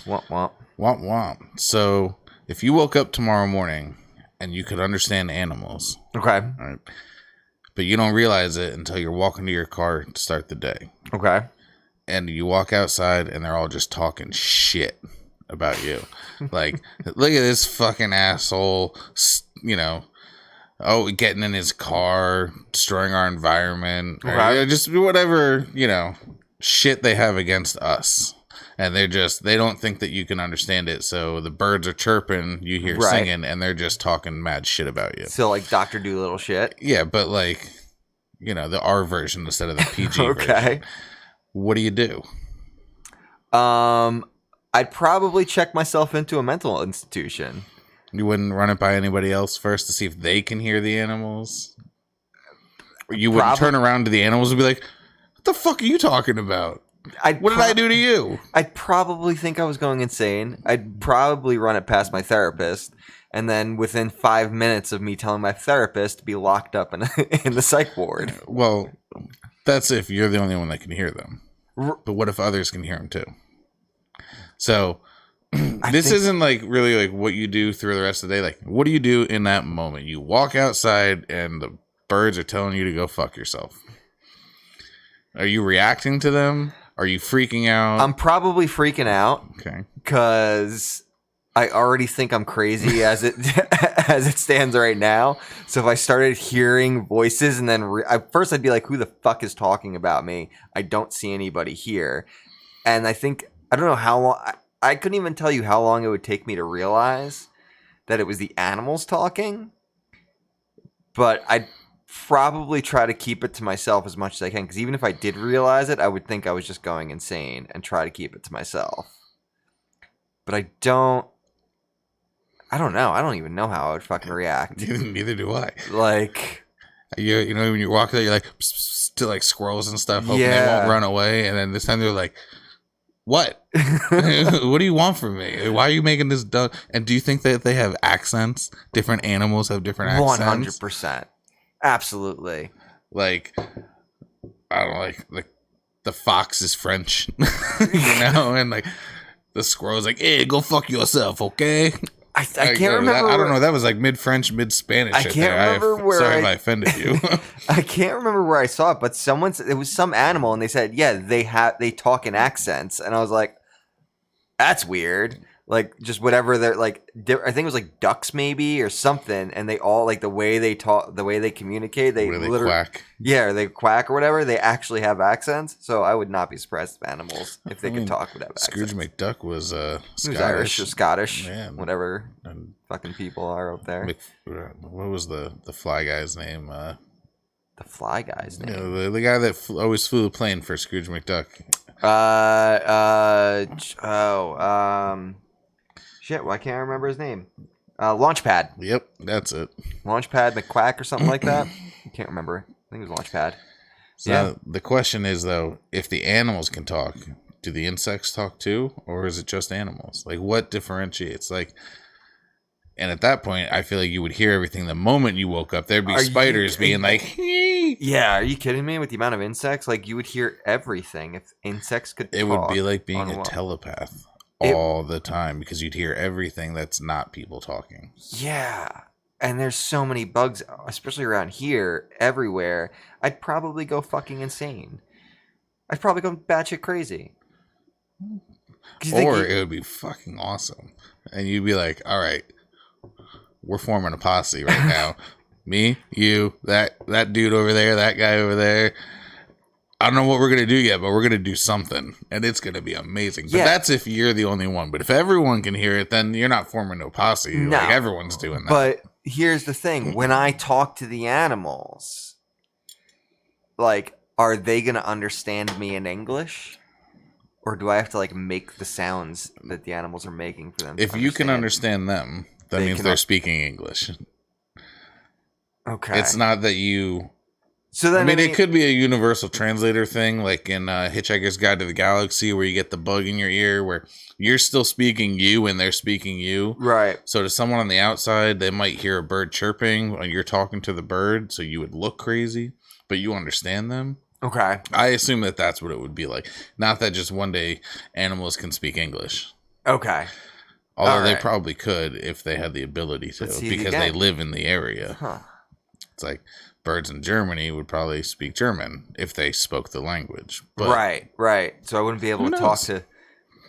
Womp womp. Womp womp. So if you woke up tomorrow morning and you could understand animals, Okay. right, but you don't realize it until you're walking to your car to start the day. Okay. And you walk outside and they're all just talking shit about you. Like, look at this fucking asshole, getting in his car, destroying our environment, or just whatever, shit they have against us. And they don't think that you can understand it. So the birds are chirping, you hear singing, and they're just talking mad shit about you. So like Dr. Dolittle shit. Yeah, but like, the R version instead of the PG Okay. version. What do? I'd probably check myself into a mental institution. You wouldn't run it by anybody else first to see if they can hear the animals? Or you wouldn't turn around to the animals and be like, what the fuck are you talking about? What did I do to you? I'd probably think I was going insane. I'd probably run it past my therapist. And then within 5 minutes of me telling my therapist to be locked up in the psych ward. Well, that's if you're the only one that can hear them. But what if others can hear them too? So this isn't like really like what you do through the rest of the day. Like, what do you do in that moment? You walk outside and the birds are telling you to go fuck yourself. Are you reacting to them? Are you freaking out? I'm probably freaking out. Okay. Because I already think I'm crazy as it as it stands right now. So if I started hearing voices and then first I'd be like, who the fuck is talking about me? I don't see anybody here. And I don't know how long. I couldn't even tell you how long it would take me to realize that it was the animals talking. But I'd probably try to keep it to myself as much as I can. Because even if I did realize it, I would think I was just going insane and try to keep it to myself. But I don't know. I don't even know how I would fucking react. Neither do I. Like, when you walk there, you're like, pss, pss, to like squirrels and stuff, hoping they won't run away. And then this time they're like, what? What do you want from me? Why are you making this dumb? And do you think that they have accents? Different animals have different accents? 100%. Absolutely. Like, I don't know, like the fox is French, and like the squirrel's like, hey, go fuck yourself, okay? I can't remember. I don't know. That was like mid-French, mid-Spanish. I can't remember where. Sorry if I offended you. I can't remember where I saw it, but it was some animal, and they said, yeah, they talk in accents, and I was like, that's weird. Like, just whatever they're like. I think it was like ducks maybe or something, and they all like the way they talk, the way they communicate. They literally quack. Yeah, or they quack or whatever. They actually have accents. So I would not be surprised if animals, if they could talk, would have accents. Scrooge McDuck was Scottish. He was Irish or Scottish, man. Whatever fucking people are up there. What was the fly guy's name? The fly guy's name. The guy that always flew the plane for Scrooge McDuck. Shit, well, I can't remember his name. Launchpad. Yep, that's it. Launchpad McQuack or something like that. I can't remember. I think it was Launchpad. So the question is, though, if the animals can talk, do the insects talk too? Or is it just animals? Like, what differentiates? Like, and at that point, I feel like you would hear everything the moment you woke up. There'd be spiders being like, hey. Yeah, are you kidding me? With the amount of insects, like, you would hear everything if insects could talk. It would be like being a telepath all the time, because you'd hear everything that's not people talking. Yeah. And there's so many bugs, especially around here, everywhere. I'd probably go fucking insane. I'd probably go batshit crazy. Or it would be fucking awesome. And you'd be like, all right, we're forming a posse right now. Me, you, that dude over there, that guy over there. I don't know what we're going to do yet, but we're going to do something. And it's going to be amazing. But that's if you're the only one. But if everyone can hear it, then you're not forming no posse. No. Like, everyone's doing that. But here's the thing. When I talk to the animals, like, are they going to understand me in English? Or do I have to, like, make the sounds that the animals are making for them? If you can understand them, that means they're speaking English. Okay. It's not that you... So then, I mean, it could be a universal translator thing, like in Hitchhiker's Guide to the Galaxy, where you get the bug in your ear, where you're still speaking you and they're speaking you. Right. So to someone on the outside, they might hear a bird chirping when you're talking to the bird, so you would look crazy, but you understand them. Okay. I assume that that's what it would be like. Not that just one day animals can speak English. Okay. Although they probably could if they had the ability to, because they live in the area. Huh. It's like birds in Germany would probably speak German if they spoke the language. But right. So I wouldn't be able to talk to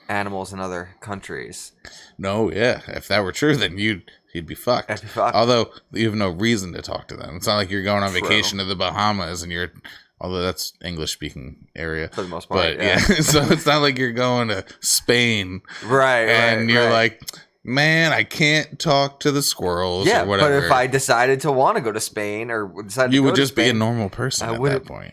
animals in other countries. No, yeah. If that were true, then you'd be fucked. I'd be fucked. Although you have no reason to talk to them. It's not like you're going on vacation to the Bahamas and you're... Although that's English-speaking area. For the most part, but yeah. So it's not like you're going to Spain. Right, and you're like, man, I can't talk to the squirrels or whatever. But if I decided to want to go to Spain or decided you to go would just to Spain, be a normal person at that point.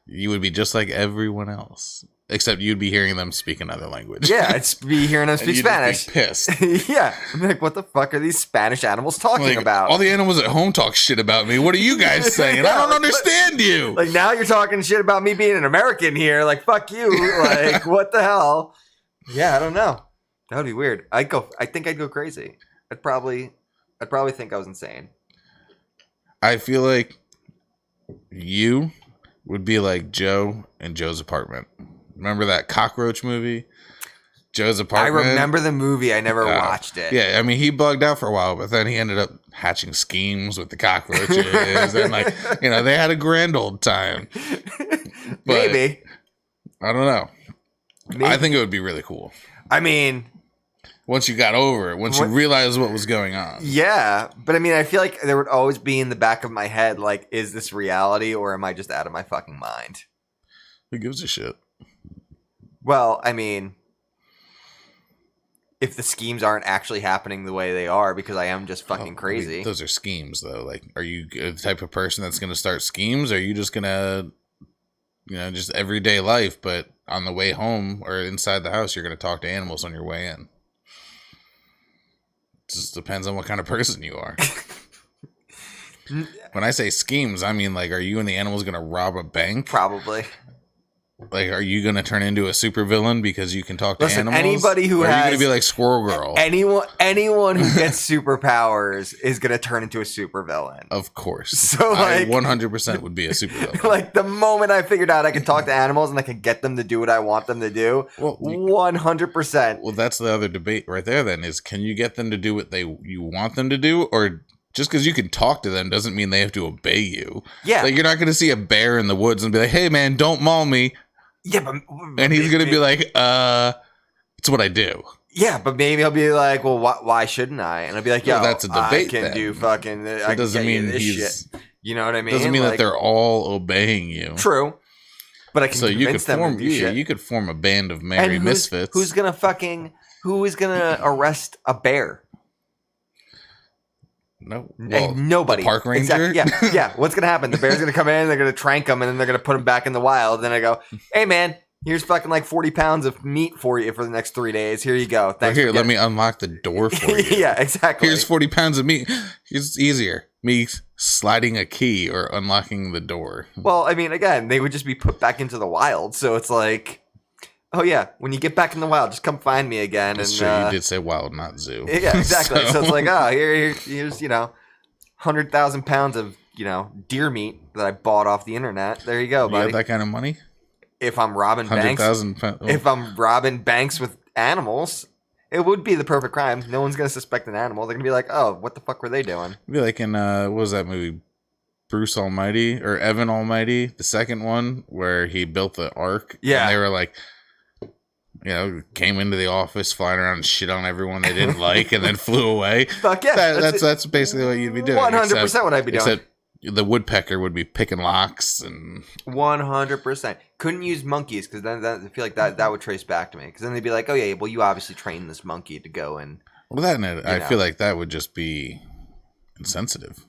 You would be just like everyone else. Except you'd be hearing them speak another language. Yeah, I'd be hearing them speak Spanish. Just be pissed. Yeah. I'm like, what the fuck are these Spanish animals talking about? All the animals at home talk shit about me. What are you guys saying? I don't understand you. Like, now you're talking shit about me being an American here. Like, fuck you. Like, what the hell? Yeah, I don't know. That would be weird. I think I'd go crazy. I'd probably think I was insane. I feel like you would be like Joe in Joe's apartment. Remember that cockroach movie? Joe's Apartment? I remember the movie. I never watched it. Yeah, I mean, he bugged out for a while, but then he ended up hatching schemes with the cockroaches. And, like, you know, they had a grand old time. But Maybe. I don't know. Maybe. I think it would be really cool. I mean... Once you got over it, once you realized what was going on. Yeah, but I mean, I feel like there would always be in the back of my head, like, is this reality or am I just out of my fucking mind? Who gives a shit? Well, I mean, if the schemes aren't actually happening the way they are, because I am just fucking crazy. I mean, those are schemes, though. Like, are you the type of person that's going to start schemes? Or are you just going to, you know, just everyday life, but on the way home or inside the house, you're going to talk to animals on your way in? It just depends on what kind of person you are. When I say schemes, I mean, like, are you and the animals going to rob a bank? Probably. Like, are you going to turn into a supervillain because you can talk to animals? Anybody who or has... are you going to be like Squirrel Girl? Anyone who gets superpowers is going to turn into a supervillain. Of course. So, like... I 100% would be a supervillain. Like, the moment I figured out I could talk to animals and I could get them to do what I want them to do, 100%. Well, that's the other debate right there, then, is can you get them to do what you want them to do? Or... just because you can talk to them doesn't mean they have to obey you. Yeah. Like, you're not going to see a bear in the woods and be like, hey, man, don't maul me. Yeah, but... And he's going to be like, it's what I do. Yeah, but maybe he'll be like, well, why shouldn't I? And I'll be like, yo, that's a debate, I can then. do fucking... I can doesn't get mean you this he's... shit. You know what I mean? Doesn't mean like, that they're all obeying you. True. But I can convince them to do shit. You could form a band of merry misfits. Who is going to arrest a bear? No, well, nobody. The park ranger. Exactly. Yeah. What's gonna happen? The bear's gonna come in. They're gonna trank him, and then they're gonna put him back in the wild. Then I go, "Hey, man, here's fucking like 40 pounds of meat for you for the next 3 days. Here you go. Thanks. Here, let me unlock the door for you. Yeah, exactly. Here's 40 pounds of meat. It's easier. Me sliding a key or unlocking the door. Well, I mean, again, they would just be put back into the wild. So it's like, oh yeah, when you get back in the wild, just come find me again. That's and, true. You did say wild, not zoo. Yeah, exactly. So it's like, oh, here's 100,000 pounds of deer meat that I bought off the internet. There you go, buddy. You have that kind of money? If I'm robbing banks, if I'm robbing banks with animals, it would be the perfect crime. No one's gonna suspect an animal. They're gonna be like, oh, what the fuck were they doing? It'd be like in what was that movie? Bruce Almighty or Evan Almighty, the second one where he built the ark. Yeah, and they were like, came into the office, flying around and shit on everyone they didn't like, and then flew away. Fuck yeah, that's basically what you'd be doing. 100% what I'd be doing. Except the woodpecker would be picking locks and 100%. Couldn't use monkeys because then I feel like that would trace back to me because then they'd be like, oh yeah, well you obviously trained this monkey to go and. Well, I feel like that would just be insensitive.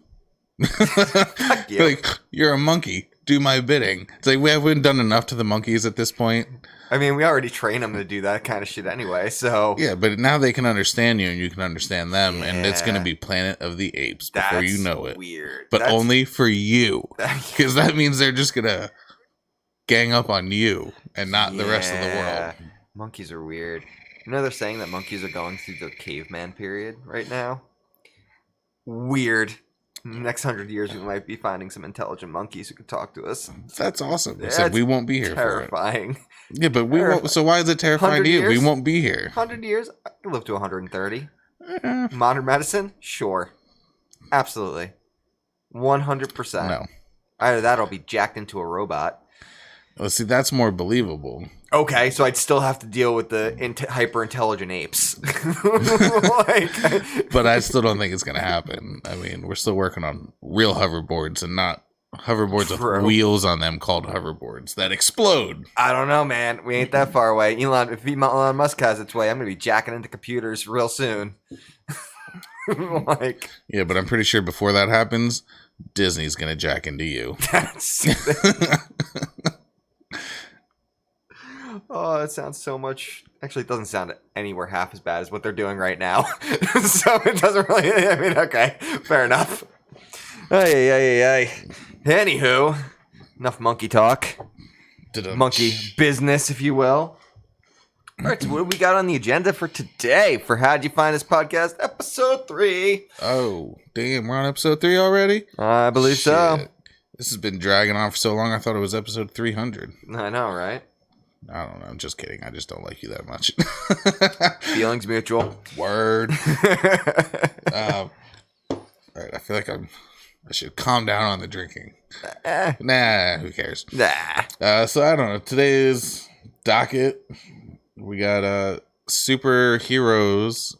Fuck you. Like, you're a monkey. Do my bidding. It's like we haven't done enough to the monkeys at this point. I mean, we already train them to do that kind of shit anyway, so... Yeah, but now they can understand you and you can understand them, and it's going to be Planet of the Apes before you know it. Weird. But only for you. Because that means they're just going to gang up on you and not the rest of the world. Monkeys are weird. They're saying that monkeys are going through the caveman period right now? Weird. In the next 100 years, we might be finding some intelligent monkeys who could talk to us. That's awesome. Yeah, Except we won't be here terrifying. for it. Yeah, but we won't. So why is it terrifying to you? We won't be here. 100 years? I could live to 130. Modern medicine? Sure. Absolutely. 100%. No. Either that or I'll be jacked into a robot. Well, see, that's more believable. Okay, so I'd still have to deal with the hyper-intelligent apes. But I still don't think it's going to happen. I mean, we're still working on real hoverboards and not hoverboards with wheels on them called hoverboards that explode. I don't know, man. We ain't that far away. If Elon Musk has its way, I'm going to be jacking into computers real soon. Yeah, but I'm pretty sure before that happens, Disney's going to jack into you. Oh, that sounds so much. Actually, it doesn't sound anywhere half as bad as what they're doing right now. So it doesn't really. I mean, okay, fair enough. Hey. Anywho, enough monkey talk. Monkey business, if you will. All right, so what do we got on the agenda for today for How'd You Find This Podcast, episode 3? Oh, damn, we're on episode 3 already? I believe so. This has been dragging on for so long, I thought it was episode 300. I know, right? I don't know. I'm just kidding. I just don't like you that much. Feelings mutual. Word. All right. I feel like I should calm down on the drinking. Nah, who cares? Nah. So I don't know. Today's docket, we got superheroes,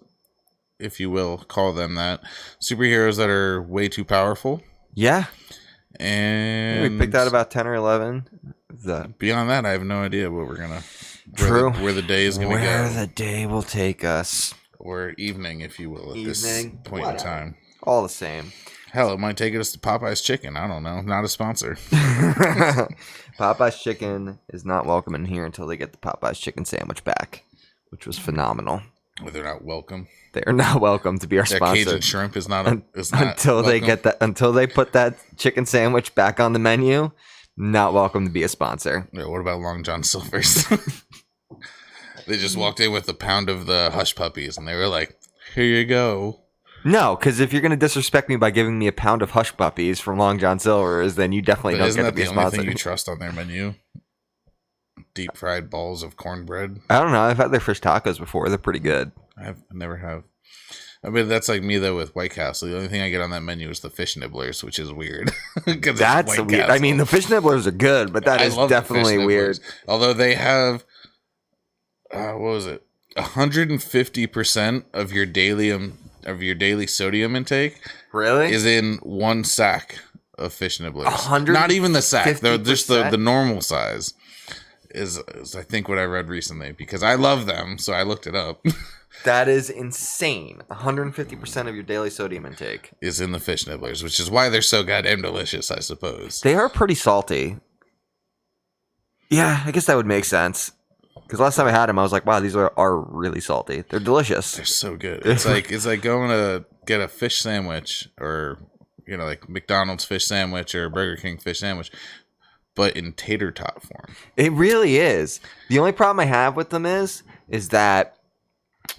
if you will call them that. Superheroes that are way too powerful. Yeah. And we picked out about 10 or 11. Beyond that, I have no idea what we're gonna. Where the day is gonna go. Where the day will take us. Or evening, if you will, at this point in time. All the same. Hell, it might take us to Popeye's Chicken. I don't know. Not a sponsor. Popeye's Chicken is not welcome in here until they get the Popeye's Chicken sandwich back, which was phenomenal. Well, they're not welcome. They are not welcome to be our sponsor. Cajun shrimp is not until welcome. They get that. Until they put that chicken sandwich back on the menu. Not welcome to be a sponsor. Yeah, what about Long John Silver's? They just walked in with a pound of the hush puppies, and they were like, "Here you go." No, because if you're going to disrespect me by giving me a pound of hush puppies from Long John Silver's, then you definitely don't get to be a sponsor. Isn't that the only thing you trust on their menu? Deep fried balls of cornbread. I don't know. I've had their fish tacos before. They're pretty good. I never have. I mean, that's like me, though, with White Castle. The only thing I get on that menu is the fish nibblers, which is weird. That's weird. I mean, the fish nibblers are good, but that is definitely weird. Although they have, what was it? 150% of your daily sodium intake. Really? Is in one sack of fish nibblers. Not even the sack. They're just the normal size. Is I think what I read recently, because I love them, so I looked it up. That is insane. 150% of your daily sodium intake is in the fish nibblers, which is why they're so goddamn delicious, I suppose. They are pretty salty. Yeah, I guess that would make sense. Because last time I had them, I was like, wow, these are really salty. They're delicious. They're so good. It's like going to get a fish sandwich, or like McDonald's fish sandwich or Burger King fish sandwich, but in tater tot form. It really is. The only problem I have with them is that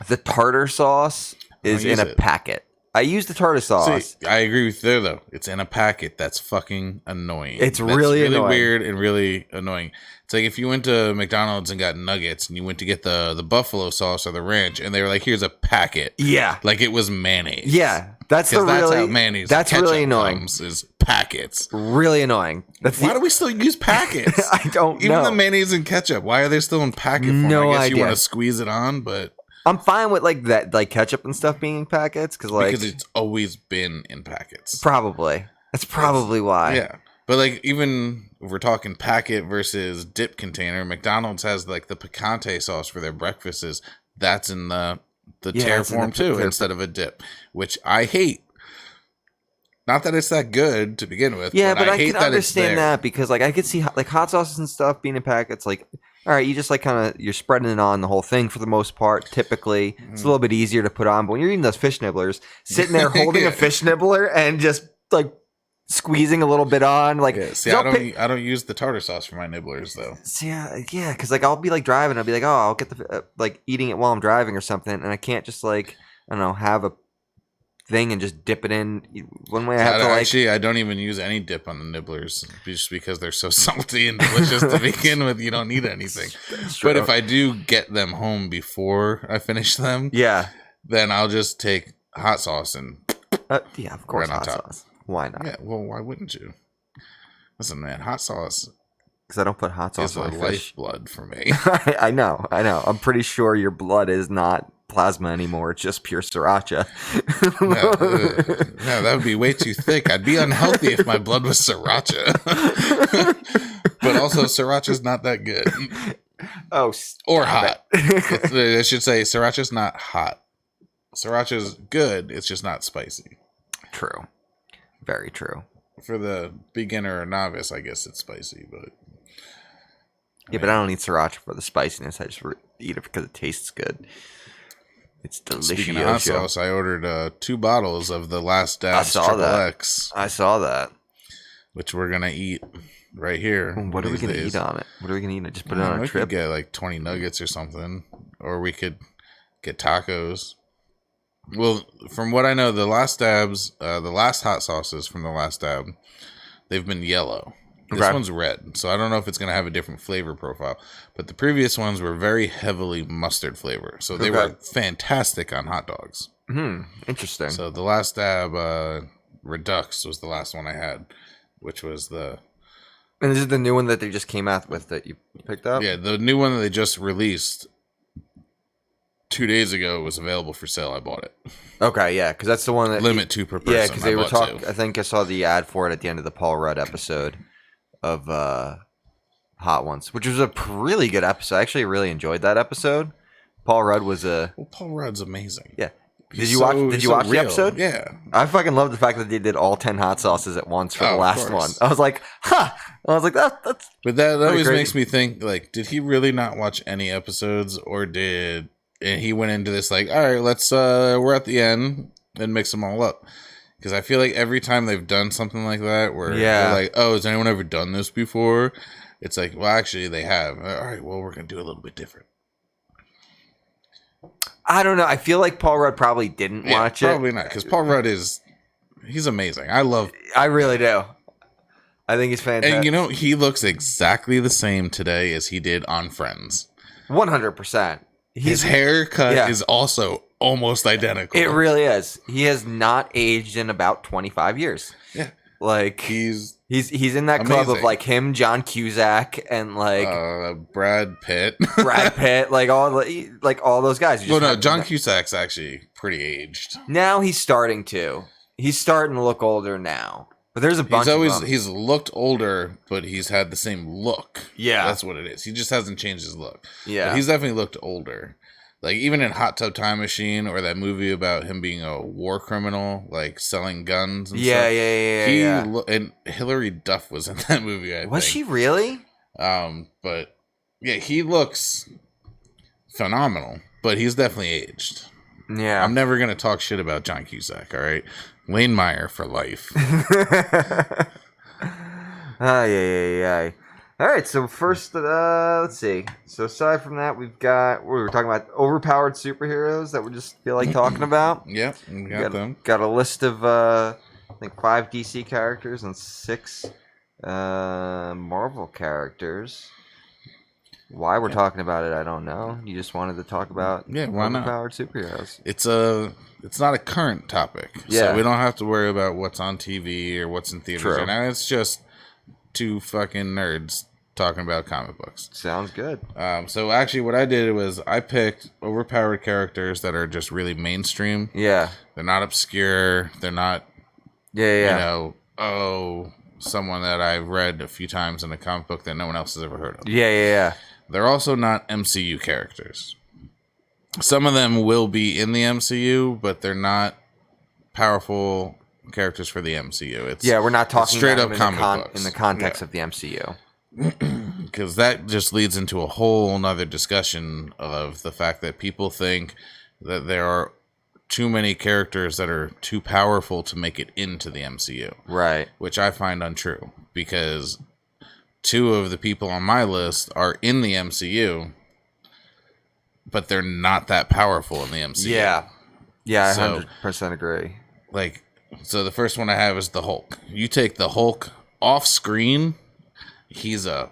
the tartar sauce is in a packet. I use the tartar sauce. See, I agree with you there, though. It's in a packet. That's fucking annoying. That's really annoying. Weird and really annoying. It's like if you went to McDonald's and got nuggets and you went to get the buffalo sauce or the ranch, and they were like, here's a packet. Yeah. Like it was mayonnaise. Yeah. That's how mayonnaise. That's really annoying. Is packets. Really annoying. Why do we still use packets? I don't know. Even the mayonnaise and ketchup. Why are they still in packet form? No I guess idea. You want to squeeze it on, but I'm fine with like that, like ketchup and stuff being in packets, because it's always been in packets. Probably. That's probably why. Yeah. But like, even if we're talking packet versus dip container, McDonald's has like the picante sauce for their breakfasts. That's in the tear form too, instead of a dip, which I hate. Not that it's that good to begin with. Yeah, but I hate can understand that, because like I could see like hot sauces and stuff being in packets. Like, all right, you just like you're spreading it on the whole thing for the most part. Typically, it's a little bit easier to put on. But when you're eating those fish nibblers, sitting there holding a fish nibbler and just like squeezing a little bit on, like see, I don't use the tartar sauce for my nibblers though. See, yeah, because like I'll be like driving, I'll be like, oh, I'll get the like eating it while I'm driving or something, and I can't just like I don't know have a thing and just dip it in. One way I have to actually, I don't even use any dip on the nibblers just because they're so salty and delicious to begin with. You don't need anything. But if I do get them home before I finish them, then I'll just take hot sauce and of course, hot sauce. Why not? Yeah, well, why wouldn't you? Listen, man, hot sauce. Because I don't put hot sauce on my fish. Lifeblood for me. I know. I'm pretty sure your blood is not plasma anymore. It's just pure sriracha. No, that would be way too thick. I'd be unhealthy if my blood was sriracha. But also, sriracha's not that good. Or hot. I should say sriracha's not hot. Sriracha's good. It's just not spicy. True. Very true. For the beginner or novice, I guess it's spicy, but... but I don't eat sriracha for the spiciness. I just eat it because it tastes good. It's delicious. Speaking of hot sauce, I ordered 2 bottles of the Last Dabs Triple X. I saw that. Which we're going to eat right here. What are we going to eat on it? What are we going to eat on it? Just put it on a trip? We could get like 20 nuggets or something. Or we could get tacos. Well, from what I know, the Last Dabs, the last hot sauces from the Last Dab, they've been yellow. This one's red, so I don't know if it's going to have a different flavor profile. But the previous ones were very heavily mustard flavor, so they were fantastic on hot dogs. Interesting. So the Last Dab Redux was the last one I had, which was the... And this is the new one that they just came out with that you picked up? Yeah, the new one that they just released 2 days ago was available for sale. I bought it. Okay, yeah, because that's the one that... Limit 2 per person. Yeah, because they were talking... I think I saw the ad for it at the end of the Paul Rudd episode of Hot Ones, which was a really good episode. I actually really enjoyed that episode. Paul Rudd was a... Well, Paul Rudd's amazing. Yeah. Did you watch the episode? Yeah. I fucking love the fact that they did all 10 hot sauces at once for the last one. I was like, huh. I was like, that's... But that always makes me think, like, did he really not watch any episodes, or did... And he went into this like, all right, let's, we're at the end and mix them all up. Because I feel like every time they've done something like that, where they're like, oh, has anyone ever done this before? It's like, well, actually, they have. All right, well, we're going to do a little bit different. I don't know. I feel like Paul Rudd probably didn't watch it. Probably not, because Paul Rudd he's amazing. I really do. I think he's fantastic. And, you know, he looks exactly the same today as he did on Friends. 100%. His haircut is also almost identical. It really is. He has not aged in about 25 years. Yeah. Like he's in that club of like him, John Cusack, and like Brad Pitt. like all those guys. Well, no, John Cusack's actually pretty aged. Now he's starting to look older now. But there's a bunch of them. He's looked older, but he's had the same look. Yeah. That's what it is. He just hasn't changed his look. Yeah. But he's definitely looked older. Like, even in Hot Tub Time Machine, or that movie about him being a war criminal, like, selling guns and stuff. Yeah. And Hilary Duff was in that movie, I think. Was she really? But, yeah, he looks phenomenal, but he's definitely aged. Yeah. I'm never going to talk shit about John Cusack, all right? Lane Meyer for life. Yeah. All right, so first, let's see. So aside from that, we were talking about overpowered superheroes that we just feel like talking about. Yep, we got them. Got a list of, I think, 5 DC characters and 6 Marvel characters. Why we're talking about it, I don't know. You just wanted to talk about overpowered superheroes. It's not a current topic, so we don't have to worry about what's on TV or what's in theaters right now. It's just 2 fucking nerds talking about comic books. Sounds good. So actually, what I did was I picked overpowered characters that are just really mainstream. Yeah, they're not obscure. They're not. You know, someone that I've read a few times in a comic book that no one else has ever heard of. Yeah. They're also not MCU characters. Some of them will be in the MCU, but they're not powerful characters for the MCU. We're not talking straight up comic books in the context of the MCU. Because that just leads into a whole nother discussion of the fact that people think that there are too many characters that are too powerful to make it into the MCU. Right. Which I find untrue, because 2 of the people on my list are in the MCU, but they're not that powerful in the MCU. Yeah, I 100% agree. like, so the first one I have is the Hulk. You take the Hulk off screen, he's a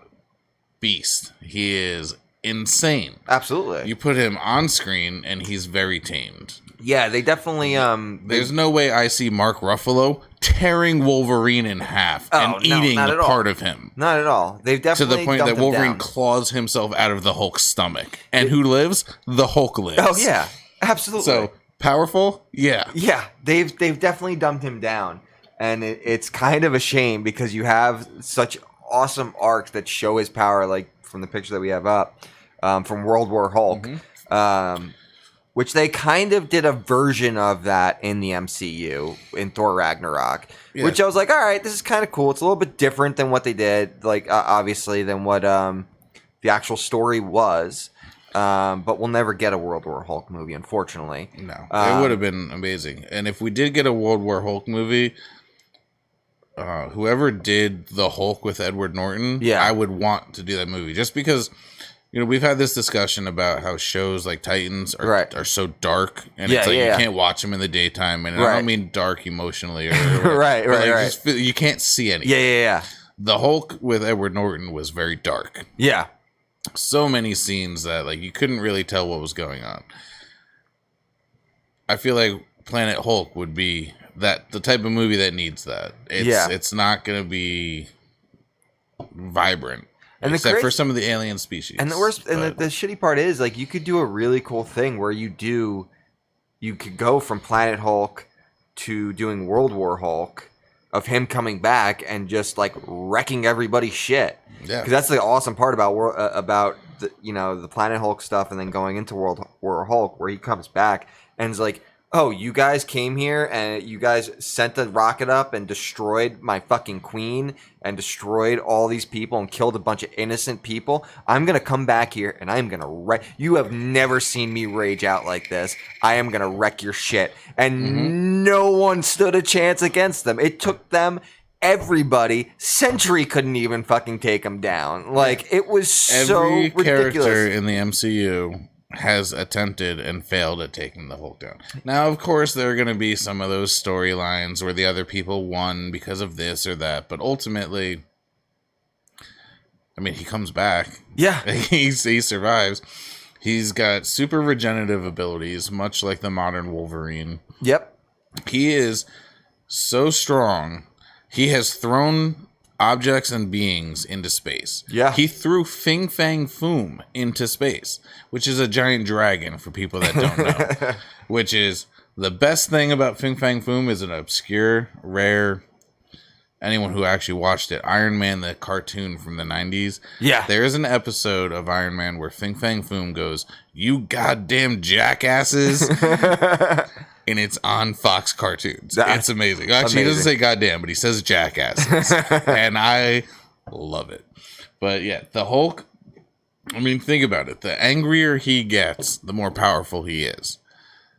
beast. He is insane. Absolutely. You put him on screen, and he's very tamed. Yeah, they definitely. There's no way I see Mark Ruffalo tearing Wolverine in half and eating a part of him. Not at all. They've definitely to the point that Wolverine claws himself out of the Hulk's stomach. And who lives? The Hulk lives. Oh yeah, absolutely. So powerful? Yeah. Yeah, they've definitely dumped him down, and it's kind of a shame because you have such awesome arcs that show his power, like from the picture that we have up from World War Hulk. Which they kind of did a version of that in the MCU in Thor Ragnarok, which I was like, all right, this is kind of cool. It's a little bit different than what they did, like obviously than what the actual story was. But we'll never get a World War Hulk movie, unfortunately. No, it would have been amazing. And if we did get a World War Hulk movie, whoever did the Hulk with Edward Norton, I would want to do that movie just because. You know, we've had this discussion about how shows like Titans are so dark, and it's like you can't watch them in the daytime. And I don't mean dark emotionally, or right. You can't see anything. Yeah. The Hulk with Edward Norton was very dark. Yeah, so many scenes that like you couldn't really tell what was going on. I feel like Planet Hulk would be the type of movie that needs that. It's not going to be vibrant. And except for some of the alien species. And the worst, and the shitty part is, like, you could do a really cool thing where you could go from Planet Hulk to doing World War Hulk, of him coming back and just like wrecking everybody's shit. Yeah, because that's the awesome part about the Planet Hulk stuff, and then going into World War Hulk, where he comes back and is like, oh, you guys came here and you guys sent a rocket up and destroyed my fucking queen and destroyed all these people and killed a bunch of innocent people. I'm going to come back here and I'm going to wreck. You have never seen me rage out like this. I am going to wreck your shit. And no one stood a chance against them. It took them, everybody, Sentry couldn't even fucking take them down. Like, it was so ridiculous. Every character in the MCU has attempted and failed at taking the Hulk down. Now, of course, there are going to be some of those storylines where the other people won because of this or that, but ultimately, I mean, he comes back. Yeah. he survives. He's got super regenerative abilities, much like the modern Wolverine. Yep. He is so strong. He has thrown objects and beings into space. Yeah. He threw Fing Fang Foom into space, which is a giant dragon for people that don't know. Which is the best thing about Fing Fang Foom is an obscure, rare, anyone who actually watched it, Iron Man, the cartoon from the 90s. Yeah. There is an episode of Iron Man where Fing Fang Foom goes, "You goddamn jackasses." And it's on Fox Cartoons. It's amazing. Actually, he doesn't say goddamn, but he says jackasses. And I love it. But yeah, the Hulk, I mean, think about it. The angrier he gets, the more powerful he is.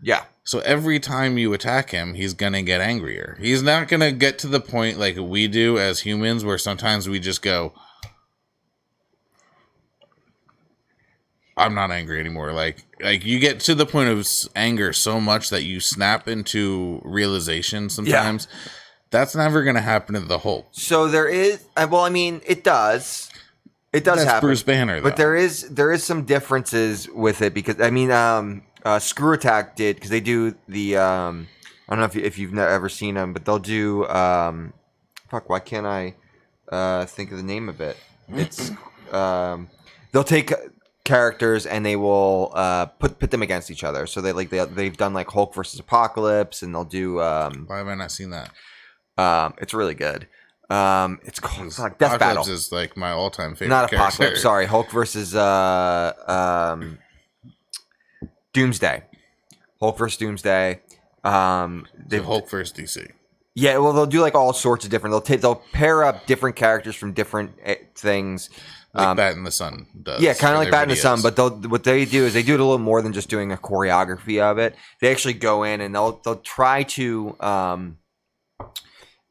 Yeah. So every time you attack him, he's going to get angrier. He's not going to get to the point like we do as humans where sometimes we just go, I'm not angry anymore. Like you get to the point of anger so much that you snap into realization sometimes. Yeah. That's never going to happen to the Hulk. So there is, well, I mean, it does. It does happen. Bruce Banner, though. But there is some differences with it because, I mean, Screw Attack did, because they do the, I don't know if you've ever seen them, but they'll do, why can't I think of the name of it? It's, they'll take characters and they will put them against each other. So they've done like Hulk versus Apocalypse, and they'll do. Why have I not seen that? It's really good. It's called Death Battle. Apocalypse is like my all-time favorite. Not character. Apocalypse. Sorry, Hulk versus Doomsday. Hulk versus Doomsday. Hulk versus DC. Yeah, well, they'll do like all sorts of different. They'll pair up different characters from different things. Like Bat in the Sun does. Yeah, kind of like Bat in the Sun, but what they do is they do it a little more than just doing a choreography of it. They actually go in and they'll try to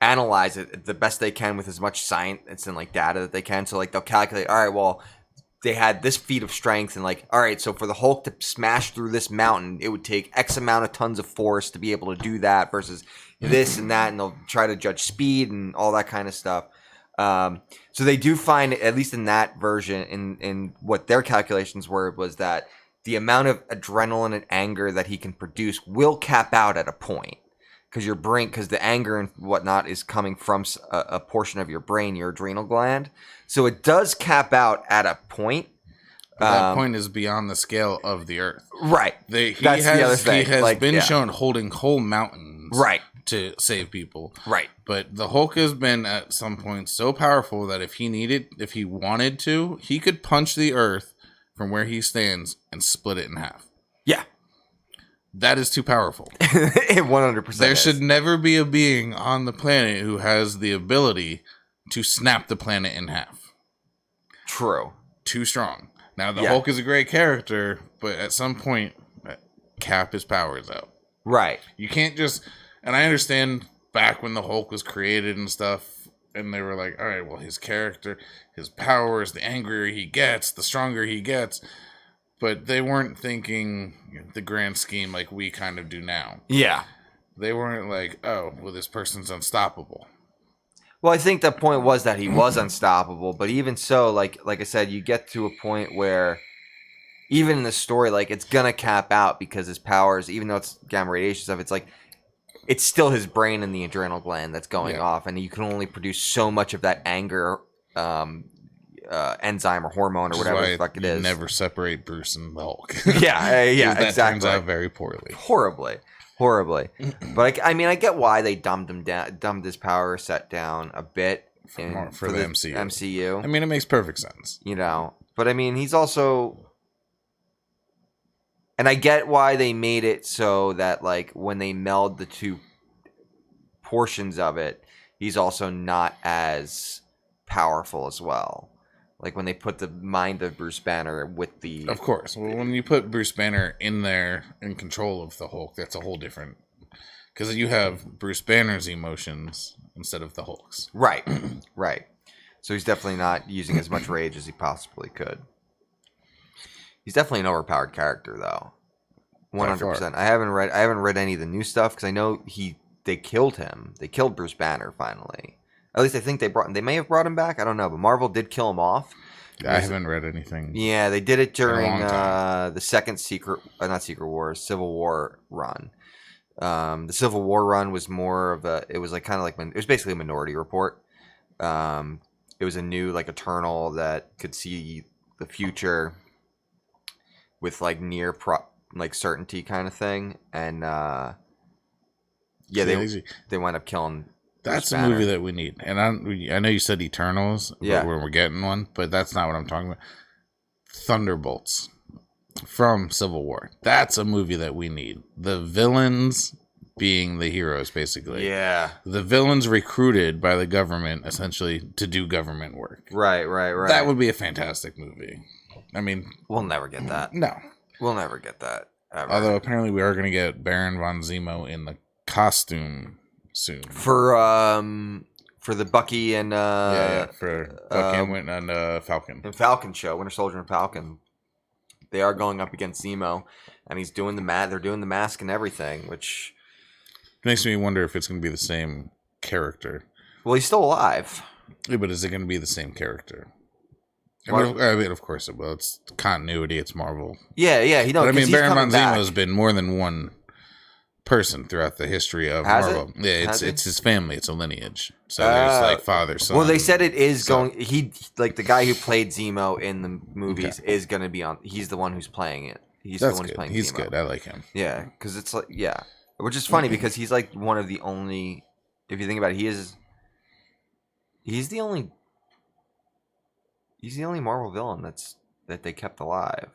analyze it the best they can with as much science and like data that they can. So like they'll calculate, all right, well, they had this feat of strength and like, all right, so for the Hulk to smash through this mountain, it would take X amount of tons of force to be able to do that versus this and that, and they'll try to judge speed and all that kind of stuff. So they do find, at least in that version, in what their calculations were, was that the amount of adrenaline and anger that he can produce will cap out at a point. Because the anger and whatnot is coming from a portion of your brain, your adrenal gland. So it does cap out at a point. That point is beyond the scale of the Earth. Right. He has been shown holding whole mountains to save people. Right. But the Hulk has been at some point so powerful that if he wanted to, he could punch the Earth from where he stands and split it in half. Yeah. That is too powerful. It 100%. There should never be a being on the planet who has the ability to snap the planet in half. True. Too strong. Now, the Hulk is a great character, but at some point, cap his powers out. Right. You can't just... And I understand back when the Hulk was created and stuff, and they were like, all right, well, his character, his powers, the angrier he gets, the stronger he gets... But they weren't thinking the grand scheme like we kind of do now. Yeah. They weren't like, oh, well, this person's unstoppable. Well, I think the point was that he was unstoppable. But even so, like I said, you get to a point where even in the story, like it's going to cap out because his powers, even though it's gamma radiation stuff, it's like it's still his brain and the adrenal gland that's going off. And you can only produce so much of that anger enzyme or hormone or whatever the fuck it is. Never separate Bruce and the Hulk. Yeah, that exactly. Turns out very poorly. Horribly. But I get why they dumbed his power set down a bit for the MCU. I mean, it makes perfect sense. But I mean, he's also, and I get why they made it so that like when they meld the two portions of it, he's also not as powerful as well. Like when they put the mind of Bruce Banner with the... Of course. Well, when you put Bruce Banner in there in control of the Hulk, that's a whole different... Because you have Bruce Banner's emotions instead of the Hulk's. Right. So he's definitely not using as much rage as he possibly could. He's definitely an overpowered character, though. 100%. I haven't read any of the new stuff because I know they killed him. They killed Bruce Banner finally. At least I think they may have brought him back. I don't know, but Marvel did kill him off. I haven't read anything. Yeah, they did it during the second Civil War run. The Civil War run was more of it was basically a Minority Report. It was a new like Eternal that could see the future with like near certainty kind of thing, and they wound up killing. That's a movie that we need. And I know you said Eternals when we're getting one, but that's not what I'm talking about. Thunderbolts from Civil War. That's a movie that we need. The villains being the heroes, basically. Yeah. The villains recruited by the government, essentially, to do government work. Right. That would be a fantastic movie. I mean... We'll never get that. No. We'll never get that, ever. Although, apparently, we are going to get Baron von Zemo in the costume... soon for the Bucky and for Bucky and Falcon and Falcon show, Winter Soldier and Falcon. They are going up against Zemo, and he's doing they're doing the mask and everything, which makes me wonder if it's going to be the same character. Well, he's still alive. Yeah, but is it going to be the same character? I mean, of course it will. It's continuity. It's Marvel. Yeah. But I mean, Baron von Zemo has been more than one person throughout the history of Marvel. Yeah, it's his family. It's a lineage. So there's like father, son. Well, they said it is going. He like the guy who played Zemo in the movies is going to be on. He's the one who's playing it. He's the one who's playing. He's Zemo. good. I like him. Yeah, because it's like which is funny because he's like one of the only. If you think about it, he's the only Marvel villain that they kept alive.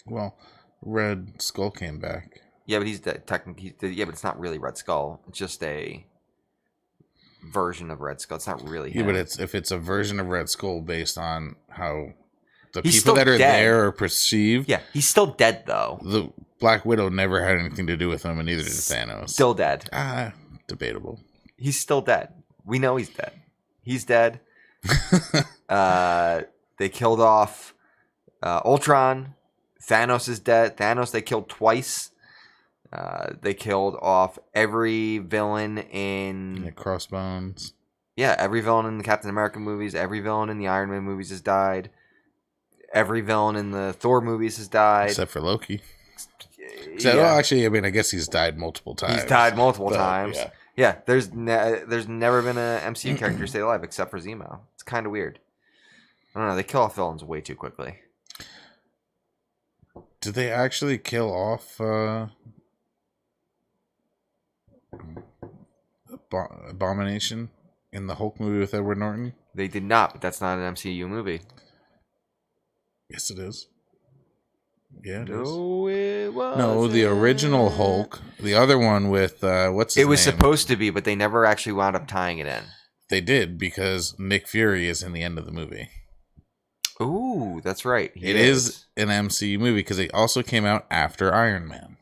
Well, Red Skull came back. Yeah, but he's technically. Yeah, but it's not really Red Skull. It's just a version of Red Skull. It's not really him. Yeah, but if it's a version of Red Skull based on how the he's people that are dead. there are perceived. Yeah, he's still dead though. The Black Widow never had anything to do with him, and neither did Thanos. Still dead. Debatable. He's still dead. We know he's dead. He's dead. They killed off Ultron. Thanos is dead. Thanos they killed twice. They killed off every villain in the Crossbones. Yeah, every villain in the Captain America movies, every villain in the Iron Man movies has died. Every villain in the Thor movies has died. Except for Loki. Yeah. Well, actually, I mean, I guess he's died multiple times. He's died multiple times. Yeah. Yeah, there's never been an MCU character stay alive except for Zemo. It's kind of weird. I don't know. They kill off villains way too quickly. Did they actually kill off Abomination in the Hulk movie with Edward Norton? They did not, but that's not an MCU movie. Yes, it is. Yeah, it is. No, it was. No, the original Hulk. The other one with what's his name? It was supposed to be, but they never actually wound up tying it in. They did because Nick Fury is in the end of the movie. Ooh, that's right. It is an MCU movie because it also came out after Iron Man.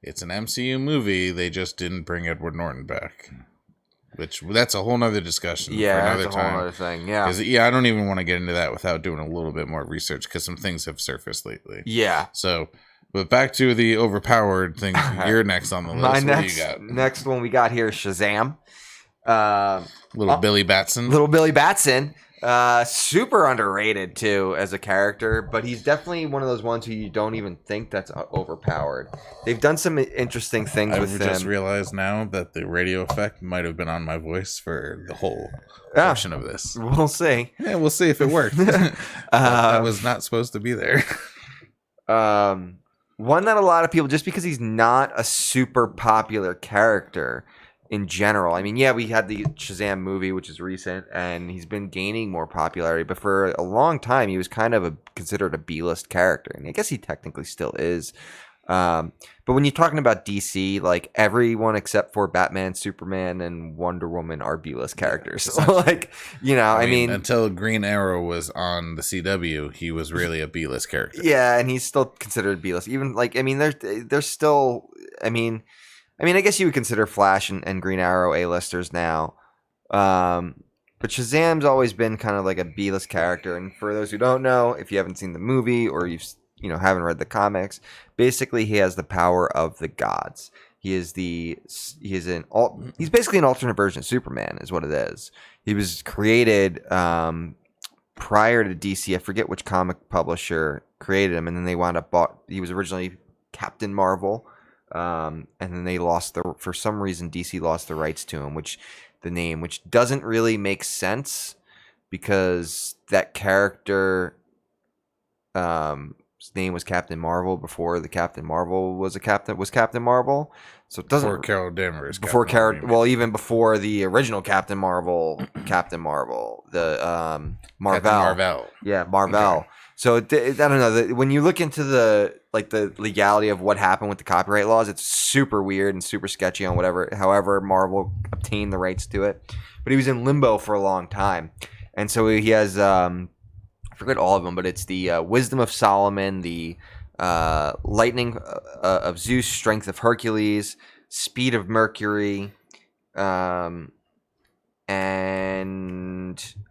It's an MCU movie. They just didn't bring Edward Norton back. Which, that's a whole nother discussion for another that's a time. whole other thing, yeah. I don't even want to get into that without doing a little bit more research because some things have surfaced lately. Yeah. So, but back to the overpowered thing. You're next on the list. What do you got? Next one we got here is Shazam. Billy Batson. Little Billy Batson. Super underrated too as a character, but he's definitely one of those ones who you don't even think that's overpowered. They've done some interesting things with him. I just realized now that the radio effect might have been on my voice for the whole portion of this. We'll see. Yeah, we'll see if it worked. That was not supposed to be there. One that a lot of people, just because he's not a super popular character in general. I mean, yeah, we had the Shazam movie, which is recent, and he's been gaining more popularity. But for a long time, he was kind of considered a B-list character, and I guess he technically still is. But when you're talking about DC, like everyone except for Batman, Superman, and Wonder Woman are B-list characters. So, like, you know, I mean, until Green Arrow was on the CW, he was really a B-list character. Yeah, and he's still considered B-list. Even like, I mean, there's still, I mean, I guess you would consider Flash and Green Arrow A-listers now. But Shazam's always been kind of like a B-list character. And for those who don't know, if you haven't seen the movie or haven't read the comics, basically he has the power of the gods. He's basically an alternate version of Superman is what it is. He was created prior to DC. I forget which comic publisher created him, and then they wound up he was originally Captain Marvel. And then they for some reason DC lost the rights to him, which doesn't really make sense because that character, his name was Captain Marvel before the Captain Marvel was Captain Marvel. So it doesn't before Carol Danvers. Even before the original Captain Marvel, the Marvel. Marvel. Yeah, Marvel. Okay. So I don't know. When you look into the legality of what happened with the copyright laws, it's super weird and super sketchy on however Marvel obtained the rights to it. But he was in limbo for a long time, and so he has I forget all of them, but it's the wisdom of Solomon, the lightning of Zeus, strength of Hercules, speed of Mercury, and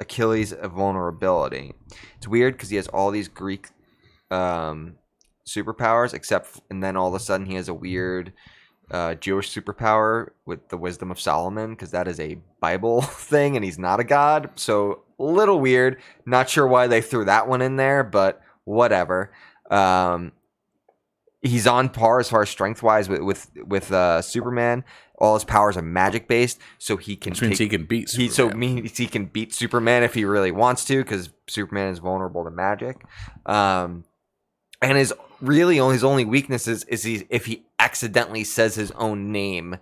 Achilles' vulnerability. It's weird because he has all these Greek superpowers, and then all of a sudden he has a weird Jewish superpower with the wisdom of Solomon, because that is a Bible thing and he's not a god. So a little weird. Not sure why they threw that one in there, but whatever. He's on par as far as strength wise with Superman. All his powers are magic based, so he can. Which means he can beat Superman. He can beat Superman if he really wants to, because Superman is vulnerable to magic. And his only weakness is if he accidentally says his own name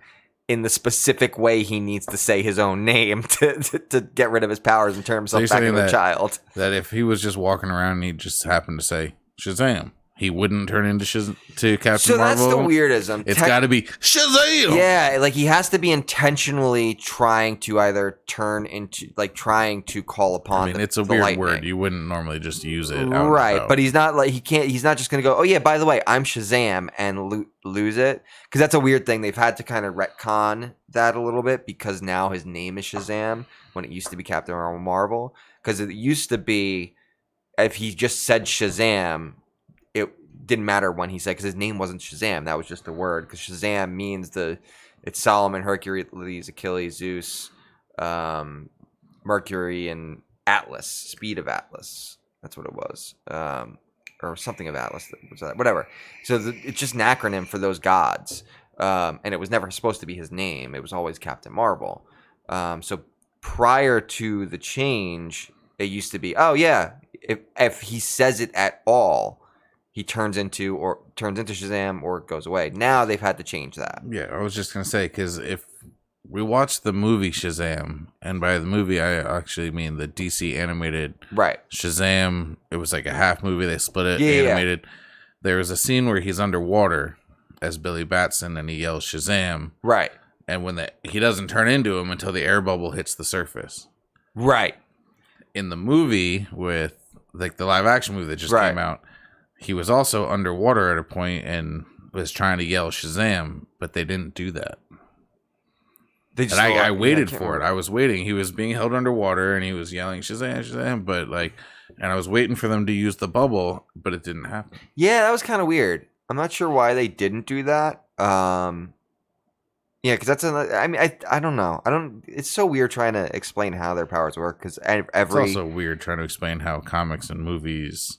in the specific way he needs to say his own name to get rid of his powers and turn himself back into a child. That if he was just walking around and he just happened to say Shazam, he wouldn't turn into to Captain So that's Marvel. the weirdism. It's got to be Shazam. Yeah, like he has to be intentionally trying to either turn into, like, trying to call upon. I mean, it's a the weird lightning. word. You wouldn't normally just use it, Right? But he's not like he can't. He's not just going to go, oh yeah, by the way, I'm Shazam, and lose it, because that's a weird thing. They've had to kind of retcon that a little bit because now his name is Shazam when it used to be Captain Marvel. Because it used to be, if he just said Shazam, it didn't matter when he said, because his name wasn't Shazam. That was just a word, because Shazam means it's Solomon, Hercules, Achilles, Zeus, Mercury, and Atlas, speed of Atlas. That's what it was. Or something of Atlas. Whatever. So it's just an acronym for those gods. And it was never supposed to be his name. It was always Captain Marvel. So prior to the change, it used to be, oh yeah, if he says it at all, he turns into Shazam or it goes away. Now they've had to change that. Yeah, I was just gonna say, because if we watched the movie Shazam, and by the movie I actually mean the DC animated Shazam, it was like a half movie. They split it, animated. Yeah. There was a scene where he's underwater as Billy Batson, and he yells Shazam. Right. And when he doesn't turn into him until the air bubble hits the surface. Right. In the movie, with like the live action movie that just came out, he was also underwater at a point and was trying to yell Shazam, but they didn't do that. I waited for it. I was waiting. He was being held underwater and he was yelling Shazam, Shazam, but and I was waiting for them to use the bubble, but it didn't happen. Yeah, that was kind of weird. I'm not sure why they didn't do that. Yeah, because I don't know. It's so weird trying to explain how their powers work, because it's also weird trying to explain how comics and movies.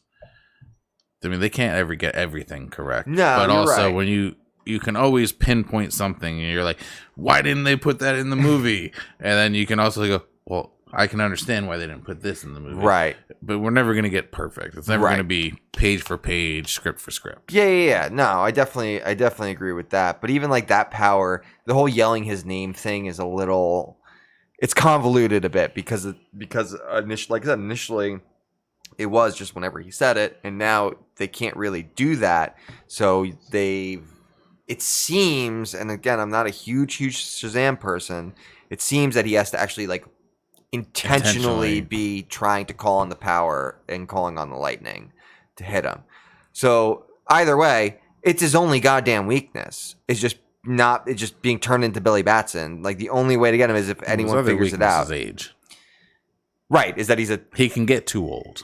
I mean, they can't ever get everything correct. No, but also right. When you can always pinpoint something, and you're like, why didn't they put that in the movie? And then you can also go, well, I can understand why they didn't put this in the movie. Right. But we're never going to get perfect. It's never going to be page for page, script for script. Yeah. No, I definitely agree with that. But even like that power, the whole yelling his name thing is it's convoluted a bit because initially it was just whenever he said it, and now they can't really do that. So it seems, and again, I'm not a huge Shazam person. It seems that he has to actually like intentionally be trying to call on the power and calling on the lightning to hit him. So either way, it's his only goddamn weakness. It's just being turned into Billy Batson. Like, the only way to get him is if anyone figures it out. His age. Right, is that he can get too old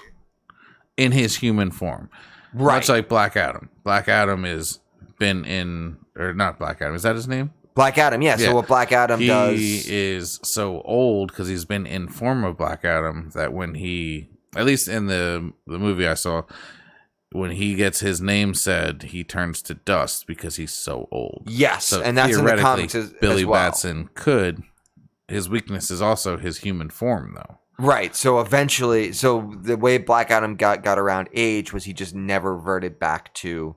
in his human form. Right. Much like Black Adam. Black Adam is been in, or not Black Adam, is that his name? Black Adam, yeah. So what Black Adam does... He is so old because he's been in form of Black Adam that when he, at least in the movie I saw, when he gets his name said, he turns to dust because he's so old. Yes, so and that's in the comics as Billy well. Batson could. His weakness is also his human form, though. Right. So eventually, the way Black Adam got around age was he just never reverted back to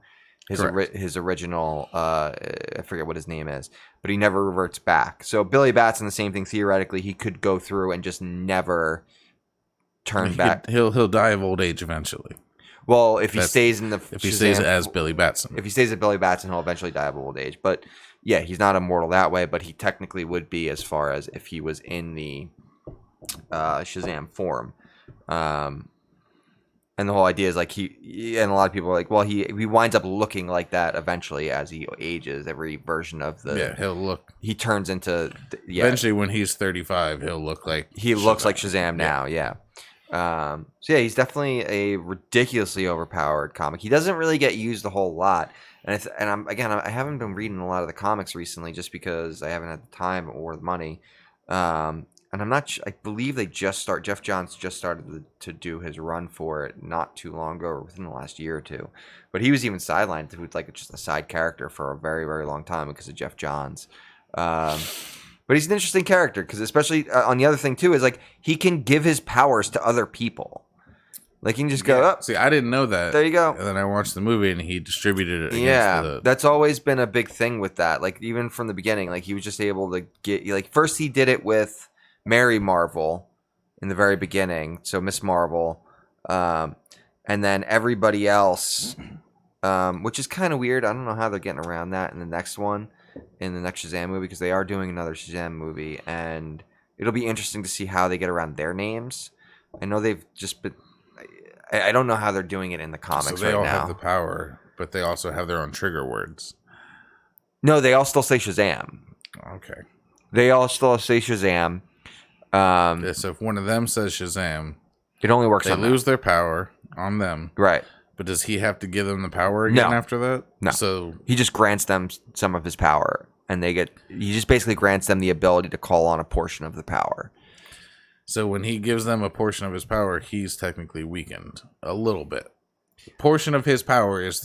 his original. I forget what his name is, but he never reverts back. So Billy Batson, the same thing. Theoretically, he could go through and just never turn back. He'll die of old age eventually. Well, if he stays as Billy Batson. If he stays as Billy Batson, he'll eventually die of old age. But yeah, he's not immortal that way, but he technically would be, as far as if he was in the Shazam form. And the whole idea is like and a lot of people are like, well, he winds up looking like that eventually as he ages. Every version of he turns into eventually when he's 35, he'll look like looks like Shazam now. Yeah. So yeah, he's definitely a ridiculously overpowered comic. He doesn't really get used a whole lot, I haven't been reading a lot of the comics recently just because I haven't had the time or the money. And I'm not. I believe Jeff Johns just started to do his run for it not too long ago, or within the last year or two. But he was even sidelined to like just a side character for a very, very long time because of Jeff Johns. But he's an interesting character because, especially on the other thing too, is like he can give his powers to other people. Like he can just go up. See, I didn't know that. There you go. And then I watched the movie and he distributed it. That's always been a big thing with that. Like even from the beginning, like he was just able to get. Like first he did it with Mary Marvel in the very beginning, so Miss Marvel, and then everybody else which is kind of weird. I don't know how they're getting around that in the next one, in the next Shazam movie, because they are doing another Shazam movie, and it'll be interesting to see how they get around their names. I know they've just been. I don't know how they're doing it in the comics right now. So they all have the power, but they also have their own trigger words. No, they all still say Shazam. Okay. They all still say Shazam. So if one of them says Shazam, it only works they on lose their power on them. Right. But does he have to give them the power again after that? No. So he just grants them some of his power, and he just basically grants them the ability to call on a portion of the power. So when he gives them a portion of his power, he's technically weakened a little bit. A portion of his power is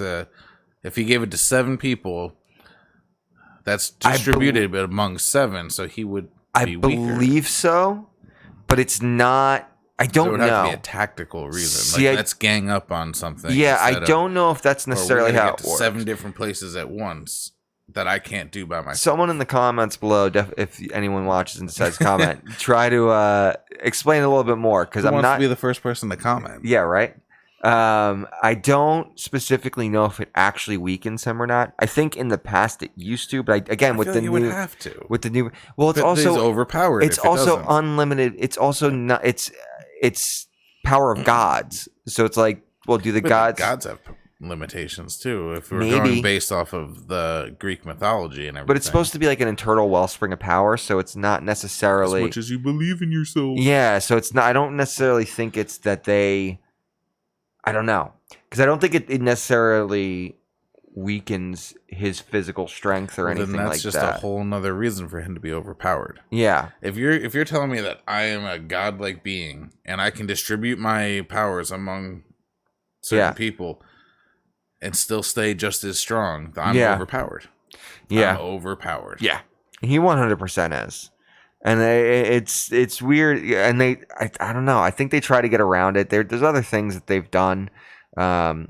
if he gave it to 7 people, that's distributed among 7, so he would be weaker. I believe so, but it's not. I don't know. It would have to be a tactical reason. Like, let's gang up on something. Yeah, I don't know if that's necessarily how it works. 7 different places at once that I can't do by myself. Someone in the comments below, if anyone watches and decides to comment, try to explain a little bit more, because I'm not to be the first person to comment. Yeah, right. I don't specifically know if it actually weakens him or not. I think in the past it used to, but with the new, would have to. With the new, well, it's also overpowered. It's also unlimited. It's also not. It's power of gods. So it's like, well, do the gods have limitations too? If we're going based off of the Greek mythology and everything, but it's supposed to be like an internal wellspring of power, so it's not necessarily as much as you believe in yourself. Yeah, so it's not. I don't necessarily think it's that they. I don't know, because I don't think it necessarily weakens his physical strength or anything like that. That's just a whole nother reason for him to be overpowered. Yeah. If you're telling me that I am a godlike being and I can distribute my powers among certain people and still stay just as strong, I'm overpowered. Yeah. I'm overpowered. Yeah. He 100% is. And it's weird, and I don't know. I think they try to get around it. There's other things that they've done to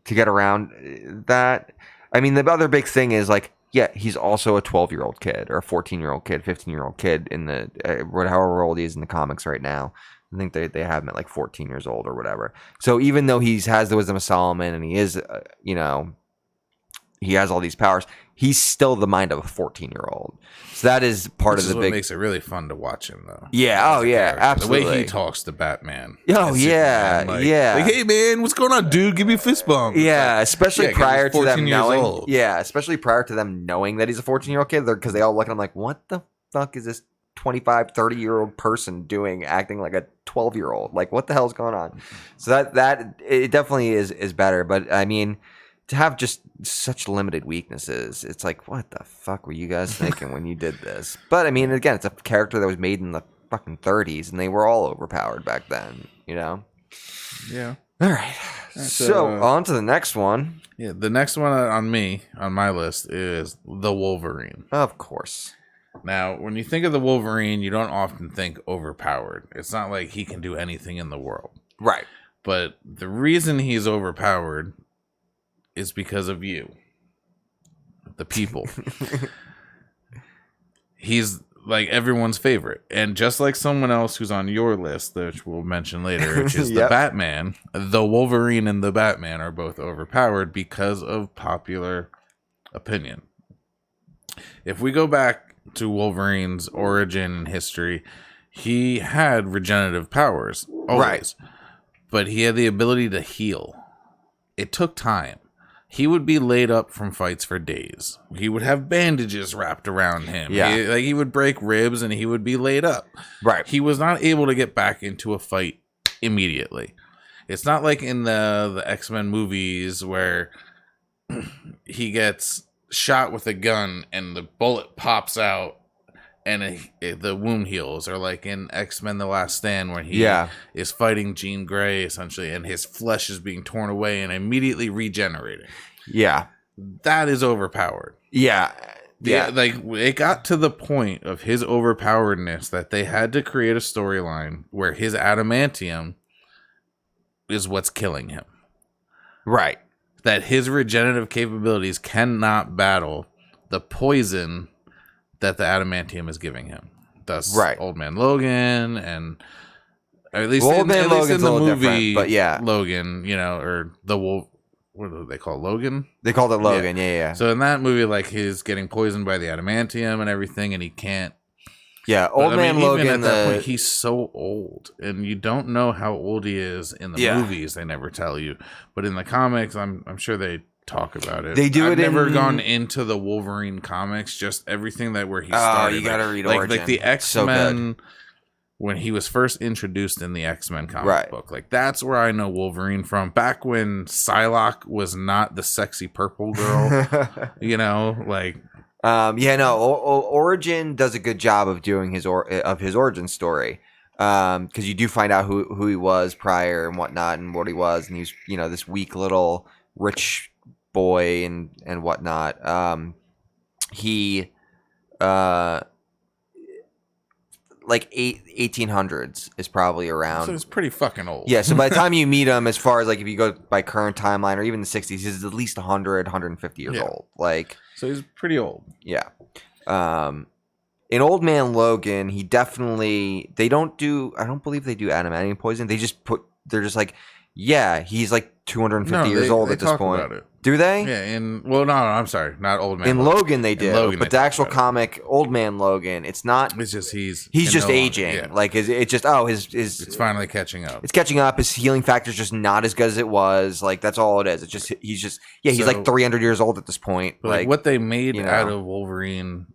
get around that. I mean, the other big thing is like, he's also a 12-year-old kid or a 14-year-old kid, 15-year-old kid in the however old he is in the comics right now. I think they have him at like 14 years old or whatever. So even though he has the wisdom of Solomon and he is, he has all these powers, he's still the mind of a 14-year-old. So that is part of the big. Makes it really fun to watch him, though. Yeah. Oh, yeah. Absolutely. The way he talks to Batman. Oh, yeah. Like, hey, man, what's going on, dude? Give me a fist bump. Yeah, especially prior to them knowing. Yeah, especially prior to them knowing that he's a 14-year-old kid, because they all look at him like, what the fuck is this 25, 30-year-old person doing, acting like a 12-year-old? Like, what the hell's going on? So that it definitely is better. But I mean, to have just such limited weaknesses, it's like, what the fuck were you guys thinking when you did this? But I mean, again, it's a character that was made in the fucking 30s, and they were all overpowered back then, Yeah. All right. So on to the next one. Yeah, the next one on my list is the Wolverine. Of course. Now, when you think of the Wolverine, you don't often think overpowered. It's not like he can do anything in the world. Right. But the reason he's overpowered is because of you, the people. He's like everyone's favorite. And just like someone else who's on your list, which we'll mention later, which is the Batman, the Wolverine and the Batman are both overpowered because of popular opinion. If we go back to Wolverine's origin and history, he had regenerative powers, always. Right. But he had the ability to heal. It took time. He would be laid up from fights for days. He would have bandages wrapped around him. Yeah. He would break ribs and he would be laid up. Right. He was not able to get back into a fight immediately. It's not like in the X-Men movies where he gets shot with a gun and the bullet pops out and the wound heals, or like in X-Men The Last Stand when he is fighting Jean Grey essentially and his flesh is being torn away and immediately regenerating. Yeah. That is overpowered. Yeah. Like it got to the point of his overpoweredness that they had to create a storyline where his adamantium is what's killing him. Right. That his regenerative capabilities cannot battle the poison that the adamantium is giving him. Thus, Old Man Logan, and or at least in the movie, but Logan, or the what do they call it? Logan? They called it Logan. Yeah. So in that movie, like he's getting poisoned by the adamantium and everything, and he can't. Yeah, old man Logan. Even at that point, he's so old, and you don't know how old he is in the movies. They never tell you, but in the comics, I'm sure they talk about it. They do. I've never gone into the Wolverine comics. Just everything where he started. Oh, you gotta read Origin. Like the X-Men. So when he was first introduced in the X-Men comic book. Like, that's where I know Wolverine from. Back when Psylocke was not the sexy purple girl, you know, like... Origin does a good job of doing his origin story, because you do find out who he was prior and whatnot, and what he was, and he's this weak little rich boy and whatnot. He like 1800s is probably around. So it's pretty fucking old. Yeah, so by the time you meet him, as far as like if you go by current timeline or even the 60s, he's at least 150 years old. Like, so he's pretty old. Yeah. In Old Man Logan, he definitely I don't believe they do adamantium poison. They're just like, yeah, he's like 250 years old at this point. About it. Do they? Yeah, no, I'm sorry, not Old Man. In Logan they do, but the actual comic Old Man Logan, it's not. It's just he's just aging. Yeah. Like it's just his it's finally catching up. It's catching up. His healing factor's just not as good as it was. Like that's all it is. It's just he's like 300 years old at this point. Like what they made out of Wolverine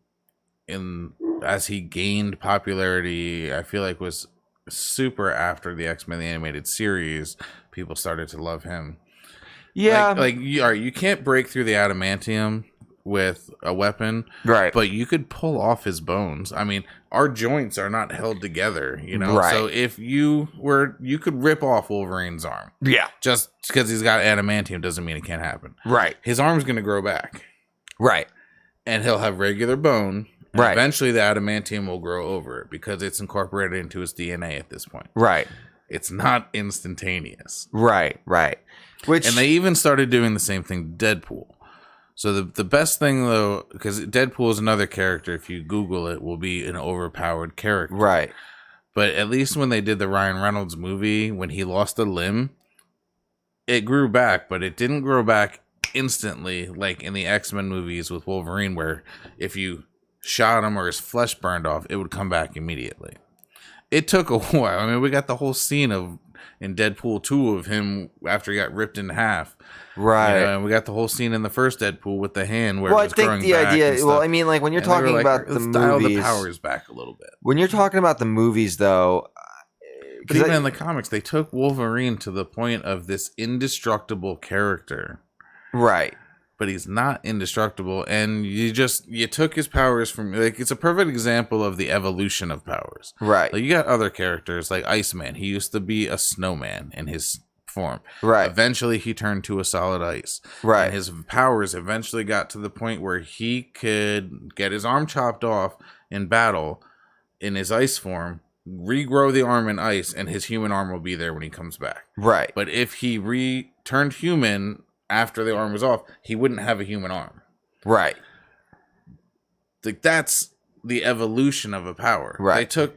as he gained popularity, I feel like was super after the X-Men the animated series. People started to love him. Yeah, you can't break through the adamantium with a weapon, right? But you could pull off his bones. I mean, our joints are not held together, you know. Right. So if you could rip off Wolverine's arm. Yeah. Just because he's got adamantium doesn't mean it can't happen. Right. His arm's going to grow back. Right. And he'll have regular bone. Right. Eventually, the adamantium will grow over it because it's incorporated into his DNA at this point. Right. It's not instantaneous. Right. And they even started doing the same thing to Deadpool. So the best thing, though, because Deadpool is another character, if you Google it, will be an overpowered character. Right. But at least when they did the Ryan Reynolds movie, when he lost a limb, it grew back, but it didn't grow back instantly like in the X-Men movies with Wolverine, where if you shot him or his flesh burned off, it would come back immediately. It took a while. I mean, we got the whole scene in Deadpool 2 of him after he got ripped in half. Right. And we got the whole scene in the first Deadpool with the hand where it was growing back. Well, I think the idea, I mean, like when you're talking about the movies, dial the powers back a little bit. When you're talking about the movies, though, but even in the comics, they took Wolverine to the point of this indestructible character. Right. But he's not indestructible, and you took his powers from, like, it's a perfect example of the evolution of powers. Right. Like, you got other characters like Iceman. He used to be a snowman in his form. Right. Eventually he turned to a solid ice. Right. And his powers eventually got to the point where he could get his arm chopped off in battle in his ice form, regrow the arm in ice, and his human arm will be there when he comes back. Right. But if he returned human after the arm was off, he wouldn't have a human arm. Right. Like, that's the evolution of a power. Right. They took,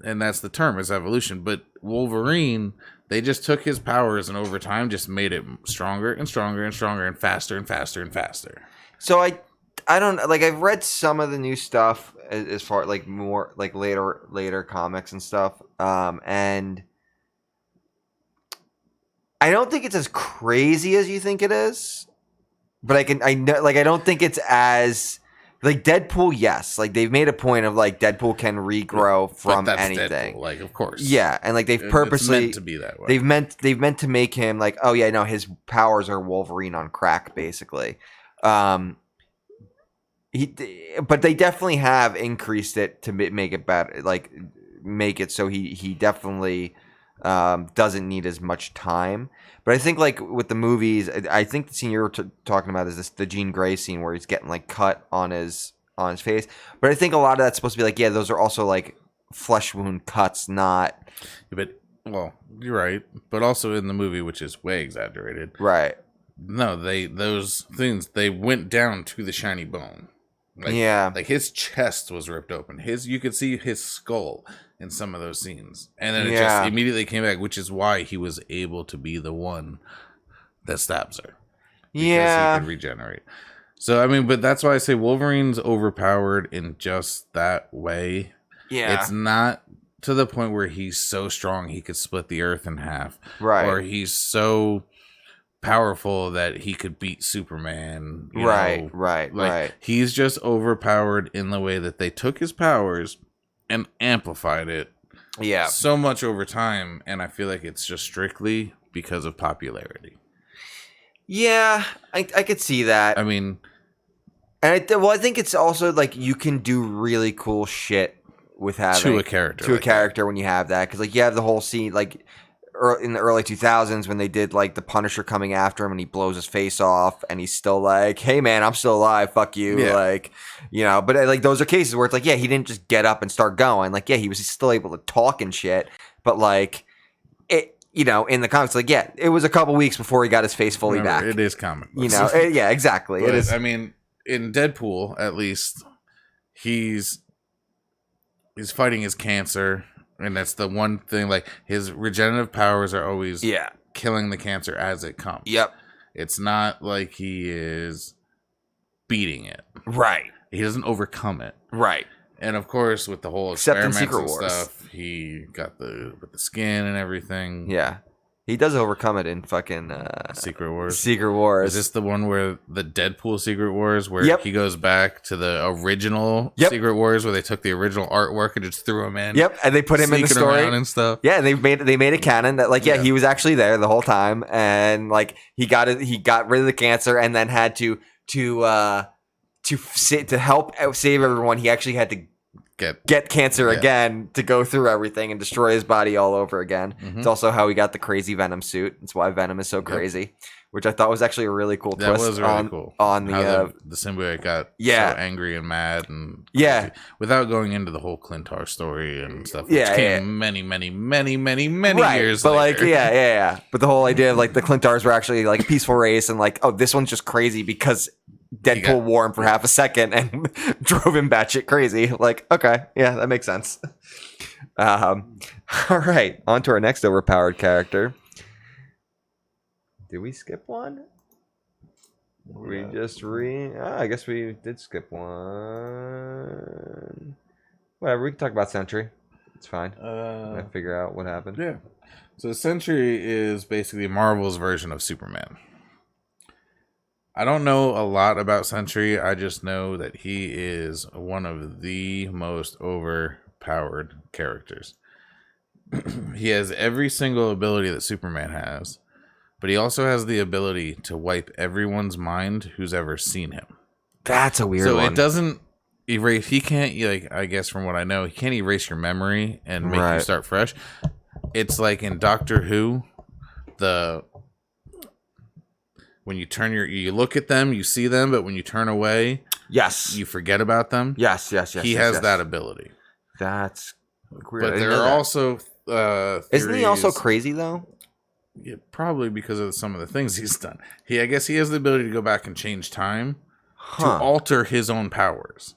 and that's the term, is evolution. But Wolverine, they just took his powers and over time just made it stronger and stronger and stronger and faster and faster and faster. So I don't, like, I've read some of the new stuff as far, like, more, like, later comics and stuff. And I don't think it's as crazy as you think it is, but I don't think it's as, like, Deadpool. Yes, like they've made a point of like Deadpool can regrow from anything. Deadpool, like, of course, yeah, and like they've purposely it's meant to be that way. They've meant to make him like, oh yeah, no, his powers are Wolverine on crack, basically. But they definitely have increased it to make it better, like make it so he definitely doesn't need as much time. But I think, like, with the movies, I think the scene you're talking about is the Jean Grey scene where he's getting, like, cut on his face. But I think a lot of that's supposed to be like, yeah, those are also like flesh wound cuts, not. But, well, you're right. But also in the movie, which is way exaggerated. Right. No, those things, they went down to the shiny bone. Like, yeah. Like, his chest was ripped open. You could see his skull in some of those scenes. And then it just immediately came back, which is why he was able to be the one that stabs her. Because Yeah. he could regenerate. So, I mean, but that's why I say Wolverine's overpowered in just that way. Yeah. It's not to the point where he's so strong he could split the earth in half. Right. Or he's so powerful that he could beat Superman. Right. He's just overpowered in the way that they took his powers and amplified it so much over time, and I feel like it's just strictly because of popularity. Yeah, I could see that. I mean, and I think it's also like you can do really cool shit with having to a character when you have that, because like you have the whole scene like in the early 2000s when they did like the Punisher coming after him and he blows his face off and he's still like, hey man, I'm still alive, fuck you. Like, you know, but like those are cases where it's like, yeah, he didn't just get up and start going. Like, yeah, he was still able to talk and shit, but like it, you know, in the comics, like, yeah, it was a couple weeks before he got his face fully back. It is comic books. You know, yeah, exactly. But, it is. I mean, in Deadpool, at least, he's fighting his cancer. And that's the one thing, like, his regenerative powers are always killing the cancer as it comes. Yep. It's not like he is beating it. Right. He doesn't overcome it. Right. And, of course, with the whole Except in experiments Secret and Wars. stuff, he got with the skin and everything. Yeah. He does overcome it in fucking Secret Wars. Secret Wars. Is this the one where the Deadpool Secret Wars, where he goes back to the original Secret Wars, where they took the original artwork and just threw him in? Yep, and they put him in the story and stuff. Yeah, and they made it canon that like he was actually there the whole time, and like he got rid of the cancer, and then had to help save everyone. He actually had to get cancer again to go through everything and destroy his body all over again. Mm-hmm. It's also how he got the crazy Venom suit. It's why Venom is so crazy, which I thought was actually a really cool twist. Was really cool. On the symbiote got so angry and mad and without going into the whole Clintar story and stuff, which came many years but later. But the whole idea of like the Clintars were actually like a peaceful race, and like, oh, this one's just crazy because Deadpool wore him for half a second and drove him batshit crazy. Like, okay, yeah, that makes sense. All right, on to our next overpowered character. Did we skip one? We just I guess we did skip one. Whatever, we can talk about Sentry. It's fine. I figure out what happened. Yeah. So Sentry is basically Marvel's version of Superman. I don't know a lot about Sentry. I just know that he is one of the most overpowered characters. He has every single ability that Superman has, but he also has the ability to wipe everyone's mind who's ever seen him. That's a weird one. So it doesn't erase. He can't, like, I guess from what I know, he can't erase your memory and make you start fresh. It's like in Doctor Who, when you you look at them, you see them, but when you turn away, you forget about them. Yes. He has that ability. That's weird. But there are also isn't he also crazy though? Yeah, probably because of some of the things he's done. I guess he has the ability to go back and change time to alter his own powers.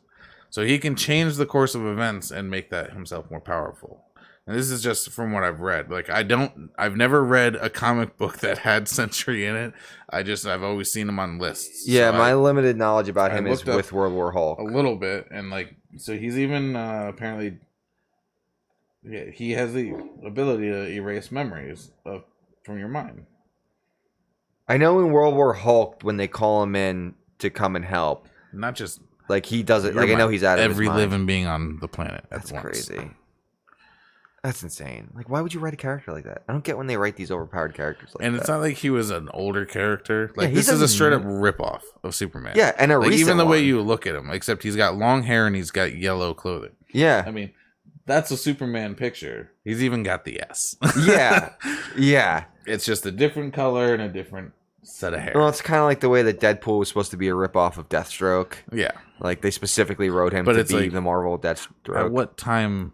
So he can change the course of events and make that himself more powerful. And this is just from what I've read. Like, I've never read a comic book that had Sentry in it. I've always seen him on lists. Yeah, so my limited knowledge about him is with World War Hulk. A little bit, and like, so he's even apparently, he has the ability to erase memories from your mind. I know in World War Hulk when they call him in to come and help, not just like he does it. Like I know he's out of every living being on the planet. That's crazy. That's insane. Like, why would you write a character like that? I don't get when they write these overpowered characters like that. And it's not like he was an older character. Like, this is a straight up ripoff of Superman. Yeah, and a recent even the one. way you look at him, except he's got long hair and he's got yellow clothing. Yeah. I mean, that's a Superman picture. He's even got the S. Yeah. It's just a different color and a different set of hair. Well, it's kind of like the way that Deadpool was supposed to be a ripoff of Deathstroke. Yeah. Like, they specifically wrote him to be like, the Marvel Deathstroke. At what time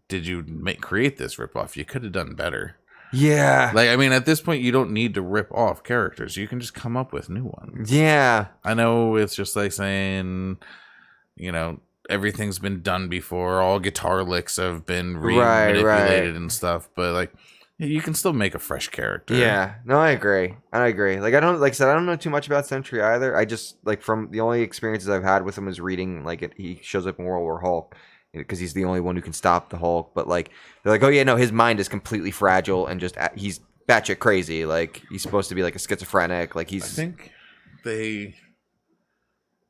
did you create this ripoff? You could have done better. Yeah. Like, I mean, at this point, you don't need to rip off characters. You can just come up with new ones. Yeah. I know it's just like saying, everything's been done before. All guitar licks have been manipulated and stuff. But, like, You can still make a fresh character. Yeah, no, I agree. Like I said, I don't know too much about Sentry either. I just like from the only experiences I've had with him is reading he shows up in World War Hulk because he's the only one who can stop the Hulk. But like they're like, oh yeah, no, his mind is completely fragile and just he's batshit crazy. Like he's supposed to be like a schizophrenic. Like he's. I think they,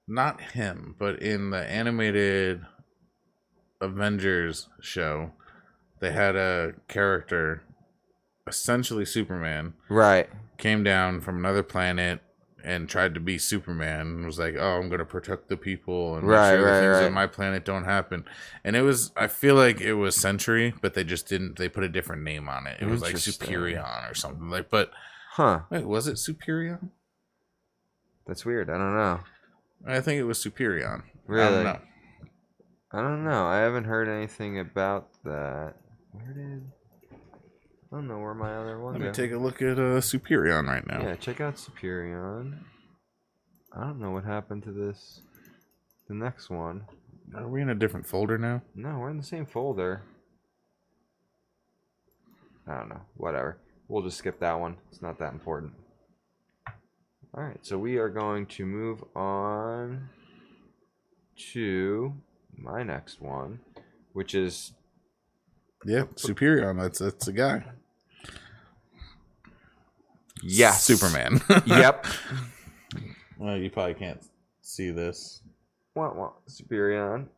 not him, but in the animated Avengers show, they had a character. Essentially Superman, right, came down from another planet and tried to be Superman and was like, oh, I'm going to protect the people and make sure the things on my planet don't happen. And I feel like it was Sentry, but they put a different name on it. It was like Superion or something like, but wait, was it Superion? That's weird. I don't know. I think it was Superion. Really? I don't know. I haven't heard anything about that. I don't know where my other one. Let me take a look at Superion right now. Yeah, check out Superion. I don't know what happened to this. The next one. Are we in a different folder now? No, we're in the same folder. I don't know. Whatever. We'll just skip that one. It's not that important. Alright, so we are going to move on to my next one, which is... Yeah, Superion. That's a guy. Yes. Superman. Yep. Well, you probably can't see this. What? Superion.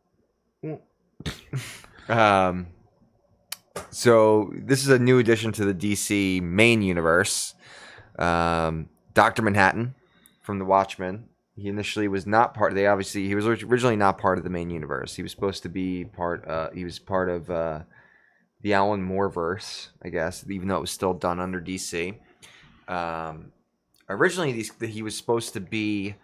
So this is a new addition to the DC main universe. Dr. Manhattan from the Watchmen. He initially was not part. He was originally not part of the main universe. He was supposed to be part. He was part of the Alan Moore verse, I guess, even though it was still done under DC. Originally, he was supposed to be.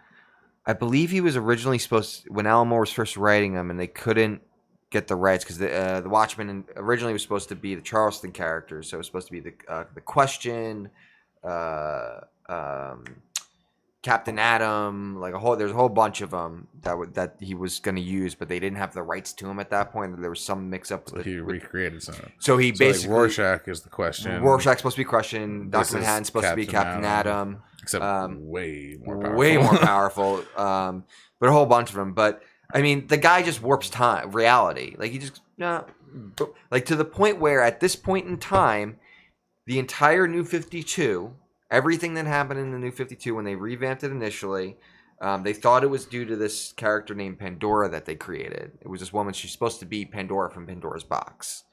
I believe he was originally supposed when Alan Moore was first writing them, and they couldn't get the rights because the Watchmen originally was supposed to be the Charleston characters, so it was supposed to be the Question, Captain Atom, there's a whole bunch of them that he was going to use, but they didn't have the rights to him at that point. There was some mix up. He recreated some. So he basically Rorschach is the Question. Rorschach's supposed to be Question. Dr. Manhattan's supposed to be Captain Atom. Except way more powerful. Way more powerful. But a whole bunch of them. But I mean, the guy just warps reality. Like he just to the point where at this point in time, the entire New 52. Everything that happened in the New 52 when they revamped it initially, they thought it was due to this character named Pandora that they created. It was this woman. She's supposed to be Pandora from Pandora's box.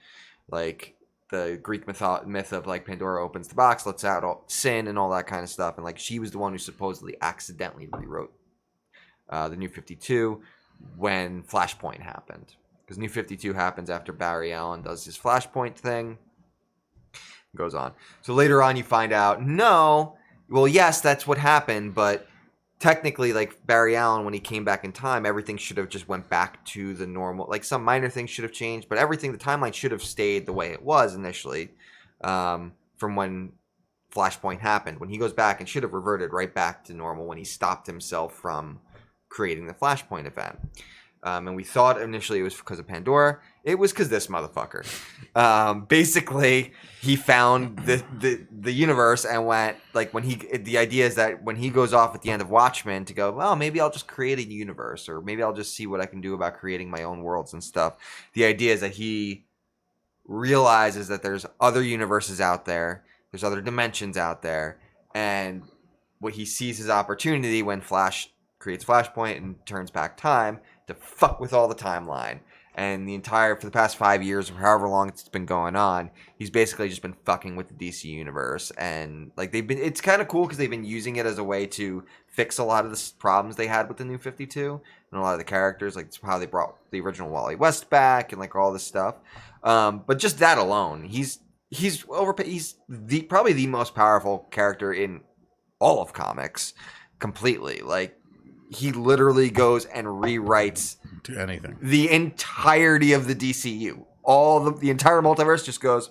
Like the Greek myth of like Pandora opens the box, lets out all sin and all that kind of stuff. And like she was the one who supposedly accidentally rewrote the New 52 when Flashpoint happened. Because New 52 happens after Barry Allen does his Flashpoint thing. Goes on. So later on you find out, yes, that's what happened, but technically, like Barry Allen, when he came back in time, everything should have just went back to the normal. Like some minor things should have changed, but the timeline should have stayed the way it was initially from when Flashpoint happened. When he goes back, and should have reverted right back to normal when he stopped himself from creating the Flashpoint event. And we thought initially it was because of Pandora. It was because this motherfucker. Basically, he found the universe and went the idea is that when he goes off at the end of Watchmen to go, well, maybe I'll just create a universe, or maybe I'll just see what I can do about creating my own worlds and stuff. The idea is that he realizes that there's other universes out there, there's other dimensions out there, and what he sees his opportunity when Flash creates Flashpoint and turns back time to fuck with all the timeline. And for the past 5 years, or however long it's been going on, he's basically just been fucking with the DC universe. And it's kind of cool because they've been using it as a way to fix a lot of the problems they had with the New 52 and a lot of the characters, like how they brought the original Wally West back and like all this stuff. But just that alone, he's probably the most powerful character in all of comics, completely. Like, he literally goes and rewrites to anything, the entirety of the DCU. The entire multiverse just goes,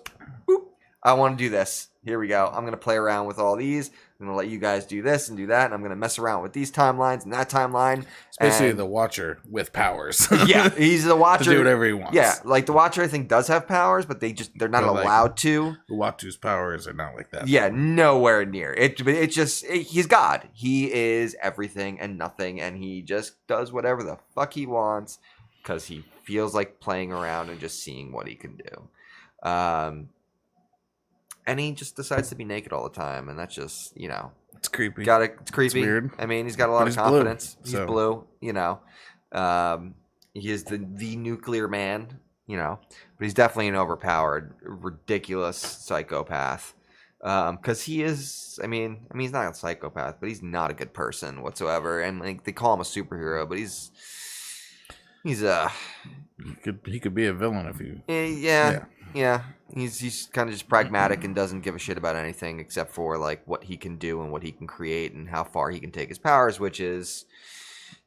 boop, I want to do this. Here we go. I'm going to play around with all these. gonna let you guys do this and do that, and I'm gonna mess around with these timelines and that timeline. It's basically and, the Watcher with powers. Yeah, he's the Watcher. To do whatever he wants. Yeah, like the Watcher, I think does have powers, but they're not allowed to. The Watcher's powers are not like that. Yeah, nowhere near it. He's God. He is everything and nothing, and he just does whatever the fuck he wants because he feels like playing around and just seeing what he can do. And he just decides to be naked all the time, and that's just, it's creepy. It's creepy. It's weird. I mean, he's got a lot of confidence. Blue, he's blue, he is the nuclear man, but he's definitely an overpowered, ridiculous psychopath. Because he is, I mean, he's not a psychopath, but he's not a good person whatsoever. And like they call him a superhero, but he's he could be a villain if you. Yeah. He's kind of just pragmatic and doesn't give a shit about anything except for like what he can do and what he can create and how far he can take his powers, which is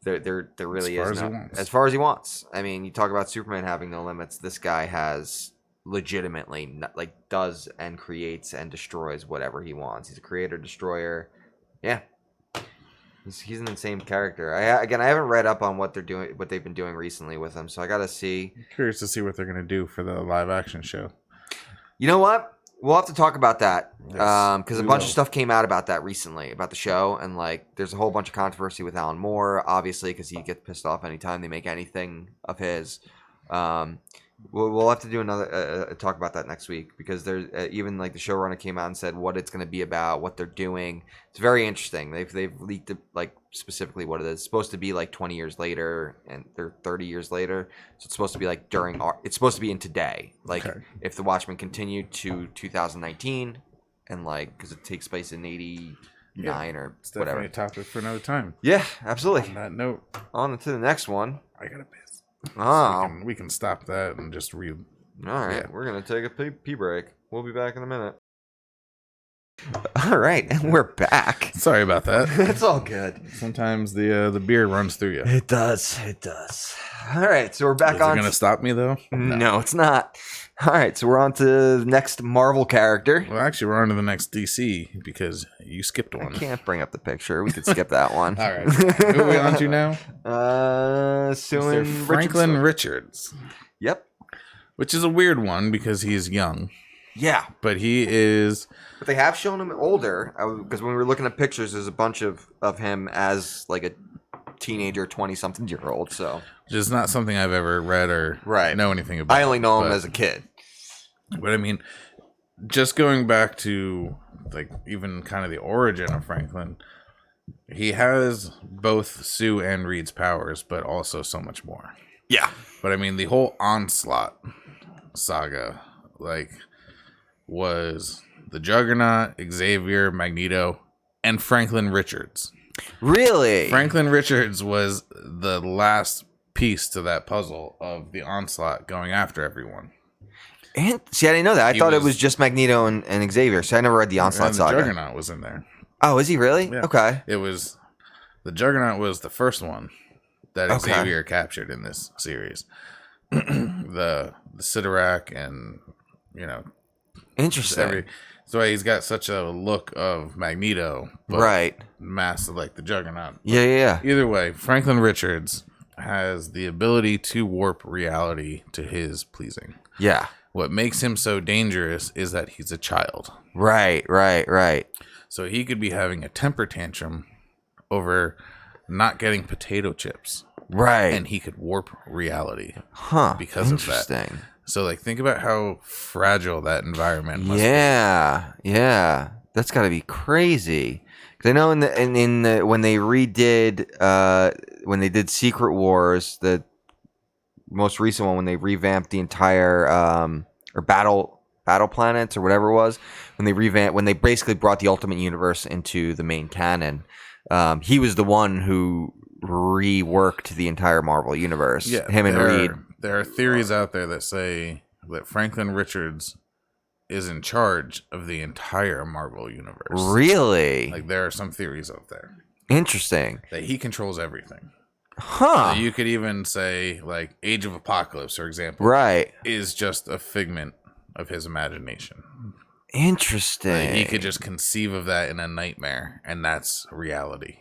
there really is as far as he wants. I mean, you talk about Superman having no limits. This guy has legitimately does and creates and destroys whatever he wants. He's a creator destroyer. Yeah. He's an insane character. I haven't read up on what they've been doing recently with him, so I gotta see. I'm curious to see what they're gonna do for the live action show. You know what? We'll have to talk about that because a bunch of stuff came out about that recently about the show, and like there's a whole bunch of controversy with Alan Moore, obviously, because he gets pissed off anytime they make anything of his. We'll have to do another talk about that next week because there's even like the showrunner came out and said what it's going to be about, what they're doing. It's very interesting. They've leaked it, like specifically what it is. It's supposed to be like 20 years later, and they're 30 years later. So it's supposed to be like it's supposed to be in today. Like if the Watchmen continued to 2019, and like because it takes place in 89 or it's whatever. Definitely a topic for another time. Yeah, absolutely. On that note, on to the next one. I gotta piss. Oh, So we can stop that and just read. All right, we're gonna take a pee break. We'll be back in a minute. All right, and we're back. Sorry about that. It's all good. Sometimes the beer runs through you. It does. All right, so we're back on. Is it gonna stop me though? No, it's not. All right, so we're on to the next Marvel character. Well, actually, we're on to the next DC because you skipped one. I can't bring up the picture. We could skip that one. All right. Who are we on to now? Franklin Richards. Yep. Which is a weird one because he's young. Yeah. But he is... But they have shown him older because when we were looking at pictures, there's a bunch of him as like a teenager, 20-something-year-old, so... Which is not something I've ever read or know anything about. I only know him as a kid. But I mean, just going back to like even kind of the origin of Franklin, he has both Sue and Reed's powers, but also so much more. Yeah. But I mean, the whole Onslaught saga, like, was the Juggernaut, Xavier, Magneto, and Franklin Richards. Really? Franklin Richards was the last piece to that puzzle of the Onslaught going after everyone. And see, I didn't know that. I thought it was just Magneto and Xavier, so I never read the Onslaught saga. The Juggernaut was in there. Oh, is he really? Yeah. Okay. It was the Juggernaut was the first one that Xavier captured in this series. the Sidorak and interesting. So he's got such a look of Magneto, but massive like the Juggernaut. Yeah. Either way, Franklin Richards has the ability to warp reality to his pleasing. Yeah. What makes him so dangerous is that he's a child. Right. So he could be having a temper tantrum over not getting potato chips. Right. And he could warp reality. Because of that. Interesting. So like think about how fragile that environment must be. Yeah. That's got to be crazy. Cuz I know in the when they did Secret Wars, the most recent one when they revamped the entire or battle planets or whatever it was, when they basically brought the Ultimate Universe into the main canon, he was the one who reworked the entire Marvel universe. Yeah, him and Reed. There are theories out there that say that Franklin Richards is in charge of the entire Marvel universe. Really? Like there are some theories out there. Interesting. That he controls everything. So you could even say like Age of Apocalypse, for example, is just a figment of his imagination. Interesting. Like, he could just conceive of that in a nightmare, and that's reality.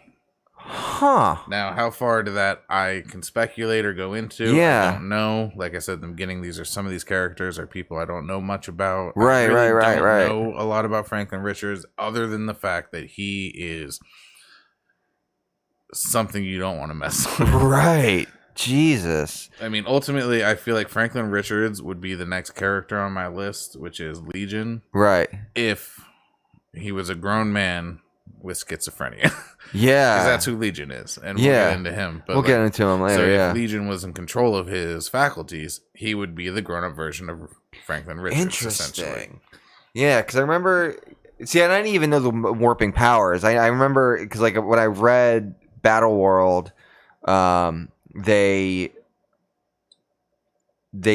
Huh. Now, how far to that I can speculate or go into, Yeah. I don't know. Like I said in the beginning, some of these characters are people I don't know much about. Right, I really right. don't know a lot about Franklin Richards, other than the fact that he is something you don't want to mess with. Right. Jesus. I mean, ultimately, I feel like Franklin Richards would be the next character on my list, which is Legion. Right. If he was a grown man with schizophrenia. Yeah. Because that's who Legion is. And we'll get into him. But we'll get into him later, so yeah. if Legion was in control of his faculties, he would be the grown-up version of Franklin Richards, essentially. Yeah, because I remember... See, and I didn't even know the warping powers. I remember... Because, like, when I read Battle World, they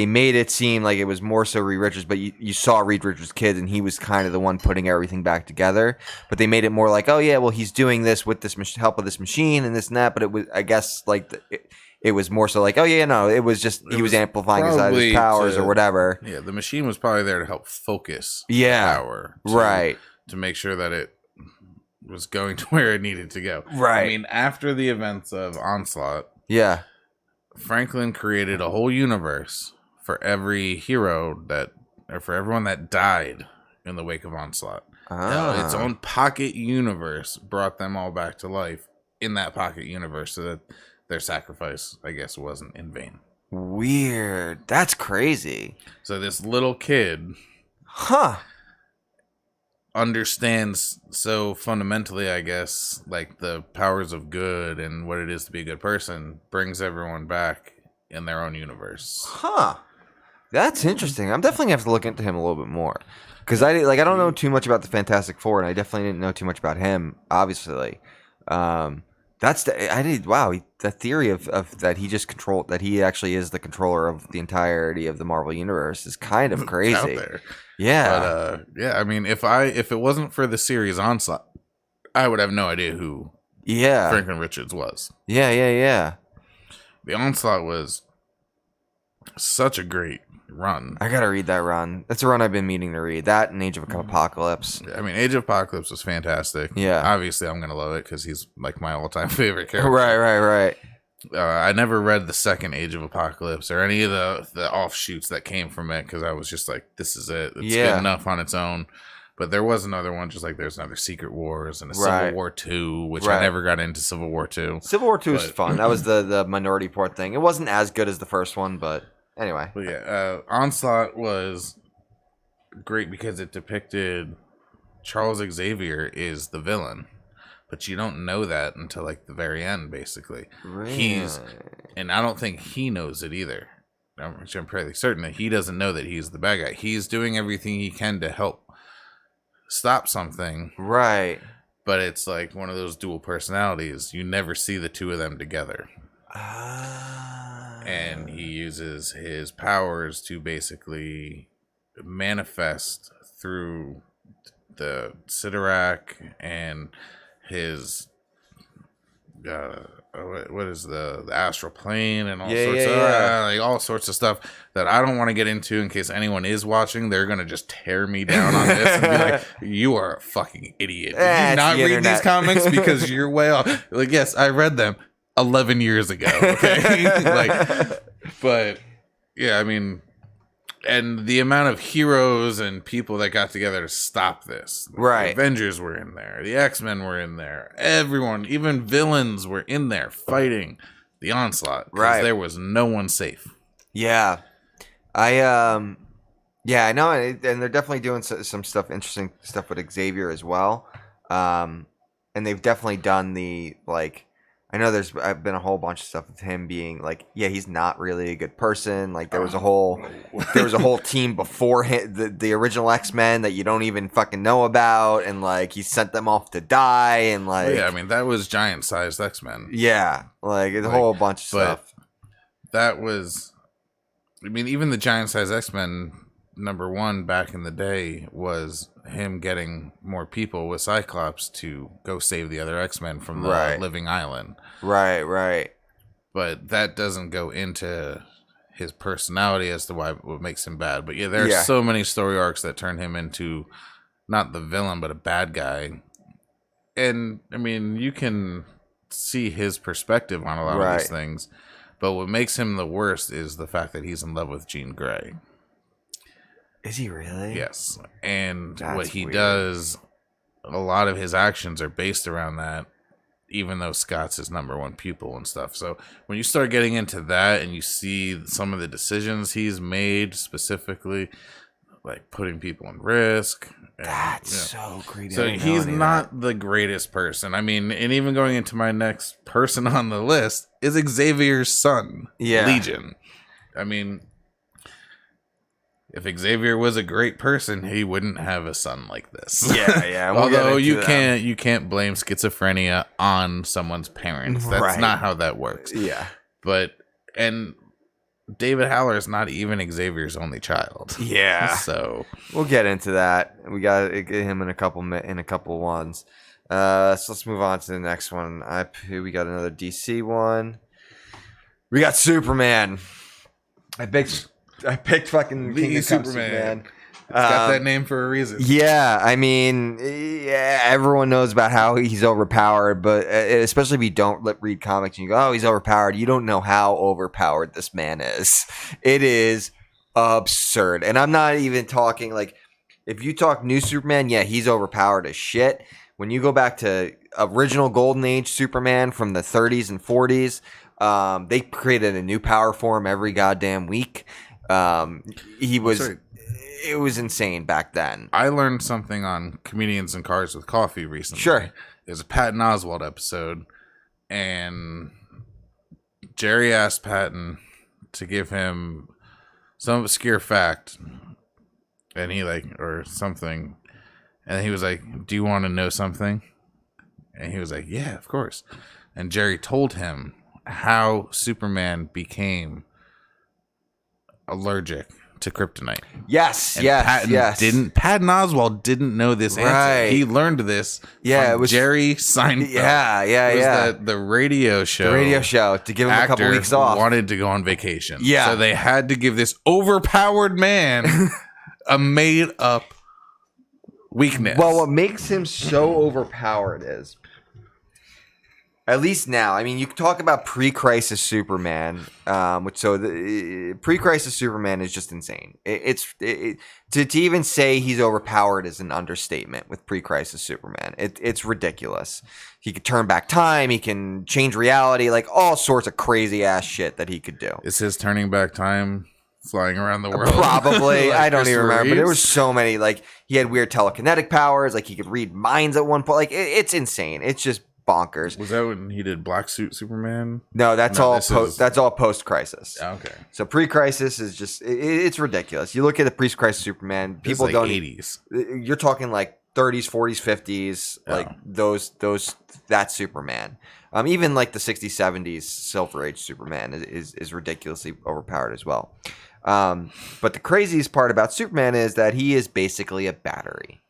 made it seem like it was more so Reed Richards, but you saw Reed Richards' kid, and he was kind of the one putting everything back together. But they made it more like, oh yeah, well he's doing this with this help of this machine and this and that. But it was, I guess, like it was more so like, oh yeah, no, it was just he was amplifying his powers or whatever. Yeah, the machine was probably there to help focus power, right, to make sure that it was going to where it needed to go. Right. I mean, after the events of Onslaught, yeah. Franklin created a whole universe for every hero or for everyone that died in the wake of Onslaught. Now, its own pocket universe brought them all back to life in that pocket universe so that their sacrifice, I guess, wasn't in vain. Weird. That's crazy. So this little kid understands so fundamentally, I guess, like the powers of good and what it is to be a good person, brings everyone back in their own universe. That's interesting. I'm definitely gonna have to look into him a little bit more, because I don't know too much about the Fantastic Four, and I definitely didn't know too much about him. Obviously, the theory of that he actually is the controller of the entirety of the Marvel universe is kind of crazy. Out there. Yeah, but I mean, if it wasn't for the series Onslaught, I would have no idea who Franklin Richards was. Yeah. The Onslaught was such a great run. I gotta read that run. That's a run I've been meaning to read. That and Age of Apocalypse. I mean, Age of Apocalypse was fantastic. Yeah. Obviously, I'm gonna love it because he's like my all-time favorite character. Right. I never read the second Age of Apocalypse or any of the offshoots that came from it because I was just like, this is it. It's good enough on its own. But there was another one, just like there's another Secret Wars and a Civil War 2, which I never got into Civil War 2. Civil War 2 is fun. That was the Minority Report thing. It wasn't as good as the first one, but anyway. But yeah, Onslaught was great because it depicted Charles Xavier is the villain. But you don't know that until like the very end, basically. Really? And I don't think he knows it either. I'm pretty certain that he doesn't know that he's the bad guy. He's doing everything he can to help stop something. Right. But it's like one of those dual personalities. You never see the two of them together. And he uses his powers to basically manifest through the Sidorak and his what is the astral plane and all sorts of like all sorts of stuff that I don't want to get into in case anyone is watching. They're gonna just tear me down on this and be like, "You are a fucking idiot. Did you not read these comics because you're way off?" Like, yes, I read them 11 years ago. Okay, but yeah, I mean. And the amount of heroes and people that got together to stop this. Right. The Avengers were in there. The X-Men were in there. Everyone, even villains were in there fighting the Onslaught. Because there was no one safe. Yeah. I know. And they're definitely doing some stuff, interesting stuff with Xavier as well. And they've definitely done the, like... I know there's been a whole bunch of stuff with him being like, yeah, he's not really a good person. Like there was a whole team before him, the original X-Men that you don't even fucking know about, and like he sent them off to die, and like I mean that was giant-sized X-Men. Yeah, like a whole bunch of stuff. That was, I mean, even the giant-sized X-Men #1 back in the day was him getting more people with Cyclops to go save the other X-Men from the living island. Right. But that doesn't go into his personality as to what makes him bad. But yeah, there are so many story arcs that turn him into not the villain, but a bad guy. And I mean, you can see his perspective on a lot of these things, but what makes him the worst is the fact that he's in love with Jean Grey. Is he really? Yes. And That's what he weird. does, a lot of his actions are based around that, even though Scott's his number one pupil and stuff. So when you start getting into that and you see some of the decisions he's made, specifically like putting people in risk. That's so creepy. So he's not the greatest person. I mean, and even going into my next person on the list is Xavier's son, Legion. I mean, if Xavier was a great person, he wouldn't have a son like this. Yeah. Although you can't blame schizophrenia on someone's parents. That's not how that works. Yeah. But and David Haller is not even Xavier's only child. Yeah. So we'll get into that. We got him in a couple ones. So let's move on to the next one. We got another DC one. We got Superman. I picked fucking the King of Superman. It's got that name for a reason. Yeah, I mean, everyone knows about how he's overpowered, but especially if you don't read comics and you go, oh, he's overpowered, you don't know how overpowered this man is. It is absurd. And I'm not even talking, like, if you talk new Superman, yeah, he's overpowered as shit. When you go back to original Golden Age Superman from the 30s and 40s, they created a new power for him every goddamn week. It was insane back then. I learned something on Comedians in Cars with Coffee recently. Sure. There's a Patton Oswalt episode, and Jerry asked Patton to give him some obscure fact, and he or something, and he was like, do you want to know something? And he was like, yeah, of course. And Jerry told him how Superman became allergic to kryptonite. Yes. Patton Oswalt didn't know this answer. He learned this from Jerry Seinfeld. Yeah. The radio show. To give him a couple weeks off. Wanted to go on vacation. Yeah. So they had to give this overpowered man a made up weakness. Well, what makes him so overpowered is, at least now, I mean, you talk about pre-crisis Superman, pre-crisis Superman is just insane. To even say he's overpowered is an understatement with pre-crisis Superman. It's ridiculous. He could turn back time. He can change reality, like all sorts of crazy ass shit that he could do. Is his turning back time flying around the world? Probably. Like I don't even remember. But there Reeves? was so many. Like he had weird telekinetic powers. Like he could read minds at one point. Like it's insane. It's just bonkers. Was that when he did Black Suit Superman? No, that's all post-crisis. Okay. So pre-crisis is just it's ridiculous. You look at the pre-crisis Superman, people like don't 80s. You're talking like 30s, 40s, 50s, like those that's Superman. Even like the 60s, 70s Silver Age Superman is ridiculously overpowered as well. But the craziest part about Superman is that he is basically a battery.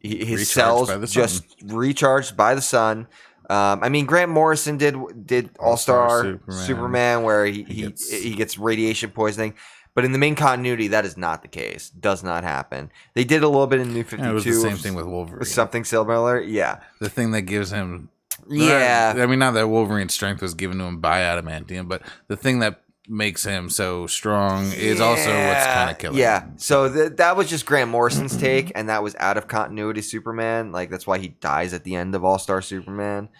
His cells just recharged by the sun. I mean, Grant Morrison did All-Star Superman where he gets radiation poisoning. But in the main continuity, that is not the case. Does not happen. They did a little bit in New 52. Yeah, it was the same thing with Wolverine. Something similar, yeah. The thing that gives him... Yeah. I mean, not that Wolverine's strength was given to him by adamantium, but the thing that makes him so strong is also what's kind of killing him. So that was just Grant Morrison's take, and that was out of continuity Superman. Like, that's why he dies at the end of All-Star Superman.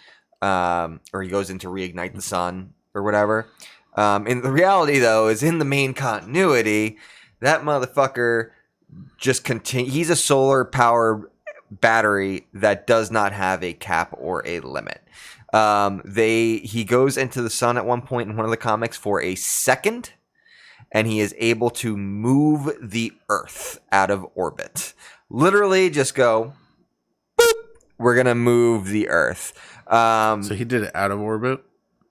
Or he goes in to reignite the sun or whatever. And the reality, though, is in the main continuity, that motherfucker just he's a solar power battery that does not have a cap or a limit. He goes into the sun at one point in one of the comics for a second, and he is able to move the Earth out of orbit. Literally just go, boop, we're going to move the Earth. So he did it out of orbit?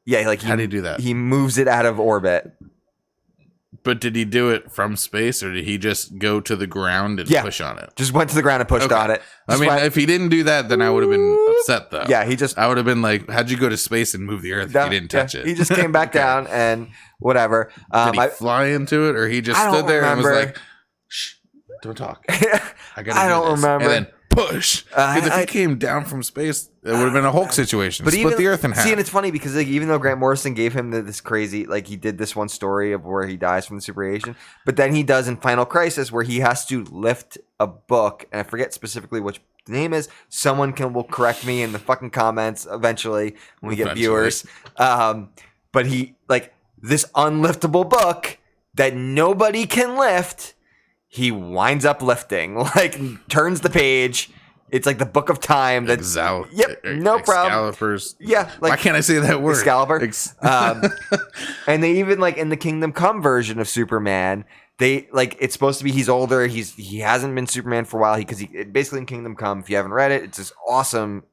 Yeah, like how did he do that? He moves it out of orbit. But did he do it from space, or did he just go to the ground and push on it? Just went to the ground and pushed on it. I mean, if he didn't do that, then I would have been upset, though. Yeah, I would have been like, how'd you go to space and move the Earth if you didn't touch it? He just came back down and whatever. Did he fly into it, or he just stood there and was like... Shh. Don't talk. I don't remember. And then push. Because if he came down from space, it would have been a Hulk situation. But split the Earth in half. See, and it's funny because like, even though Grant Morrison gave him this crazy, like he did this one story of where he dies from the super radiation, but then he does in Final Crisis where he has to lift a book, and I forget specifically which the name is. Someone will correct me in the fucking comments eventually when we get viewers. But he like this unliftable book that nobody can lift. He winds up lifting, like turns the page. It's like the Book of Time. That's yep, no problem. Excaliburs. Yeah, like why can't I say that word? Excalibur. And they even like in the Kingdom Come version of Superman, they like it's supposed to be he's older. He hasn't been Superman for a while because basically in Kingdom Come, if you haven't read it, it's this awesome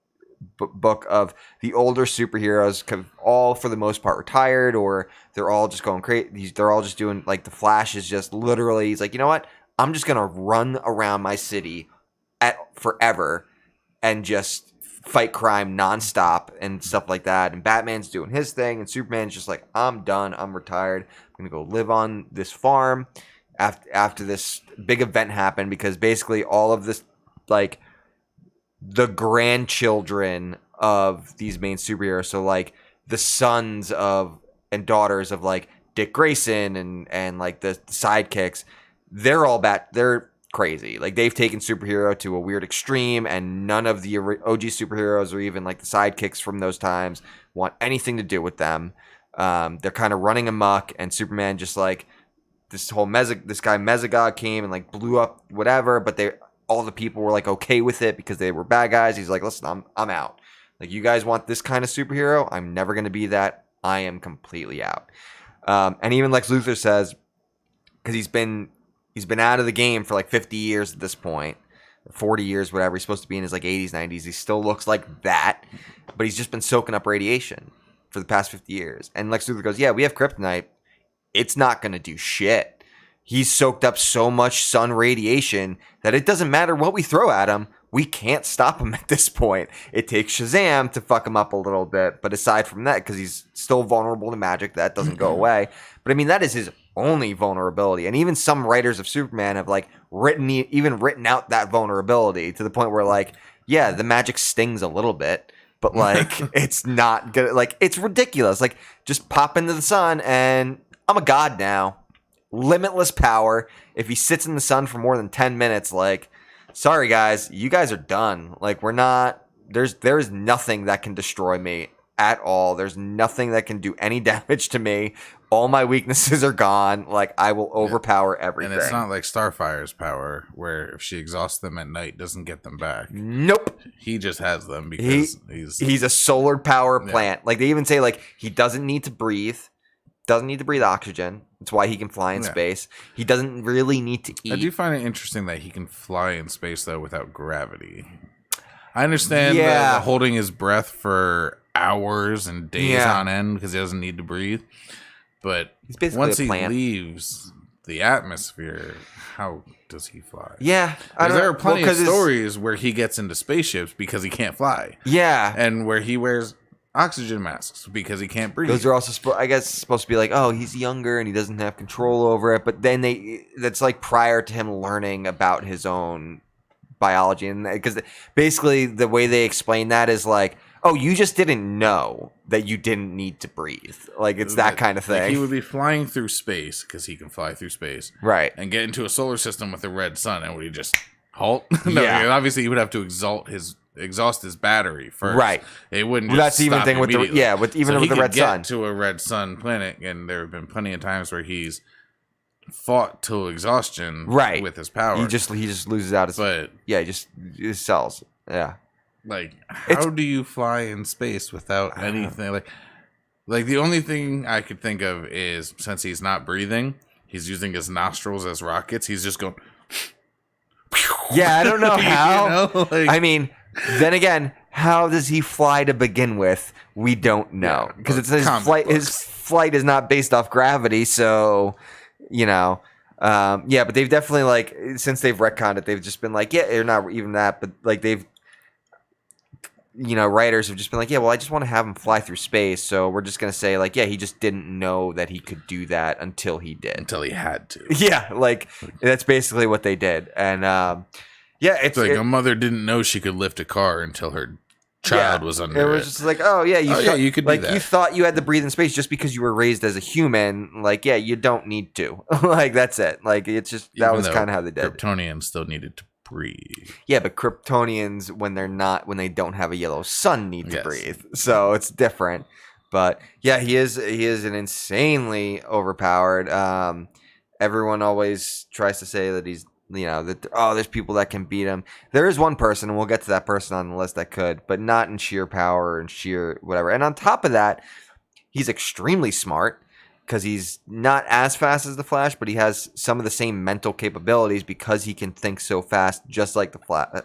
book of the older superheroes, all for the most part retired, or they're all just going crazy. They're all just doing like the Flash is just literally. He's like, you know what? I'm just gonna run around my city forever and just fight crime nonstop and stuff like that. And Batman's doing his thing, and Superman's just like, I'm done. I'm retired. I'm gonna go live on this farm after this big event happened, because basically all of this, like the grandchildren of these main superheroes, so like the sons of and daughters of like Dick Grayson and like the sidekicks, they're all they're crazy. Like they've taken superhero to a weird extreme, and none of the OG superheroes or even like the sidekicks from those times want anything to do with them. They're kind of running amok, and Superman just like this guy Mesogog came and like blew up whatever, but all the people were like okay with it because they were bad guys. He's like, listen, I'm out. Like, you guys want this kind of superhero? I'm never going to be that. I am completely out. And even Lex Luthor says, because he's been out of the game for like 50 years at this point, 40 years, whatever. He's supposed to be in his like 80s, 90s. He still looks like that, but he's just been soaking up radiation for the past 50 years. And Lex Luthor goes, yeah, we have kryptonite. It's not going to do shit. He's soaked up so much sun radiation that it doesn't matter what we throw at him. We can't stop him at this point. It takes Shazam to fuck him up a little bit. But aside from that, because he's still vulnerable to magic, that doesn't go away. But I mean, that is his only vulnerability. And even some writers of Superman have like written out that vulnerability to the point where like, yeah, the magic stings a little bit, but like it's not good. Like, it's ridiculous. Like, just pop into the sun and I'm a god now. Limitless power. If he sits in the sun for more than 10 minutes, like, sorry guys, you guys are done. Like, we're not, there's nothing that can destroy me at all. There's nothing that can do any damage to me. All my weaknesses are gone. Like, I will overpower everything. And it's not like Starfire's power, where if she exhausts them at night, doesn't get them back. Nope. He just has them because he's a solar power plant. Like, they even say, like, he doesn't need to breathe. Doesn't need to breathe oxygen. That's why he can fly in space. He doesn't really need to eat. I do find it interesting that he can fly in space, though, without gravity. I understand the holding his breath for hours and days on end because he doesn't need to breathe. But once he leaves the atmosphere, how does he fly? Yeah. There are plenty of stories where he gets into spaceships because he can't fly. Yeah. And where he wears oxygen masks because he can't breathe. Those are also supposed to be like, oh, he's younger and he doesn't have control over it. But then that's like prior to him learning about his own biology, and because basically the way they explain that is like, oh, you just didn't know that you didn't need to breathe. Like, it's that kind of thing. Like, he would be flying through space because he can fly through space, right? And get into a solar system with a red sun, and would he just halt? No, obviously he would have to exhaust his battery first. Right. It wouldn't just that's even thing with the with the red sun. To a red sun planet, and there have been plenty of times where he's fought to exhaustion with his power. He just loses out his his cells. Yeah. Like, how do you fly in space without anything? Like the only thing I could think of is, since he's not breathing, he's using his nostrils as rockets. He's just going. Yeah, I don't know how. I mean, then again, how does he fly to begin with? We don't know, because it's his flight. His flight is not based off gravity, so you know. But they've definitely, like, since they've retconned it, they've just been like, yeah, they're not even that, but like they've writers have just been like, yeah, well, I just want to have him fly through space, so we're just gonna say like, yeah, he just didn't know that he could do that until he did. Until he had to. Yeah, like that's basically what they did, and yeah, it's like a mother didn't know she could lift a car until her child was under it. It was just like, oh yeah, you could like do that. you thought you had to breathe in space just because you were raised as a human. Like, yeah, you don't need to. Like that's it. Like it's just that Even was though kind of how they did it. Kryptonians still needed to breathe. Yeah, but Kryptonians when they don't have a yellow sun need to breathe. So it's different. But yeah, he is an insanely overpowered. Everyone always tries to say that he's there's people that can beat him. There is one person, and we'll get to that person on the list that could, but not in sheer power and sheer whatever. And on top of that, he's extremely smart because he's not as fast as the Flash, but he has some of the same mental capabilities because he can think so fast, just like the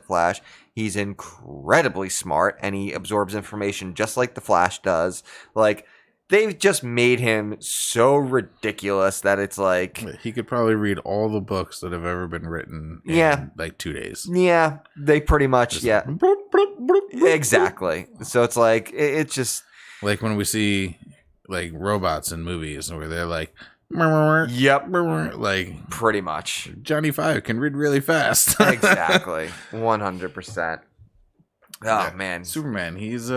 Flash. He's incredibly smart, and he absorbs information just like the Flash does. Like, they've just made him so ridiculous that it's like... He could probably read all the books that have ever been written in like 2 days. Yeah, they pretty much, just Exactly. So it's like, it's just... Like when we see like robots in movies where they're like... Yep. Like... Pretty much. Johnny Five can read really fast. Exactly. 100%. Oh, man. Superman, he's...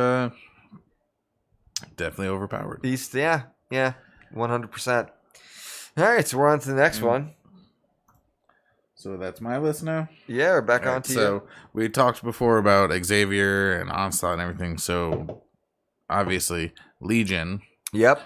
definitely overpowered. He's 100%. All right, so we're on to the next one. So that's my list now. Yeah, we're back on to you. So we talked before about Xavier and Onslaught and everything. So obviously Legion. Yep.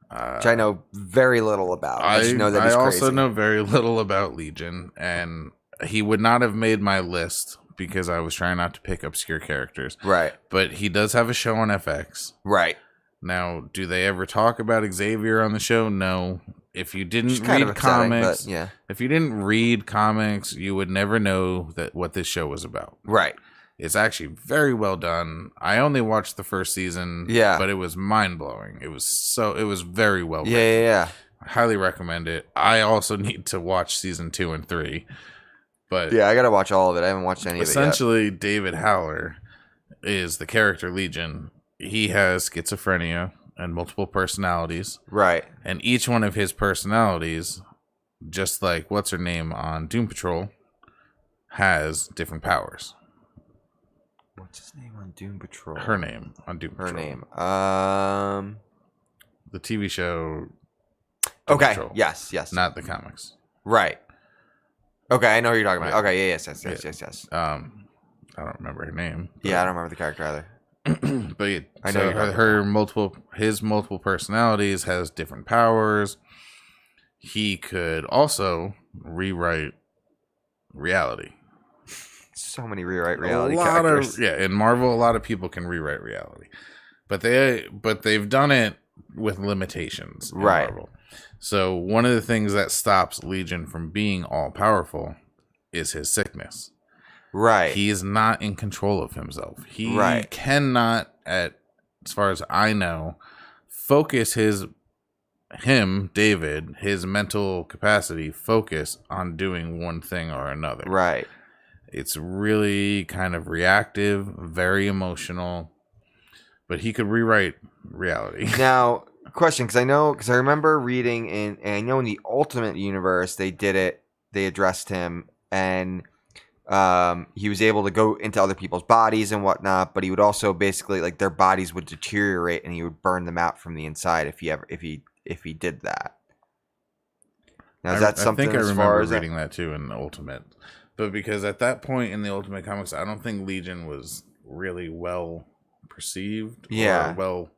Which I know very little about. I just know that he's crazy. I also know very little about Legion, and he would not have made my list because I was trying not to pick obscure characters. Right. But he does have a show on FX. Right. Now, do they ever talk about Xavier on the show? No. If you didn't read comics, if you didn't read comics, you would never know what this show was about. Right. It's actually very well done. I only watched the first season, but it was mind-blowing. It was very well written. Yeah. I highly recommend it. I also need to watch season 2 and 3. But yeah, I gotta watch all of it. I haven't watched any of it yet. Essentially, David Howler is the character Legion. He has schizophrenia and multiple personalities. Right. And each one of his personalities, just like what's her name on Doom Patrol, has different powers. What's his name on Doom Patrol? Her name on Doom Patrol. Her name. The TV show. Doom Patrol. Yes. Not the comics. Right. Okay, I know who you're talking about. Yeah. Okay, yes. I don't remember her name. Yeah, I don't remember the character either. But I know his multiple personalities has different powers. He could also rewrite reality. So many rewrite reality characters. In Marvel, a lot of people can rewrite reality, but they've done it with limitations. In Marvel. So one of the things that stops Legion from being all powerful is his sickness. Right. He is not in control of himself. He cannot, as far as I know, focus David, his mental capacity, focus on doing one thing or another. Right. It's really kind of reactive, very emotional, but he could rewrite reality. Now, question, because I remember reading and I know in the Ultimate Universe they did it. They addressed him, and he was able to go into other people's bodies and whatnot. But he would also basically like their bodies would deteriorate, and he would burn them out from the inside if he did that. Now, is that something? I think I remember reading that too in the Ultimate, but because at that point in the Ultimate Comics, I don't think Legion was really well perceived. Or well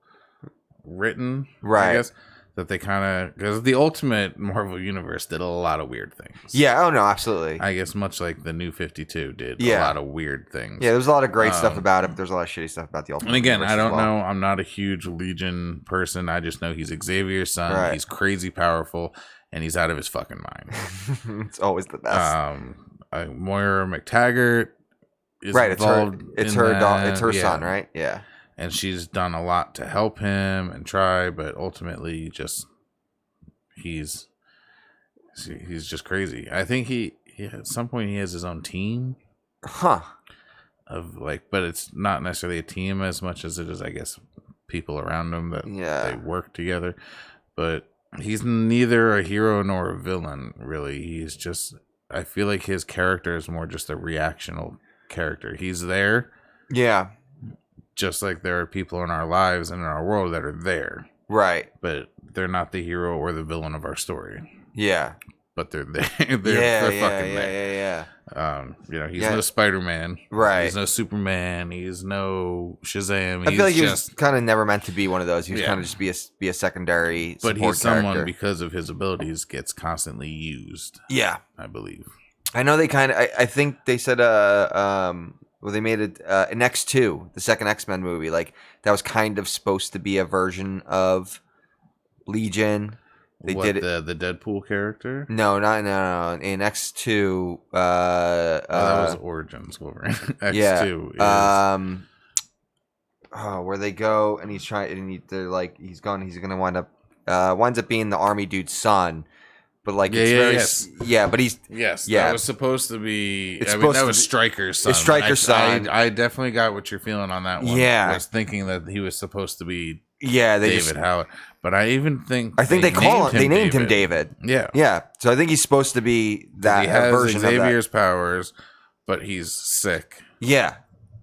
written, right? I guess that they kind of, because the Ultimate Marvel Universe did a lot of weird things. Yeah, oh no, absolutely. I guess much like the New 52 did a lot of weird things. Yeah, there's a lot of great stuff about it, but there's a lot of shitty stuff about the Ultimate. And again, Universe I don't know. I'm not a huge Legion person. I just know he's Xavier's son. Right. He's crazy powerful, and he's out of his fucking mind. It's always the best. Moira McTaggart is involved. It's her son, right? Yeah. And she's done a lot to help him and try, but ultimately, he's just crazy. I think he at some point he has his own team. Huh. of like, but it's not necessarily a team as much as it is, I guess, people around him that they work together. But he's neither a hero nor a villain, really. He's just, I feel like his character is more just a reactional character. He's there. Yeah. Just like there are people in our lives and in our world that are there. Right. But they're not the hero or the villain of our story. Yeah. But they're there. they're fucking there. Yeah. He's no Spider-Man. Right. He's no Superman. He's no Shazam. I feel like he was kind of never meant to be one of those. He was kind of just be a secondary support But he's someone, character. Because of his abilities, gets constantly used. Yeah. I believe. I know they kind of, I think they said, they made it in X2, the second X-Men movie. Like, that was kind of supposed to be a version of Legion. They did it. The Deadpool character? No. In X2, that was Origins Wolverine. X2 is where they go and he's trying, and he's gonna winds up being the army dude's son. But like, but he's that was supposed to be. That was Stryker's son. It's Stryker's son. I definitely got what you're feeling on that one. Yeah, I was thinking that he was supposed to be. David Howard. But I think they named him David. Yeah. So I think he's supposed to be that he has version Xavier's of that. powers, but he's sick. Yeah.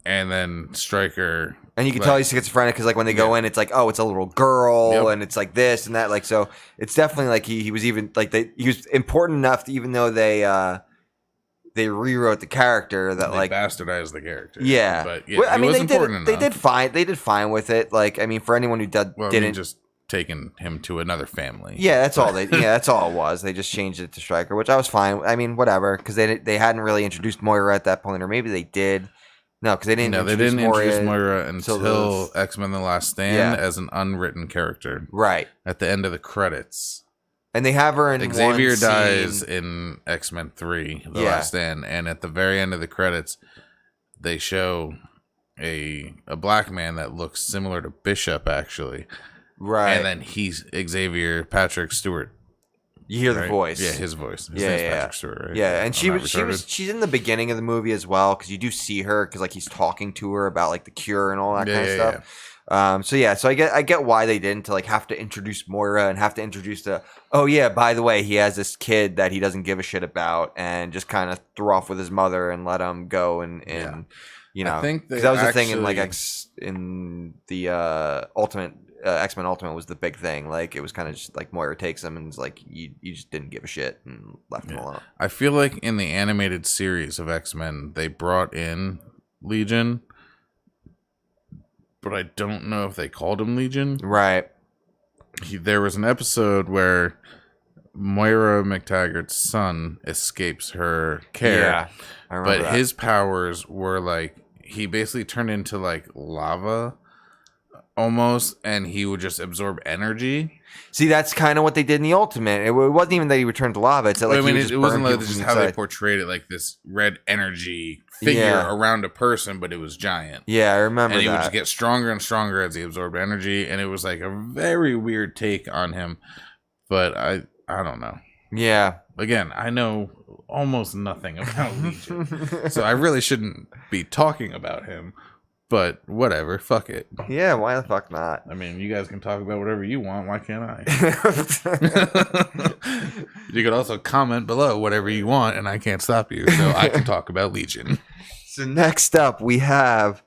And then Stryker. And you can tell he's schizophrenic because, like, when they go in, it's like, oh, it's a little girl, and it's like this and that. Like, so it's definitely like he was even like he was important enough to, even though they rewrote the character that they like bastardized the character. Yeah, but well, I mean, they did fine with it. Like, I mean, for anyone who didn't just taking him to another family. Yeah, that's all that's all it was. They just changed it to Stryker, which I was fine. I mean, whatever, because they hadn't really introduced Moira at that point, or maybe they did. No, because they didn't. No, they didn't introduce Moira until X-Men: The Last Stand as an unwritten character. Right at the end of the credits, and they have her in Xavier dies in X-Men 3: The Last Stand, and at the very end of the credits, they show a black man that looks similar to Bishop, actually. Right, and then he's Xavier Patrick Stewart. You hear the voice. Yeah, his voice. His name's Patrick Stewart, right? Yeah, and she's in the beginning of the movie as well, because you do see her, because like he's talking to her about like the cure and all that kind of stuff. So I get why they didn't, to like have to introduce Moira and have to introduce by the way, he has this kid that he doesn't give a shit about, and just kind of throw off with his mother and let him go and you know, I think that was the thing in like Ultimate. X-Men Ultimate was the big thing. Like, it was kind of just like Moira takes him and is like, you just didn't give a shit and left him alone. I feel like in the animated series of X-Men, they brought in Legion, but I don't know if they called him Legion. Right. There was an episode where Moira McTaggart's son escapes her care. Yeah, I remember that. His powers were like, he basically turned into like lava almost, and he would just absorb energy. See, that's kind of what they did in the Ultimate. It wasn't even that he returned to lava. It's that, like, it wasn't like just how they portrayed it, like this red energy figure around a person, but it was giant. Yeah, I remember that. And he would just get stronger and stronger as he absorbed energy, and it was like a very weird take on him. But I don't know. Yeah. Again, I know almost nothing about Legion, so I really shouldn't be talking about him. But whatever, fuck it. Yeah, why the fuck not? I mean, you guys can talk about whatever you want. Why can't I? You could also comment below whatever you want, and I can't stop you. So I can talk about Legion. So next up, we have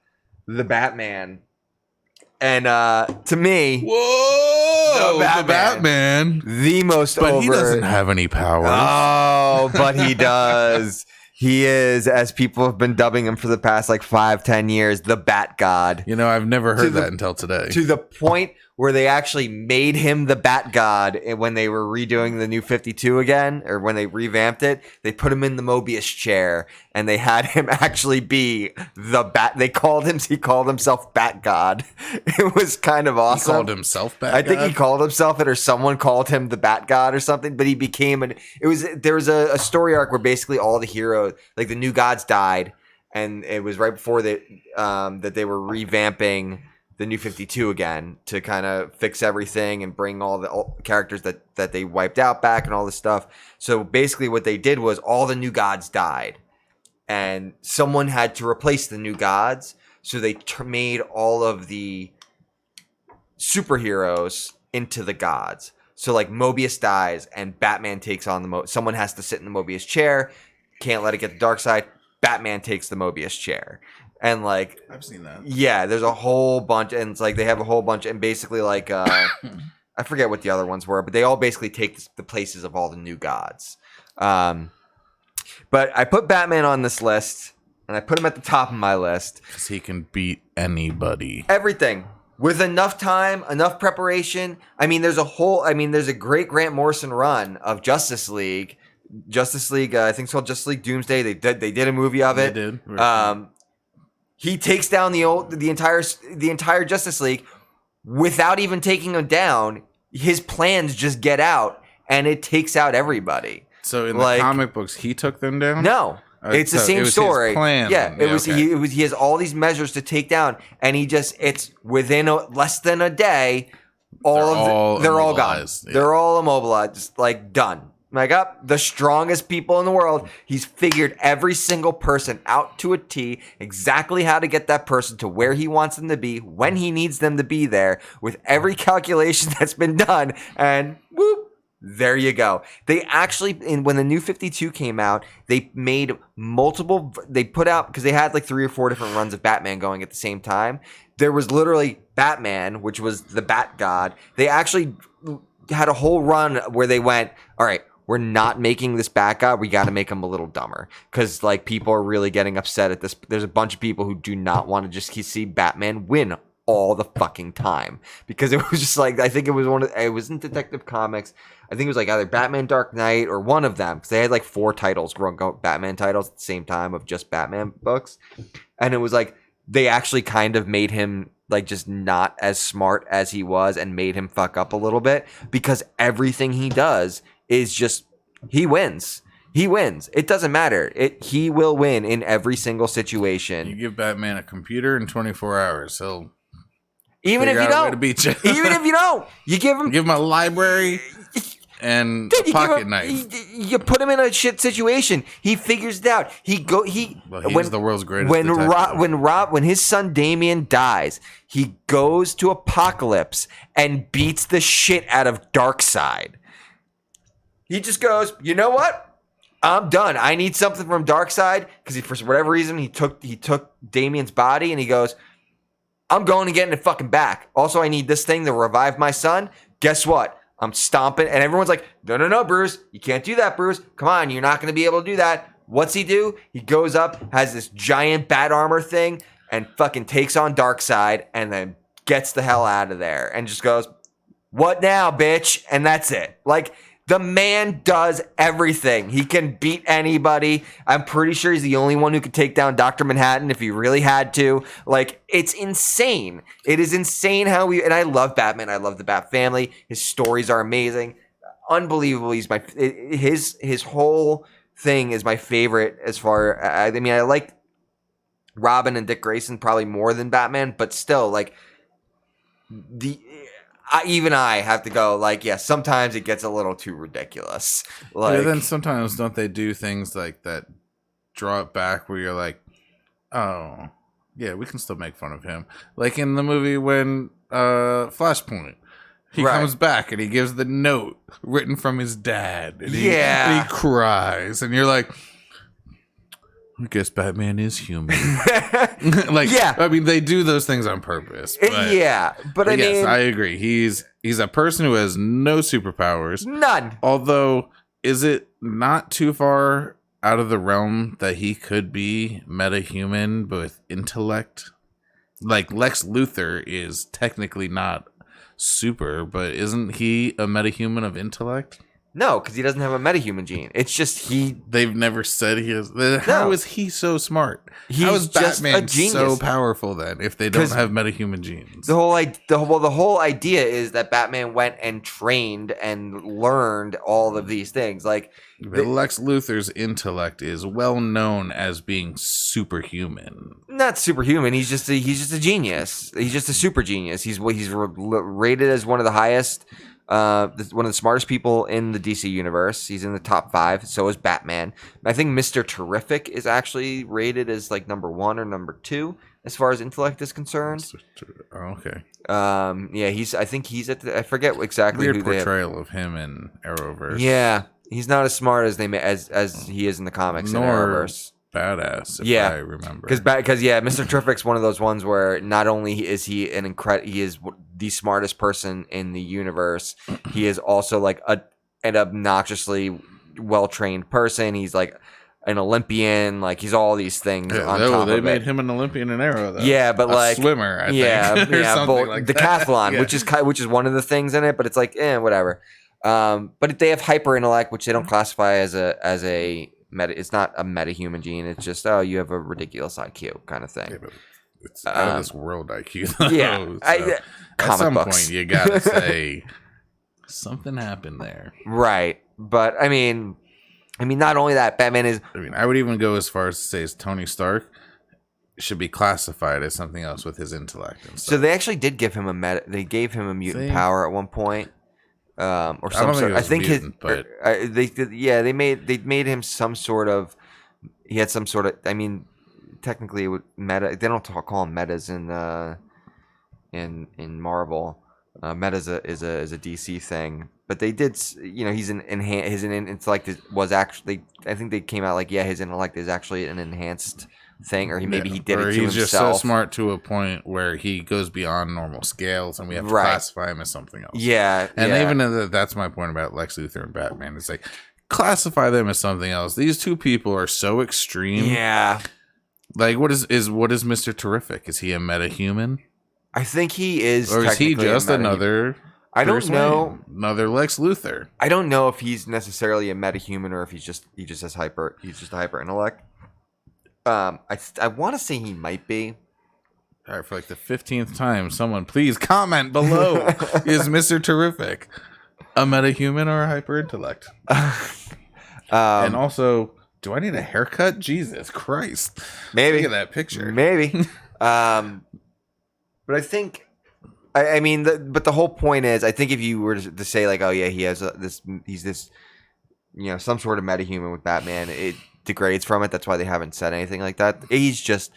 the Batman. And to me, whoa, the Batman. The most But he doesn't have any powers. Oh, but he does. He is, as people have been dubbing him for the past like 5-10 years, the Bat God. You know, I've never heard that until today. To the point where they actually made him the Bat God when they were redoing the New 52 again, or when they revamped it. They put him in the Mobius chair, and they had him actually be the Bat. He called himself Bat God. It was kind of awesome. He called himself Bat God? I think he called himself it, or someone called him the Bat God or something. But he became there was a story arc where basically all the heroes, like the new gods, died, and it was right before that they were revamping the New 52 again to kind of fix everything and bring all the characters that they wiped out back and all this stuff. So basically what they did was all the new gods died. and someone had to replace the new gods, so they made all of the superheroes into the gods. So like Mobius dies and Batman takes on someone has to sit in the Mobius chair, can't let it get the dark side. Batman takes the Mobius chair. And like I've seen that. Yeah, there's a whole bunch, and it's like they have a whole bunch, and basically like I forget what the other ones were, but they all basically take the places of all the new gods. But I put Batman on this list, and I put him at the top of my list because he can beat anybody. Everything. With enough time, enough preparation. I mean, there's a great Grant Morrison run of Justice League. I think it's called Justice League Doomsday. They did a movie of it. They did. He takes down the entire Justice League without even taking them down. His plans just get out, and it takes out everybody. So in the comic books, he took them down? No. It's the same story. His plan, yeah, it was. Okay. He has all these measures to take down, and it's within less than a day. They're all gone. Yeah. They're all immobilized, like done. Like the strongest people in the world. He's figured every single person out to a T, exactly how to get that person to where he wants them to be, when he needs them to be there, with every calculation that's been done, and whoop. There you go. They actually, when the New 52 came out, they made they put out, because they had like 3 or 4 different runs of Batman going at the same time. There was literally Batman, which was the Bat God. They actually had a whole run where they went, all right, we're not making this Bat God. We got to make him a little dumber, because like people are really getting upset at this. There's a bunch of people who do not want to just see Batman win all the fucking time, because it was just like, I think it was in Detective Comics. I think it was like either Batman Dark Knight or one of them, because they had like 4 titles, Batman titles at the same time of just Batman books. And it was like they actually kind of made him like just not as smart as he was, and made him fuck up a little bit, because everything he does is just, he wins. He wins. It doesn't matter. He will win in every single situation. You give Batman a computer in 24 hours, he'll even if you don't, even if you don't, you give him a library and a pocket knife. You put him in a shit situation. He figures it out. He's the world's greatest detective. When his son Damian dies, he goes to Apocalypse and beats the shit out of Darkseid. He just goes, you know what? I'm done. I need something from Darkseid, because for whatever reason he took Damian's body, and he goes, I'm going to get it fucking back. Also, I need this thing to revive my son. Guess what? I'm stomping. And everyone's like, no, Bruce. You can't do that, Bruce. Come on. You're not going to be able to do that. What's he do? He goes up, has this giant bat armor thing, and fucking takes on Darkseid, and then gets the hell out of there. And just goes, what now, bitch? And that's it. Like, the man does everything. He can beat anybody. I'm pretty sure he's the only one who could take down Dr. Manhattan if he really had to. Like, it's insane. It is insane and I love Batman. I love the Bat family. His stories are amazing. Unbelievable. His whole thing is my favorite as far, I mean, I like Robin and Dick Grayson probably more than Batman, but still, like, even I have to go, like, yeah, sometimes it gets a little too ridiculous. Like, but then sometimes don't they do things like that, draw it back where you're like, oh, yeah, we can still make fun of him. Like in the movie when Flashpoint, he comes back and he gives the note written from his dad. And he cries. And you're like, I guess Batman is human. Like, yeah. I mean, they do those things on purpose. But I mean, yes, I agree. He's a person who has no superpowers. None. Although, is it not too far out of the realm that he could be metahuman with intellect? Like, Lex Luthor is technically not super, but isn't he a metahuman of intellect? No, because he doesn't have a metahuman gene. It's just They've never said he is. How is he so smart? How is Batman so powerful then if they don't have metahuman genes? The whole idea is that Batman went and trained and learned all of these things. Like Lex Luthor's intellect is well known as being superhuman. Not superhuman. He's just a genius. He's just a super genius. He's rated as one of the highest one of the smartest people in the DC universe. He's in the top 5. So is Batman. I think Mr. Terrific is actually rated as like number 1 or number 2 as far as intellect is concerned. Okay. Yeah, I think he's at I forget exactly Weird who portrayal of him in Arrowverse. Yeah, he's not as smart as as he is in the comics in Arrowverse. Badass, if I remember. Because Mr. Terrific's one of those ones where not only is he he is the smartest person in the universe, he is also like an obnoxiously well-trained person. He's like an Olympian, like he's all these things on top of it. They made him an Olympian in Arrow, though. Yeah, but like swimmer, I think. Like decathlon, which is one of the things in it, but it's like whatever. But they have hyper intellect, which they don't classify as a meta. It's not a metahuman gene. It's just you have a ridiculous IQ kind of thing. Yeah, but it's out of this world IQ. Though, yeah, so at some point you gotta say something happened there, right? But I mean, not only that, Batman is. I would even go as far as to say Tony Stark should be classified as something else with his intellect. And stuff. So they actually did give him a They gave him a mutant power at one point. Or some sort. I think they made him some sort of. He had some sort of. I mean, technically, meta. They don't call him metas in Marvel. Meta is a DC thing, but they did. He's his intellect was actually. I think they came out like his intellect is actually an enhanced thing, or he did it to himself. He's just so smart to a point where he goes beyond normal scales, and we have to classify him as something else. Yeah, and even that's my point about Lex Luthor and Batman. It's like classify them as something else. These two people are so extreme. Yeah, like what is Mr. Terrific? Is he a metahuman? I think he is, or is he just another? I don't know. Another Lex Luthor. I don't know if he's necessarily a metahuman or if he just has hyper. He's just a hyper intellect. I want to say he might be. All right, for like the 15th time, someone please comment below. Is Mr. Terrific a metahuman or a hyper intellect? And also, do I need a haircut? Jesus Christ! Maybe. Look at that picture. Maybe. But I think, but the whole point is, I think if you were to say like, oh yeah, he has he's this, some sort of metahuman with Batman, it degrades from it. That's why they haven't said anything like that. He's just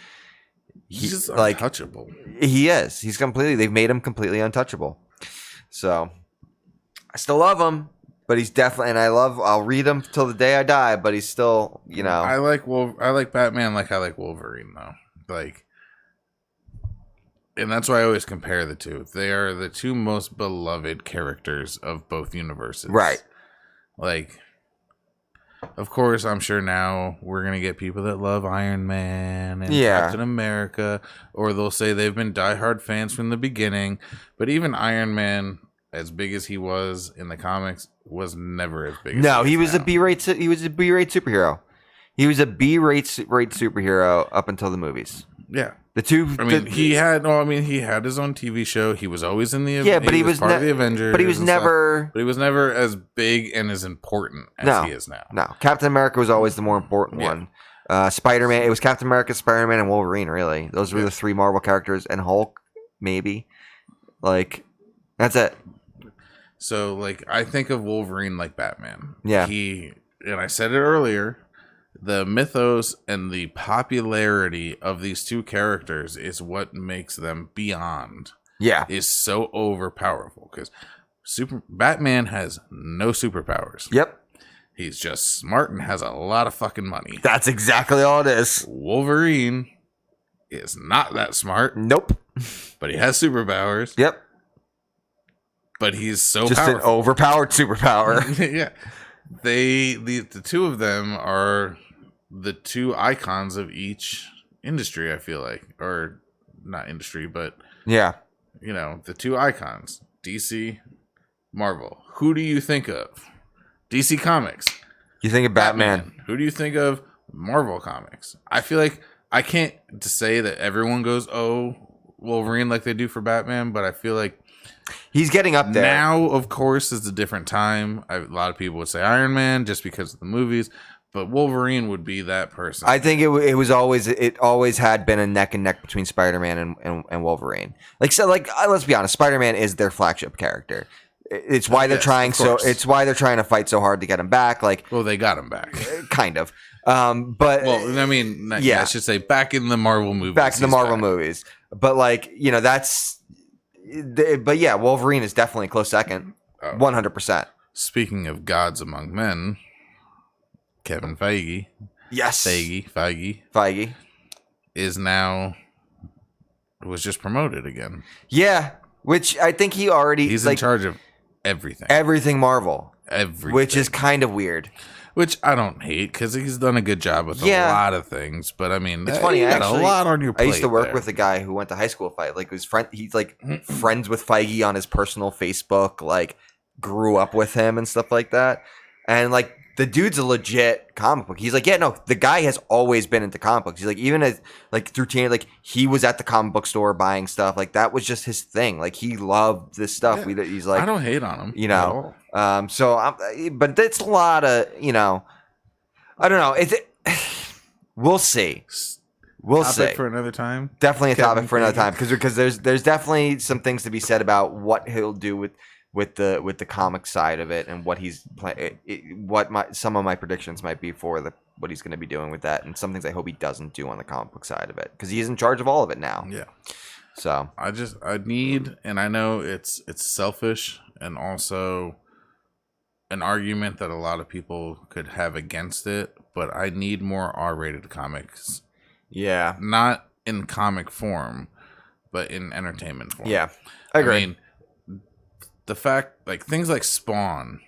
like untouchable. He is. They've made him completely untouchable. So I still love him, but he's definitely, and I'll read him till the day I die, but he's still, I like Batman like I like Wolverine though. Like, and that's why I always compare the two. They are the two most beloved characters of both universes. Right. Like, of course, I'm sure now we're going to get people that love Iron Man and Captain America, or they'll say they've been diehard fans from the beginning. But even Iron Man, as big as he was in the comics, was never as big as he was a B-rate superhero. He was a B-rate superhero up until the movies. Yeah. He had his own TV show. He was always in the but he was part of the Avengers. But he was never. But he was never as big and as important as he is now. No, Captain America was always the more important one. Spider-Man. It was Captain America, Spider-Man, and Wolverine. Really, those were the 3 Marvel characters, and Hulk, maybe. Like, that's it. So, like, I think of Wolverine like Batman. Yeah. And I said it earlier. The mythos and the popularity of these two characters is what makes them beyond. Yeah. Is so overpowerful because Batman has no superpowers. Yep. He's just smart and has a lot of fucking money. That's exactly all it is. Wolverine is not that smart. Nope. But he has superpowers. Yep. But he's so just powerful. An overpowered superpower. Yeah. The two of them are the two icons of each industry, I feel like. Or not industry, but the two icons. DC, Marvel. Who do you think of? DC Comics. You think of Batman. Who do you think of? Marvel Comics. I feel like I can't say that everyone goes, oh, Wolverine like they do for Batman, but I feel like he's getting up there. Now, of course, is a different time. A lot of people would say Iron Man just because of the movies, but Wolverine would be that person. I think it always had been a neck and neck between Spider-Man and Wolverine. Let's be honest, Spider-Man is their flagship character. it's why they're trying it's why they're trying to fight so hard to get him back. Like, well, they got him back, kind of. But well, I mean, I should say back in the Marvel movies. Back in the Marvel movies, but like that's. But yeah, Wolverine is definitely a close second, 100%. Speaking of gods among men, Kevin Feige, yes, Feige is now was just promoted again. Yeah, which I think he's in charge of everything Marvel, which is kind of weird. Which I don't hate because he's done a good job with a lot of things. But I mean, it's funny. You got a lot on your plate. I used to work with a guy who went to high school with Feige. Like his friend, he's like friends with Feige on his personal Facebook. Like grew up with him and stuff like that. And like the dude's a legit comic book. He's like, yeah, no, the guy has always been into comic books. He's like, even as like through teen, like he was at the comic book store buying stuff. Like that was just his thing. Like he loved this stuff. Yeah. He's like, I don't hate on him, but it's a lot of I don't know. We'll see. We'll see. For another time. Definitely a topic for another time because there's definitely some things to be said about what he'll do with the comic side of it and what he's some of my predictions might be for what he's going to be doing with that, and some things I hope he doesn't do on the comic book side of it because he's in charge of all of it now. Yeah. So I need, and I know it's selfish and also an argument that a lot of people could have against it, but I need more R-rated comics. Yeah. Not in comic form, but in entertainment form. Yeah. I agree. I mean, the fact, like, things like Spawn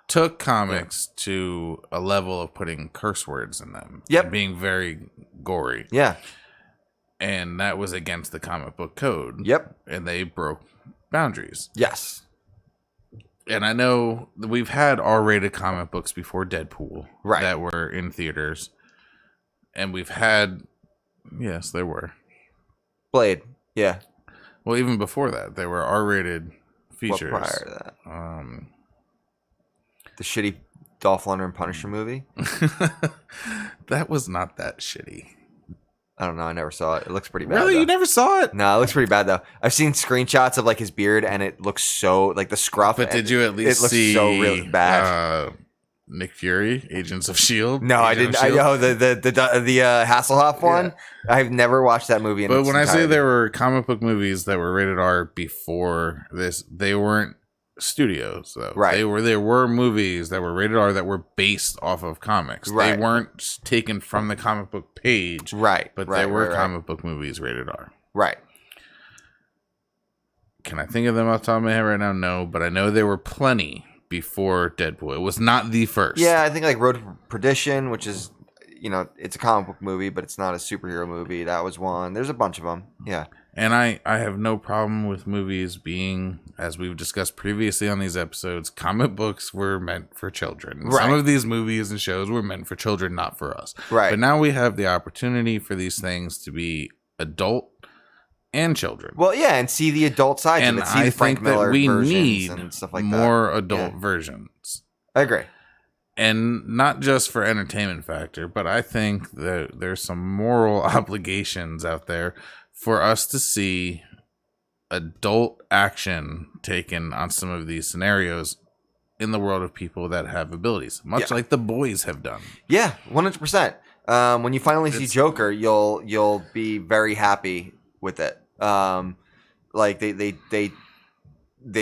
took comics to a level of putting curse words in them. Yep. And being very gory. Yeah. And that was against the comic book code. Yep. And they broke boundaries. Yes. And I know we've had R-rated comic books before Deadpool, right, that were in theaters. And we've had, yes, there were. Blade, yeah. Well, even before that, there were R-rated features. What prior to that? The shitty Dolph Lundgren Punisher movie? That was not that shitty. I don't know. I never saw it. It looks pretty bad. Really? Though. You never saw it? No, it looks pretty bad though. I've seen screenshots of like his beard, and it looks so like the scruff. But did you at least see? It looks so really bad. Nick Fury, Agents of Shield. No, I didn't. The Hasselhoff one. I've never watched that movie. But when I say there were comic book movies that were rated R before this, they weren't studios though. Right. There were movies that were rated R that were based off of comics. Right. They weren't taken from the comic book page. Right. But there were comic book movies rated R. Right. Can I think of them off the top of my head right now? No, but I know there were plenty before Deadpool. It was not the first. Yeah, I think like Road to Perdition, which is, it's a comic book movie, but it's not a superhero movie. That was one. There's a bunch of them. Yeah. And I have no problem with movies being, as we've discussed previously on these episodes, comic books were meant for children. Right. Some of these movies and shows were meant for children, not for us. Right. But now we have the opportunity for these things to be adult and children. Well, yeah, and see the adult side and of it. See the Frank Miller versions and stuff like that. More adult versions. I agree. And not just for entertainment factor, but I think that there's some moral obligations out there for us to see adult action taken on some of these scenarios in the world of people that have abilities, much like the boys have done. Yeah, 100%. When you finally see Joker, you'll be very happy with it. Like they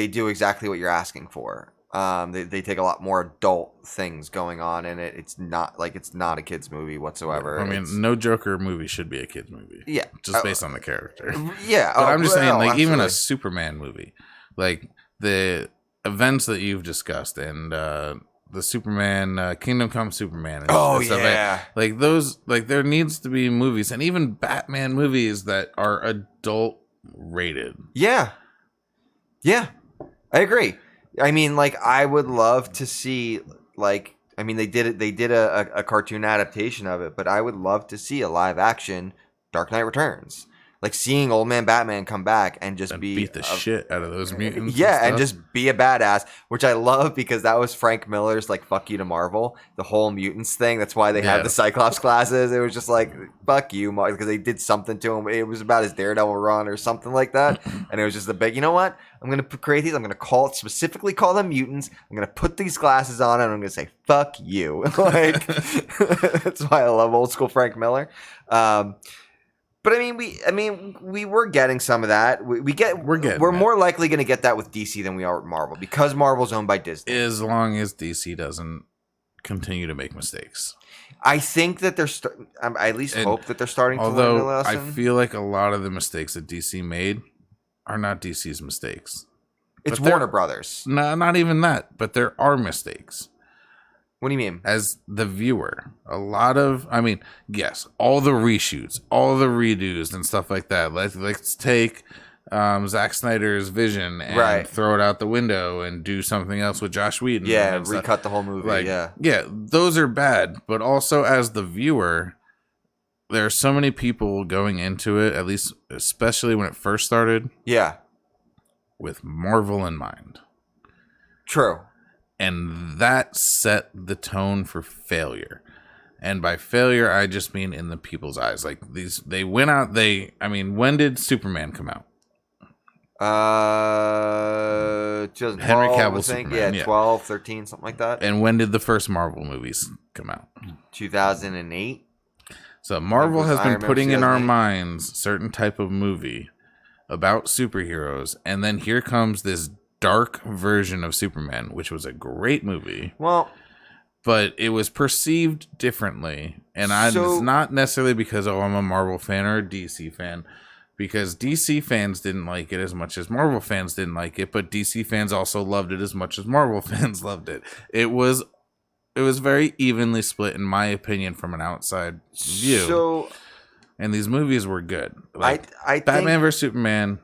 do exactly what you're asking for. They take a lot more adult things going on in it. It's not a kid's movie whatsoever. I mean, no Joker movie should be a kid's movie. Yeah, just based on the character. Yeah, but I'm just saying, like absolutely. even a Superman movie, like the events that you've discussed and the Superman Kingdom Come Superman. And stuff like those. Like there needs to be movies and even Batman movies that are adult rated. Yeah, I agree. I mean, like, I would love to see, like, I mean, they did a cartoon adaptation of it, but I would love to see a live action Dark Knight Returns. Like seeing Old Man Batman come back and just beat the shit out of those mutants. Yeah, and just be a badass, which I love because that was Frank Miller's like "fuck you" to Marvel, the whole mutants thing. That's why they had the Cyclops glasses. It was just like "fuck you," because they did something to him. It was about his Daredevil run or something like that, and it was just a big. You know what? I'm gonna create these. I'm gonna specifically call them mutants. I'm gonna put these glasses on, and I'm gonna say "fuck you." Like that's why I love old school Frank Miller. But we were getting some of that. We're more likely going to get that with DC than we are with Marvel because Marvel's owned by Disney. As long as DC doesn't continue to make mistakes, I think that I at least hope that they're starting to learn their lesson. I feel like a lot of the mistakes that DC made are not DC's mistakes. It's Warner Brothers. No, not even that. But there are mistakes. What do you mean? As the viewer, yes, all the reshoots, all the redos and stuff like that. Let's take Zack Snyder's vision and throw it out the window and do something else with Josh Whedon. Yeah, and recut the whole movie. Yeah, those are bad. But also as the viewer, there are so many people going into it, at least especially when it first started. Yeah. With Marvel in mind. True. And that set the tone for failure. And by failure, I just mean in the people's eyes. Like they went out. When did Superman come out? 2012, Henry Cavill, I think. Superman. Yeah, 12, 13, something like that. And when did the first Marvel movies come out? 2008. So Marvel has been putting in our minds certain type of movie about superheroes, and then here comes this dark version of Superman, which was a great movie. Well, but it was perceived differently, and it's not necessarily because I'm a Marvel fan or a DC fan, because DC fans didn't like it as much as Marvel fans didn't like it, but DC fans also loved it as much as Marvel fans loved it. It was very evenly split, in my opinion, from an outside view. And these movies were good. Like, I Batman vs Superman.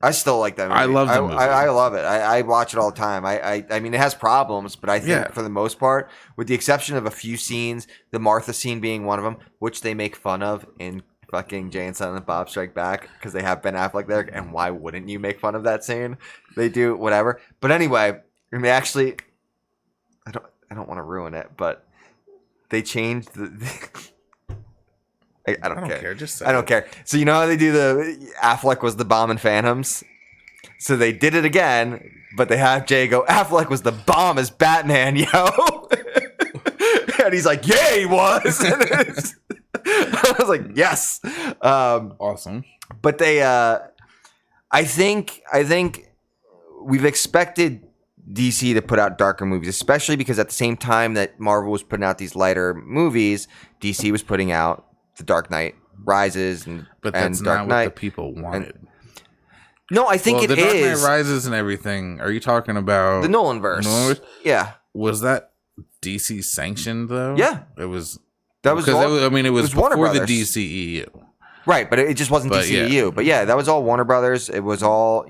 I still like that movie. I love the movie. I love it. I watch it all the time. I mean, it has problems, but I think for the most part, with the exception of a few scenes, the Martha scene being one of them, which they make fun of in fucking Jay and Silent Bob Strike Back, because they have Ben Affleck there, and why wouldn't you make fun of that scene? They do, whatever. But anyway, I mean, actually, I don't want to ruin it, but they changed the I don't care. Just I don't care. So you know how they do the Affleck was the bomb in Phantoms? So they did it again, but they have Jay go, Affleck was the bomb as Batman, yo. And he's like, yeah, he was. I was like, yes. Awesome. But they, I think we've expected DC to put out darker movies, especially because at the same time that Marvel was putting out these lighter movies, DC was putting out The Dark Knight Rises but that's Dark not Knight. What the people wanted. No, I think it is. The Dark Knight Rises and everything. Are you talking about the Nolanverse? Yeah. Was that DC sanctioned though? Yeah, it was. That was. It was before Warner the Brothers. DCEU. Right, but it just wasn't DCEU. Yeah. But yeah, that was all Warner Brothers. It was all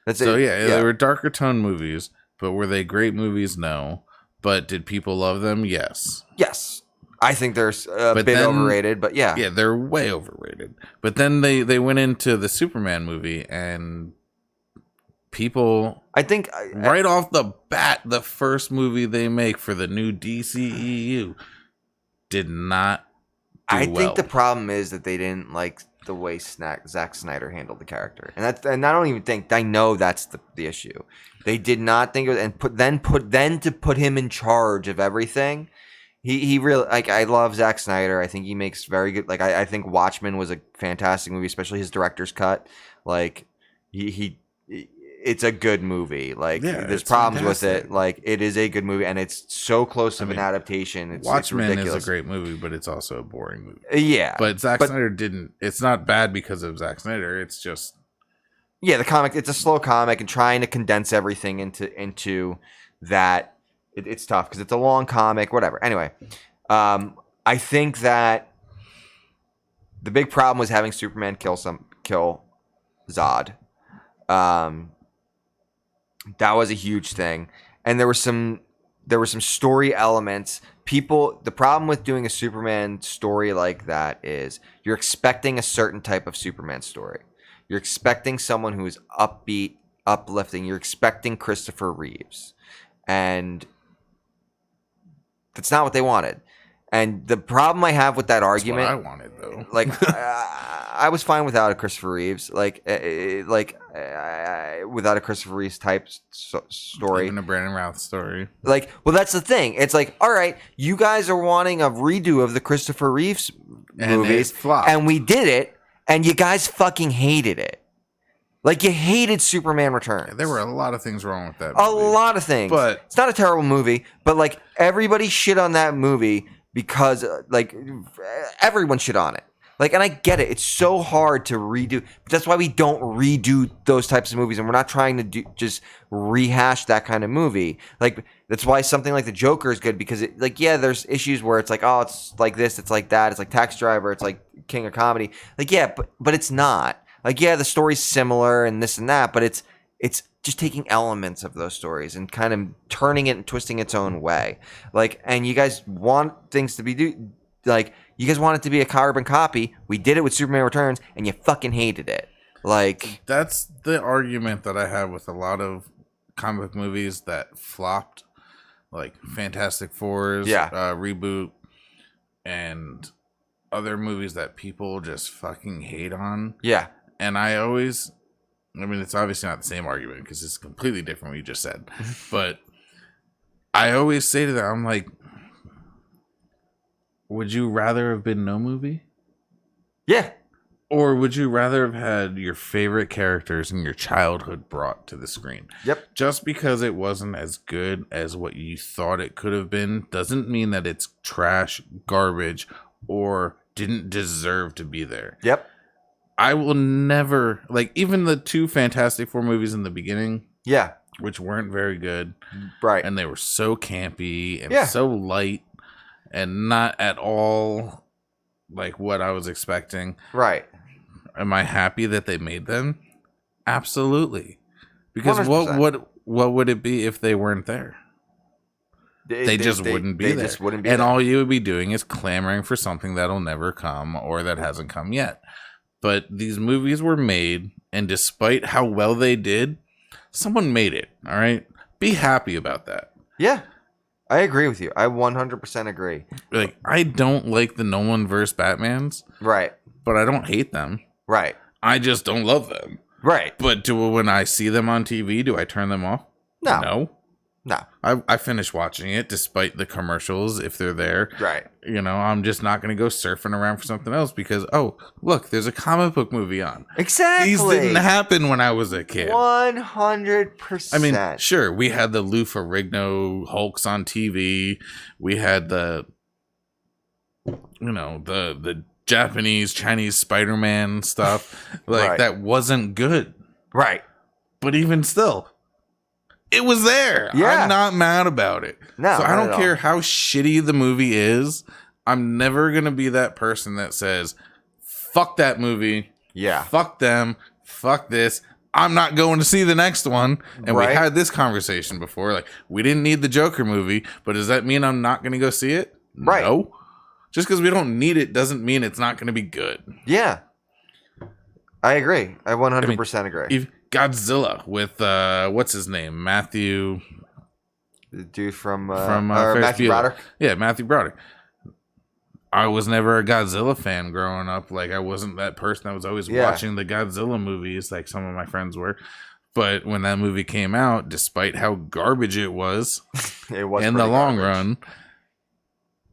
That's so it. They were darker tone movies, but were they great movies? No. But did people love them? Yes. Yes. I think they're a bit overrated, but yeah. Yeah, they're way overrated. But then they went into the Superman movie, and people... I think... right off the bat, the first movie they make for the new DCEU did not do well. I think the problem is that they didn't like the way Zack Snyder handled the character. And I don't even think... I know that's the issue. They did not think of it, and to put him in charge of everything... He really, like, I love Zack Snyder. I think he makes very good, like, I think Watchmen was a fantastic movie, especially his director's cut. Like, it's a good movie. Like, there's problems with it. Like, it is a good movie, and it's so close of an adaptation. Watchmen it's is a great movie, but it's also a boring movie. Yeah. But Snyder didn't, it's not bad because of Zack Snyder. It's just. Yeah, the comic, it's a slow comic, and trying to condense everything into that. It's tough because it's a long comic, whatever. Anyway, I think that the big problem was having Superman kill Zod. That was a huge thing, and there were some there were some story elements. The problem with doing a Superman story like that is you're expecting a certain type of Superman story. You're expecting someone who is upbeat, uplifting. You're expecting Christopher Reeves. And that's not what they wanted. And the problem I have with that argument, that's what I wanted though. Like, I was fine without a Christopher Reeves, without a Christopher Reeves type story, even a Brandon Routh story. Like, well, that's the thing. It's like, all right, you guys are wanting a redo of the Christopher Reeves movies, and we did it, and you guys fucking hated it. Like, you hated Superman Returns. Yeah, there were a lot of things wrong with that movie. A lot of things. But it's not a terrible movie, but, like, everybody shit on that movie because, like, everyone shit on it. Like, and I get it. It's so hard to redo. But that's why we don't redo those types of movies, and we're not trying to just rehash that kind of movie. Like, that's why something like The Joker is good because, there's issues where it's like, oh, it's like this, it's like that, it's like Taxi Driver, it's like King of Comedy. Like, yeah, but it's not. Like, yeah, the story's similar and this and that, but it's just taking elements of those stories and kind of turning it and twisting its own way. Like, and you guys want things to be you guys want it to be a carbon copy. We did it with Superman Returns, and you fucking hated it. Like, that's the argument that I have with a lot of comic book movies that flopped, like Fantastic Four's reboot, and other movies that people just fucking hate on. Yeah. And it's obviously not the same argument because it's completely different what you just said. But I always say to them, I'm like, would you rather have been no movie? Yeah. Or would you rather have had your favorite characters in your childhood brought to the screen? Yep. Just because it wasn't as good as what you thought it could have been doesn't mean that it's trash, garbage, or didn't deserve to be there. Yep. I will never, even the 2 Fantastic Four movies in the beginning. Yeah. Which weren't very good. Right. And they were so campy and so light and not at all like what I was expecting. Right. Am I happy that they made them? Absolutely. Because 100%. what would it be if they weren't there? They just wouldn't be there. Just wouldn't be and there. All you would be doing is clamoring for something that'll never come or that hasn't come yet. But these movies were made, and despite how well they did, someone made it, all right? Be happy about that. Yeah. I agree with you. I 100% agree. Like, I don't like the Nolan versus Batmans. Right. But I don't hate them. Right. I just don't love them. Right. But when I see them on TV, do I turn them off? No. I finished watching it despite the commercials if they're there. Right. I'm just not going to go surfing around for something else because, oh, look, there's a comic book movie on. Exactly. These didn't happen when I was a kid. 100%. I mean, sure, we had the Lou Ferrigno Hulks on TV. We had the Japanese, Chinese Spider-Man stuff. That wasn't good. Right. But even still, it was there. Yeah. I'm not mad about it. No, so I don't care how shitty the movie is. I'm never going to be that person that says, fuck that movie. Yeah. Fuck them. Fuck this. I'm not going to see the next one. And we had this conversation before. Like, we didn't need the Joker movie, but does that mean I'm not going to go see it? Right. No. Just because we don't need it doesn't mean it's not going to be good. Yeah. I agree. I 100% agree. If Godzilla with what's his name? Matthew, the dude from Matthew Broderick. Yeah, Matthew Broderick. I was never a Godzilla fan growing up. Like, I wasn't that person that was always watching the Godzilla movies like some of my friends were. But when that movie came out, despite how garbage it was in the long run,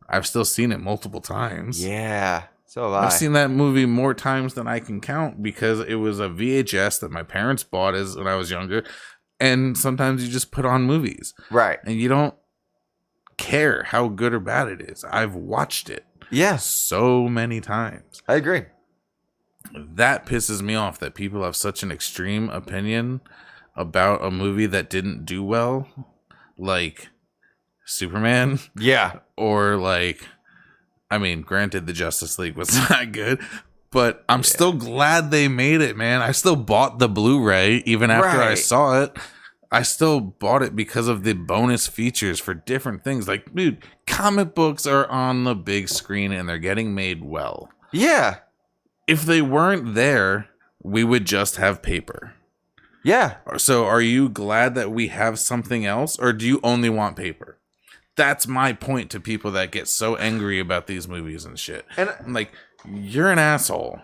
I've still seen it multiple times. Yeah. So have I. I've seen that movie more times than I can count because it was a VHS that my parents bought when I was younger. And sometimes you just put on movies. Right. And you don't care how good or bad it is. I've watched it. Yeah. So many times. I agree. That pisses me off that people have such an extreme opinion about a movie that didn't do well. Like Superman. Yeah. Or granted, the Justice League was not good, but I'm still glad they made it, man. I still bought the Blu-ray even after I saw it. I still bought it because of the bonus features for different things. Like, dude, comic books are on the big screen and they're getting made well. Yeah. If they weren't there, we would just have paper. Yeah. So are you glad that we have something else, or do you only want paper? That's my point to people that get so angry about these movies and shit. And I'm like, you're an asshole.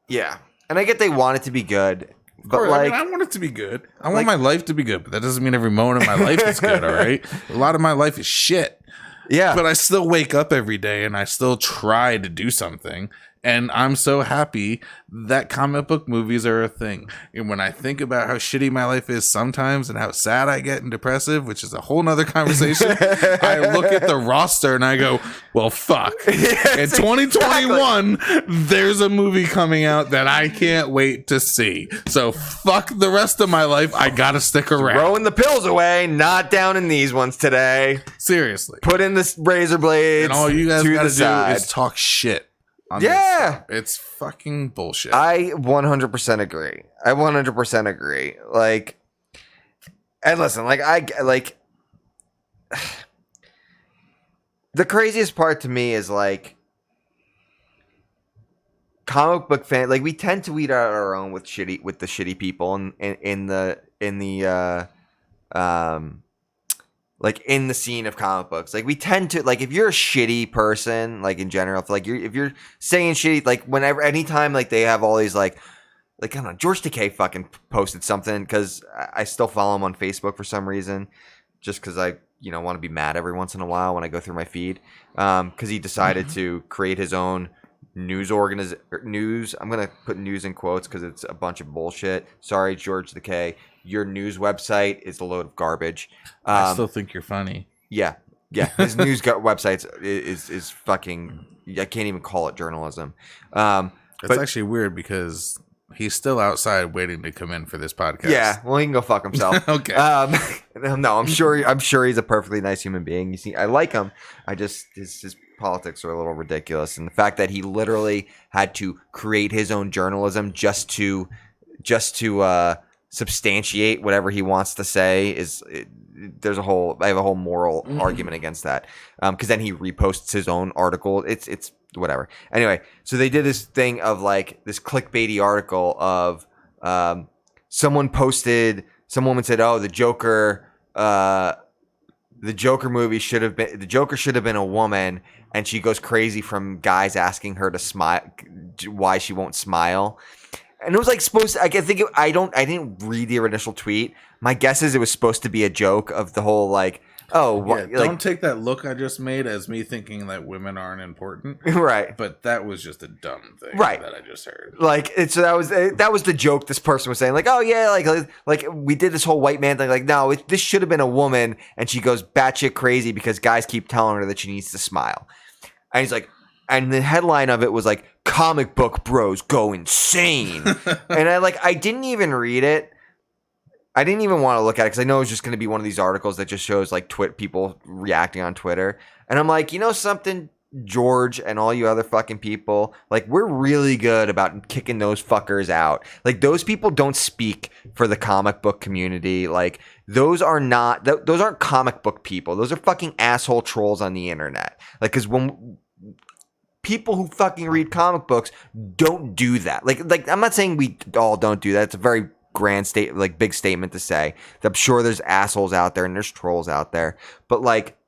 Yeah. And I get they want it to be good. But course, like, I want it to be good. I want my life to be good, but that doesn't mean every moment of my life is good, all right? A lot of my life is shit. Yeah. But I still wake up every day and I still try to do something. And I'm so happy that comic book movies are a thing. And when I think about how shitty my life is sometimes and how sad I get and depressive, which is a whole nother conversation, I look at the roster and I go, well, fuck. In 2021, exactly. There's a movie coming out that I can't wait to see. So fuck the rest of my life. I gotta stick around. Throwing the pills away, not down in these ones today. Seriously. Put in the razor blades. And all you guys gotta do is talk shit. Yeah, it's fucking bullshit. I 100% agree. I 100% agree. Like, and listen, like the craziest part to me is like comic book fan. Like, we tend to weed out our own with the shitty people in the like in the scene of comic books. Like, we tend to, like, if you're a shitty person, like in general, if you're saying shitty, like anytime like they have all these like I don't know, George Takei fucking posted something, because I still follow him on Facebook for some reason, just because I want to be mad every once in a while when I go through my feed, because he decided to create his own news. I'm gonna put news in quotes because it's a bunch of bullshit. Sorry, George Takei. Your news website is a load of garbage. I still think you're funny. Yeah. His news website is fucking. I can't even call it journalism. It's actually weird because he's still outside waiting to come in for this podcast. Yeah, well, he can go fuck himself. Okay. No, I'm sure he's a perfectly nice human being. You see, I like him. I just his politics are a little ridiculous, and the fact that he literally had to create his own journalism just to substantiate whatever he wants to say I have a whole moral argument against that, because then he reposts his own article. It's whatever. Anyway, so they did this thing of like this clickbaity article of some woman said, oh, the Joker movie the Joker should have been a woman, and she goes crazy from guys asking her to smile, why she won't smile. And it was like supposed to, I didn't read the initial tweet. My guess is it was supposed to be a joke of the whole like, don't take that look I just made as me thinking that women aren't important. Right. But that was just a dumb thing that I just heard. Like, so that was the joke this person was saying. Like, oh yeah, like we did this whole white man thing. Like, no, this should have been a woman, and she goes batshit crazy because guys keep telling her that she needs to smile. And he's like, and the headline of it was like, comic book bros go insane. And I didn't even read it. I didn't even want to look at it because I know it's just going to be one of these articles that just shows like people reacting on Twitter. And I'm like, you know something, George and all you other fucking people, like, we're really good about kicking those fuckers out. Like, those people don't speak for the comic book community. Like, those aren't comic book people. Those are fucking asshole trolls on the internet. Like, because when people who fucking read comic books don't do that. Like I'm not saying we all don't do that. It's a very grand big statement to say. I'm sure there's assholes out there and there's trolls out there, but like,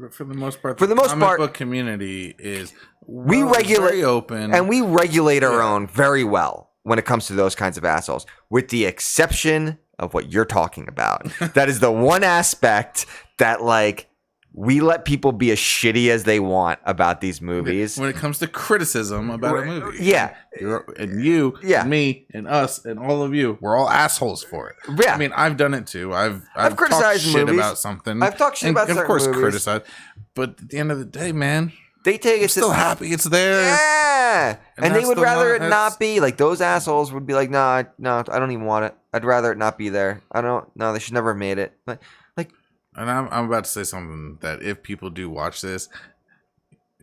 for the most part, the comic book community is we regulate very open, and we regulate our own very well when it comes to those kinds of assholes, with the exception of what you're talking about. That is the one aspect that like we let people be as shitty as they want about these movies. When it comes to criticism about a movie. Yeah. And you, and me, and us, and all of you, we're all assholes for it. Yeah. I mean, I've done it too. I've criticized talked shit movies. about something. I've talked shit about certain movies. Of course, criticize. But at the end of the day, man, they take it still happy it's there. Yeah. And they would rather it not be. Like, those assholes would be like, no, I don't even want it. I'd rather it not be there. They should never have made it. But, like, and I'm about to say something that if people do watch this,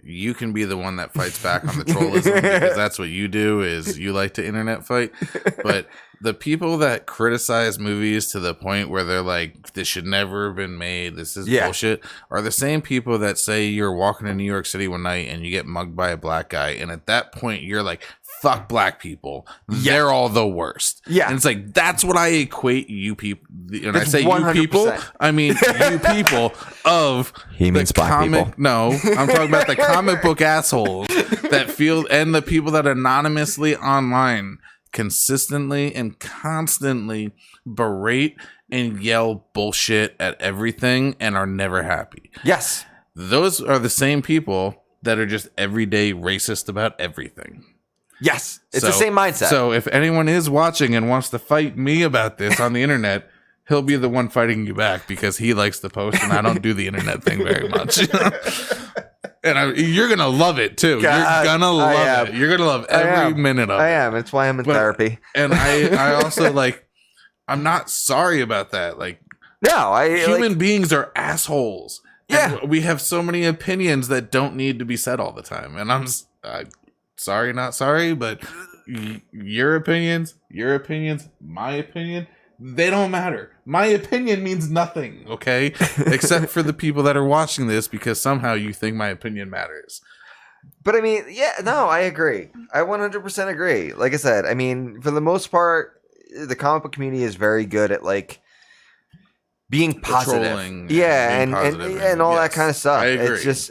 you can be the one that fights back on the trollism because that's what you do is you like to internet fight. But the people that criticize movies to the point where they're like, this should never have been made, this is bullshit, are the same people that say you're walking in New York City one night and you get mugged by a black guy. And at that point, you're like, fuck black people. They're all the worst. Yeah. And it's like, that's what I equate you people. And I say 100%. You people, I mean you people of he means black people. No, I'm talking about the comic book assholes that feel, and the people that anonymously online consistently and constantly berate and yell bullshit at everything and are never happy. Yes. Those are the same people that are just everyday racist about everything. Yes, it's the same mindset. So if anyone is watching and wants to fight me about this on the internet, he'll be the one fighting you back because he likes to post and I don't do the internet thing very much. And you're going to love it too. God, you're going to love it. You're going to love every minute of it. I am. It's why I'm in therapy. And I also I'm not sorry about that. Human beings are assholes. Yeah. And we have so many opinions that don't need to be said all the time. And I'm sorry, not sorry, but your opinions, my opinion, they don't matter. My opinion means nothing, okay? Except for the people that are watching this because somehow you think my opinion matters. But I mean, I agree. I 100% agree. Like I said, I mean, for the most part, the comic book community is very good at being positive, and all that kind of stuff. I agree. It's just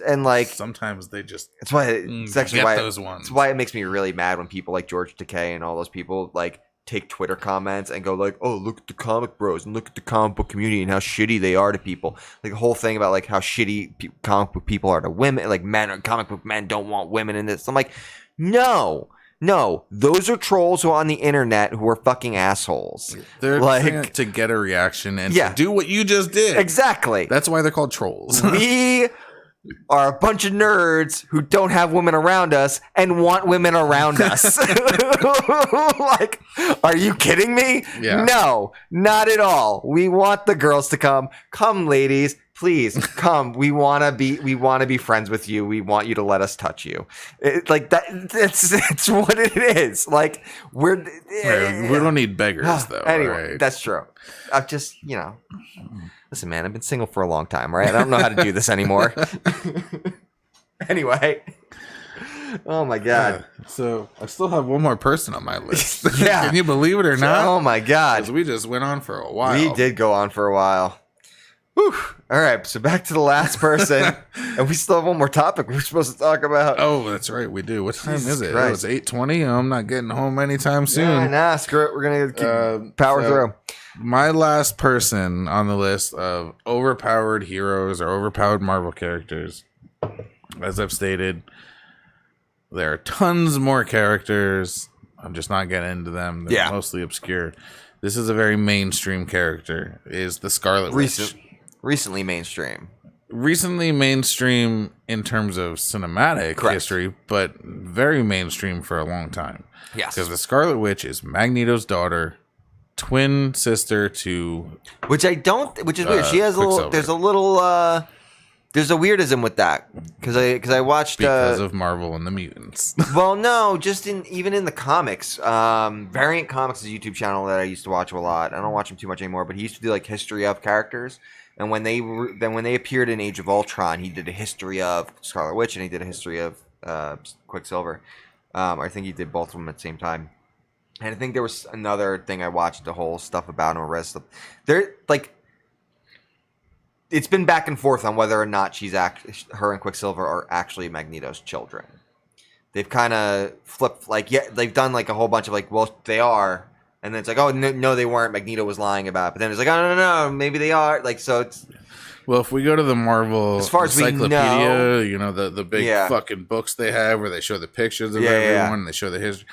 sometimes they just. It's why it's actually why those ones. It's why it makes me really mad when people like George Takei and all those people take Twitter comments and go oh, look at the comic bros and look at the comic book community and how shitty they are to people. The whole thing about how shitty comic book people are to women, comic book men don't want women in this. I'm like, no, those are trolls who are on the internet who are fucking assholes. They're trying to get a reaction and to do what you just did. Exactly. That's why they're called trolls. We are a bunch of nerds who don't have women around us and want women around us. Are you kidding me? Yeah. No, not at all. We want the girls to come. Come, ladies. Please come. We want to be friends with you. We want you to let us touch you. It's what it is. We don't need beggars though. Anyway, right? That's true. I've just, listen, man, I've been single for a long time, right? I don't know how to do this anymore. Anyway. Oh my God. So I still have one more person on my list. Yeah. Can you believe it or not? Oh my God. Because we just went on for a while. We did go on for a while. Whew. All right, so back to the last person, and we still have one more topic we're supposed to talk about. Oh, that's right, we do. What time is it? It was 8:20. I'm not getting home anytime soon. Yeah, nah, screw it. We're gonna keep power through. My last person on the list of overpowered heroes or overpowered Marvel characters, as I've stated, there are tons more characters. I'm just not getting into them. They're mostly obscure. This is a very mainstream character. Is the Scarlet Witch. Recently mainstream. Recently mainstream in terms of cinematic history, but very mainstream for a long time. Yes. Because the Scarlet Witch is Magneto's daughter, twin sister to... Which is weird. She has there's a weirdism with that. Because I watched... Because of Marvel and the Mutants. Well, no, just even in the comics. Variant Comics is a YouTube channel that I used to watch a lot. I don't watch them too much anymore, but he used to do history of characters. And when they appeared in Age of Ultron, he did a history of Scarlet Witch and he did a history of Quicksilver. I think he did both of them at the same time. And I think there was another thing I watched, the whole stuff about him. They're it's been back and forth on whether or not her and Quicksilver are actually Magneto's children. They've kind of flipped. They've done a whole bunch of well, they are. And then it's oh, no, they weren't. Magneto was lying about it. But then it's oh, no, maybe they are. So it's... Well, if we go to the Marvel as far as Encyclopedia, we know, the big fucking books they have where they show the pictures of everyone and they show the history.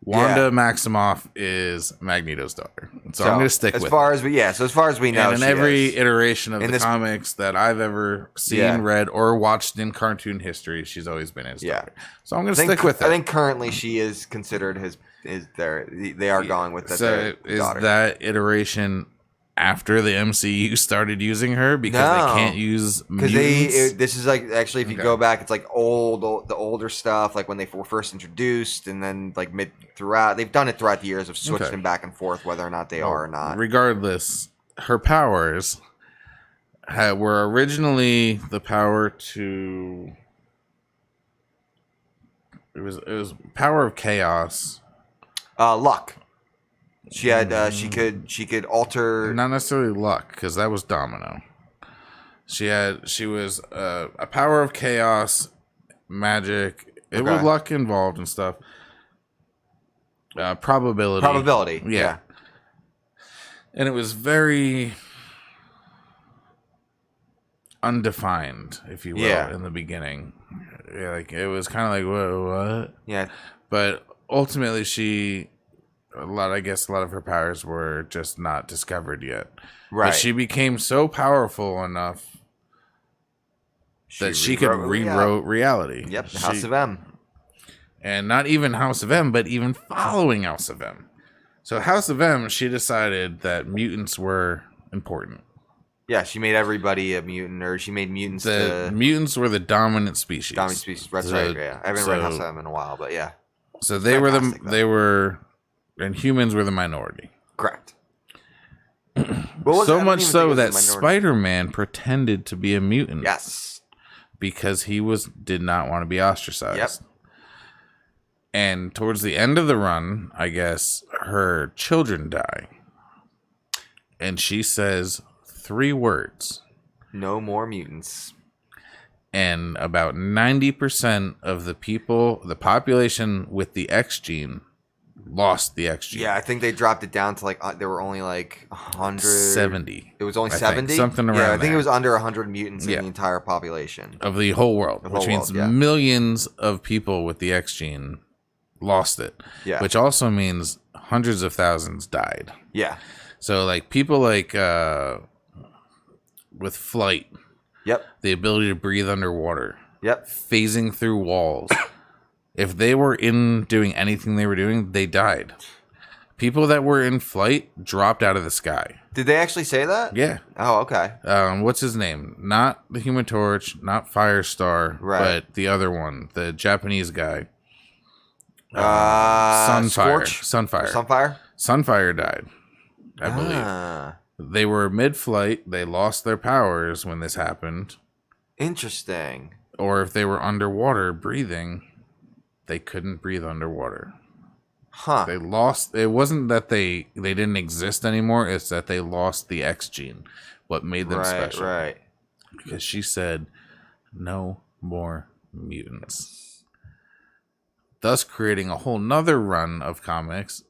Wanda Maximoff is Magneto's daughter. So I'm going to stick with it. So as far as we know, and in every iteration of the comics that I've ever seen, read, or watched in cartoon history, she's always been his daughter. So I'm going to stick with it. I think currently she is considered they are going with that. So is daughter. That iteration after the MCU started using her because they can't use mutants? This is like actually if you go back, it's like the older stuff, like when they were first introduced, and then like throughout they've done it throughout the years of switching them back and forth whether or not they are or not. Regardless, her powers were originally the power to. It was power of chaos. Luck. She had she could alter, not necessarily luck, because that was Domino. She was a power of chaos, magic. It was luck involved and stuff. Probability. Yeah. And it was very undefined, if you will, in the beginning. Yeah, like it was kind of like what? Yeah. But ultimately, a lot of her powers were just not discovered yet. Right. But she became so powerful enough that she could rewrote reality. Yep, the House of M. And not even House of M, but even following House of M. So House of M, she decided that mutants were important. Yeah, she made everybody a mutant, or she made mutants. Mutants were the dominant species. That's right. Yeah, I haven't read House of M in a while, but yeah. So and humans were the minority. Correct. So much so that Spider-Man pretended to be a mutant. Yes. Because he did not want to be ostracized. Yep. And towards the end of the run, I guess, her children die. And she says 3 words. No more mutants. And about 90% of the population with the X gene lost the X gene. Yeah, I think they dropped it down to like, there were only like 170. It was only 70? Something around there. I think it was under 100 mutants in the entire population. Of the whole world, which means millions of people with the X gene lost it. Yeah. Which also means hundreds of thousands died. Yeah. So like people like with flight. Yep. The ability to breathe underwater. Yep. Phasing through walls. If they were doing anything they were doing, they died. People that were in flight dropped out of the sky. Did they actually say that? Yeah. Oh, okay. What's his name? Not the Human Torch, not Firestar, but the other one, the Japanese guy. Sunfire. Sunfire died, I believe. They were mid-flight. They lost their powers when this happened. Interesting. Or if they were underwater breathing, they couldn't breathe underwater. Huh. They lost. It wasn't that they didn't exist anymore. It's that they lost the X gene. What made them special. Right. Because she said, no more mutants. Thus creating a whole nother run of comics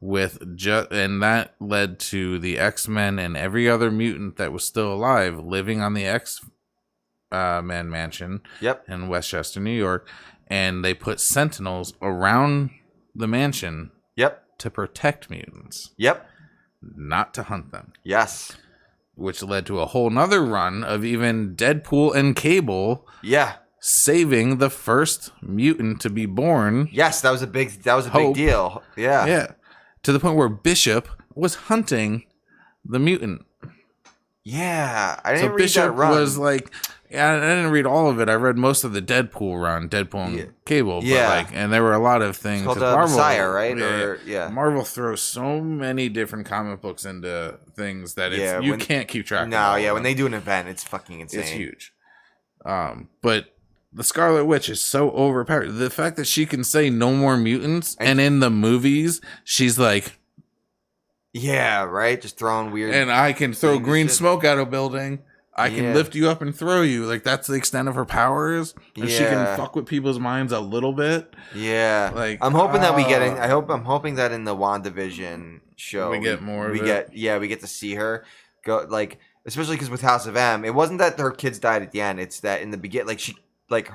and that led to the X-Men and every other mutant that was still alive living on the X-Men mansion in Westchester, New York, and they put sentinels around the mansion to protect mutants. Not to hunt them. Yes. Which led to a whole nother run of even Deadpool and Cable saving the first mutant to be born. Yes, that was a big deal. Yeah. To the point where Bishop was hunting the mutant. Yeah, I didn't read Bishop that run. Was like, I didn't read all of it. I read most of the Deadpool run, Deadpool and Cable. But and there were a lot of things. It's called Marvel, Messiah, right? Marvel throws so many different comic books into things that you can't keep track of. No, when they do an event, it's fucking insane. It's huge. But the Scarlet Witch is so overpowered. The fact that she can say no more mutants, and in the movies, she's like... Yeah, right? Just throwing weird... And I can throw green smoke out of a building. I can lift you up and throw you. Like, that's the extent of her powers. And she can fuck with people's minds a little bit. Yeah. Like, I'm hoping that we get in... I'm hoping that in the WandaVision show... We get more of it. We get to see her go... Like, especially because with House of M, it wasn't that her kids died at the end. It's that in the beginning... Like,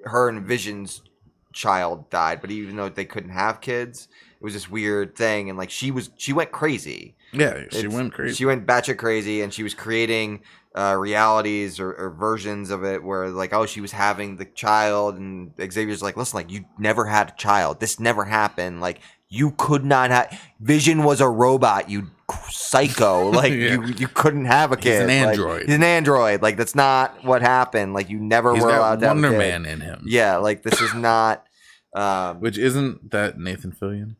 her and Vision's child died, but even though they couldn't have kids, it was this weird thing, and like she went crazy. Yeah, she went crazy. She went batshit crazy, and she was creating realities or versions of it where like, oh, she was having the child, and Xavier's like, listen, like you never had a child. This never happened. Like You could not have. Vision was a robot. You psycho. Like you couldn't have a kid. He's an android. Like, he's an android. Like that's not what happened. Like you never were allowed to have a kid. Wonder Man in him. Yeah. Like this is not. Which isn't that Nathan Fillion?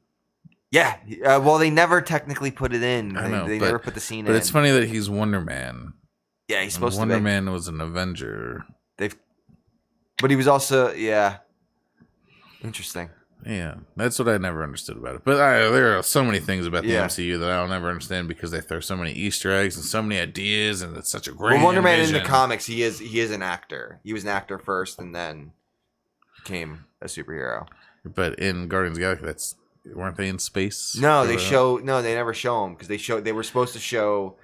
Yeah. Well, they never technically put it in. I know, they never put the scene in. But it's funny that he's Wonder Man. Yeah, he's supposed Wonder to be. Man was an Avenger. But he was also interesting. Yeah, that's what I never understood about it. But there are so many things about the Yeah. MCU that I'll never understand because they throw so many Easter eggs and so many ideas, and it's such a great. Well, Wonder Man in vision. the comics, he is an actor. He was an actor first, and then became a superhero. But in Guardians of the Galaxy, weren't they in space? No, they never show him because they were supposed to show.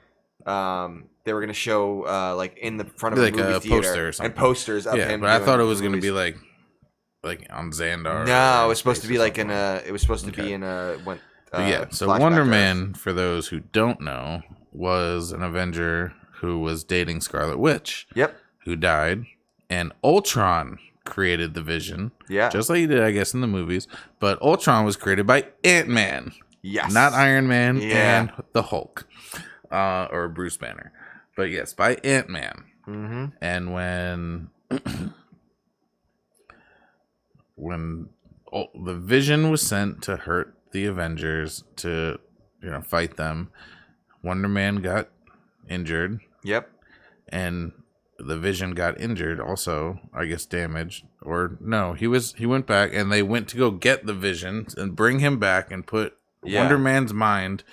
They were going to show like in the front of like a movie a theater poster or something. and posters of him. But I thought it was going to be like on Xandar. No, it was supposed to be like in a. It was supposed to be in a. So Wonder Man, for those who don't know, was an Avenger who was dating Scarlet Witch. Yep. Who died, and Ultron created the Vision. Yeah. Just like he did, I guess, in the movies. But Ultron was created by Ant-Man. Yes. Not Iron Man Yeah. and the Hulk, or Bruce Banner. But yes, by Ant-Man. Mm-hmm. And when the Vision was sent to hurt the Avengers to fight them, Wonder Man got injured. Yep. And the Vision got injured also, I guess damaged. Or no, he went back and they went to go get the Vision and bring him back and put Wonder Man's mind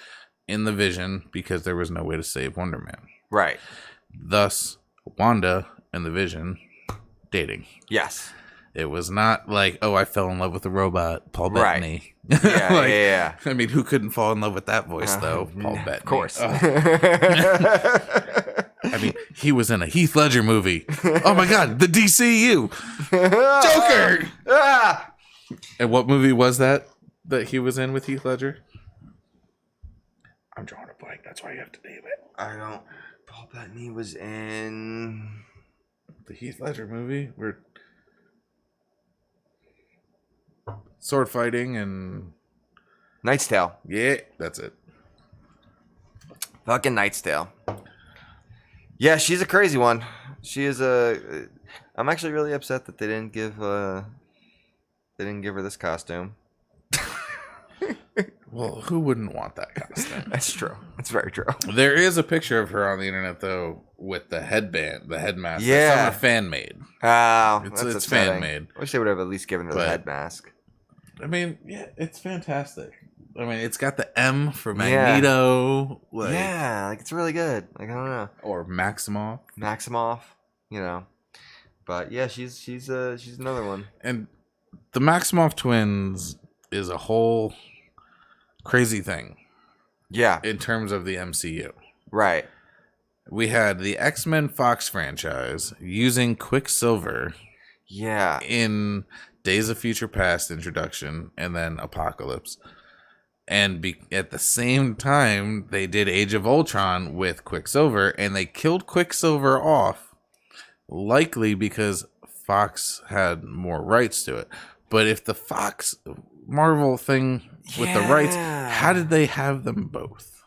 in the Vision because there was no way to save Wonder Man. Right. Thus, Wanda and the Vision dating. Yes. It was not like, oh, I fell in love with a robot, Paul Bettany. Right. Yeah, yeah. I mean, who couldn't fall in love with that voice, though? Paul Bettany. Of course. I mean, he was in a Heath Ledger movie. Oh, my God, the DCU. Joker! Ah! And what movie was that he was in with Heath Ledger? I'm drawing a blank. That's why you have to name it. I don't. Paul Bettany was in the Heath Ledger movie where sword fighting and Knight's Tale. Yeah, that's it. Fucking Knight's Tale. Yeah, she's a crazy one. She is a. I'm actually really upset that they didn't give her this costume. Well, who wouldn't want that costume? That's true. That's very true. There is a picture of her on the internet though with the headband, the head mask. Yeah, that's a fan made. Oh, it's fan made. I wish they would have at least given her the head mask. I mean, yeah, it's fantastic. I mean, it's got the M for Magneto. Yeah, like it's really good. Like I don't know. Or Maximoff. But yeah, she's another one. And the Maximoff twins is a whole crazy thing. Yeah. In terms of the MCU. Right. We had the X-Men Fox franchise using Quicksilver. Yeah. In Days of Future Past introduction and then Apocalypse. And at the same time, they did Age of Ultron with Quicksilver, and they killed Quicksilver off, likely because Fox had more rights to it. But if the Fox Marvel thing with the rights, how did they have them both?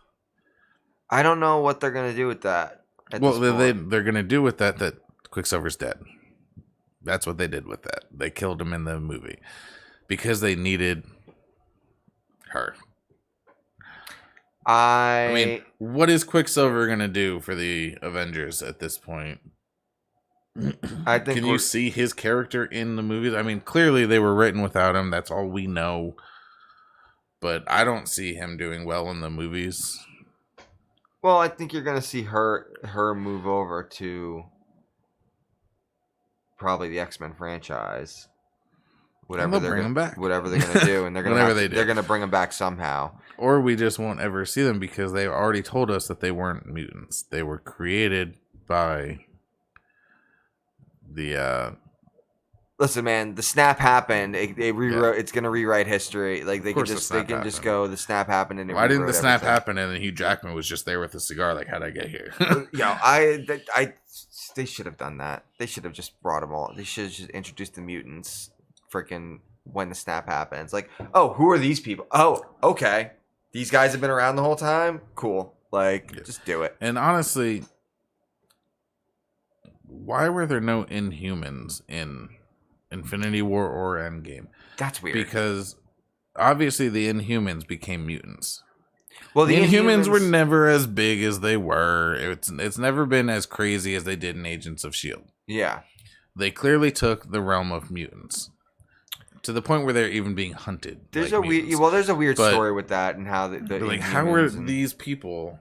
I don't know what they're going to do with that. Well, they're going to do with that Quicksilver's dead. That's what they did with that. They killed him in the movie because they needed her. I mean, what is Quicksilver going to do for the Avengers at this point? I think Can you see his character in the movies? I mean, clearly they were written without him. That's all we know. But I don't see him doing well in the movies. Well, I think you're going to see her move over to probably the X-Men franchise. Whatever they're going to do, and they're going to bring him back somehow. Or we just won't ever see them because they've already told us that they weren't mutants. They were created by the Listen, man, the snap happened. They rewrote. It's going to rewrite history. Like they can just go. The snap happened, and why didn't the snap happen? And then Hugh Jackman was just there with a cigar. Like, how'd I get here? They should have done that. They should have just brought them all. They should have just introduced the mutants. Freaking when the snap happens. Like, oh, who are these people? Oh, okay. These guys have been around the whole time? Cool. Like, just do it. And honestly, why were there no Inhumans in Infinity War or Endgame? That's weird. Because obviously the Inhumans became mutants. Well, the Inhumans were never as big as they were. It's never been as crazy as they did in Agents of S.H.I.E.L.D. Yeah. They clearly took the realm of mutants to the point where they're even being hunted. There's like there's a weird story with that and how the like, how were these people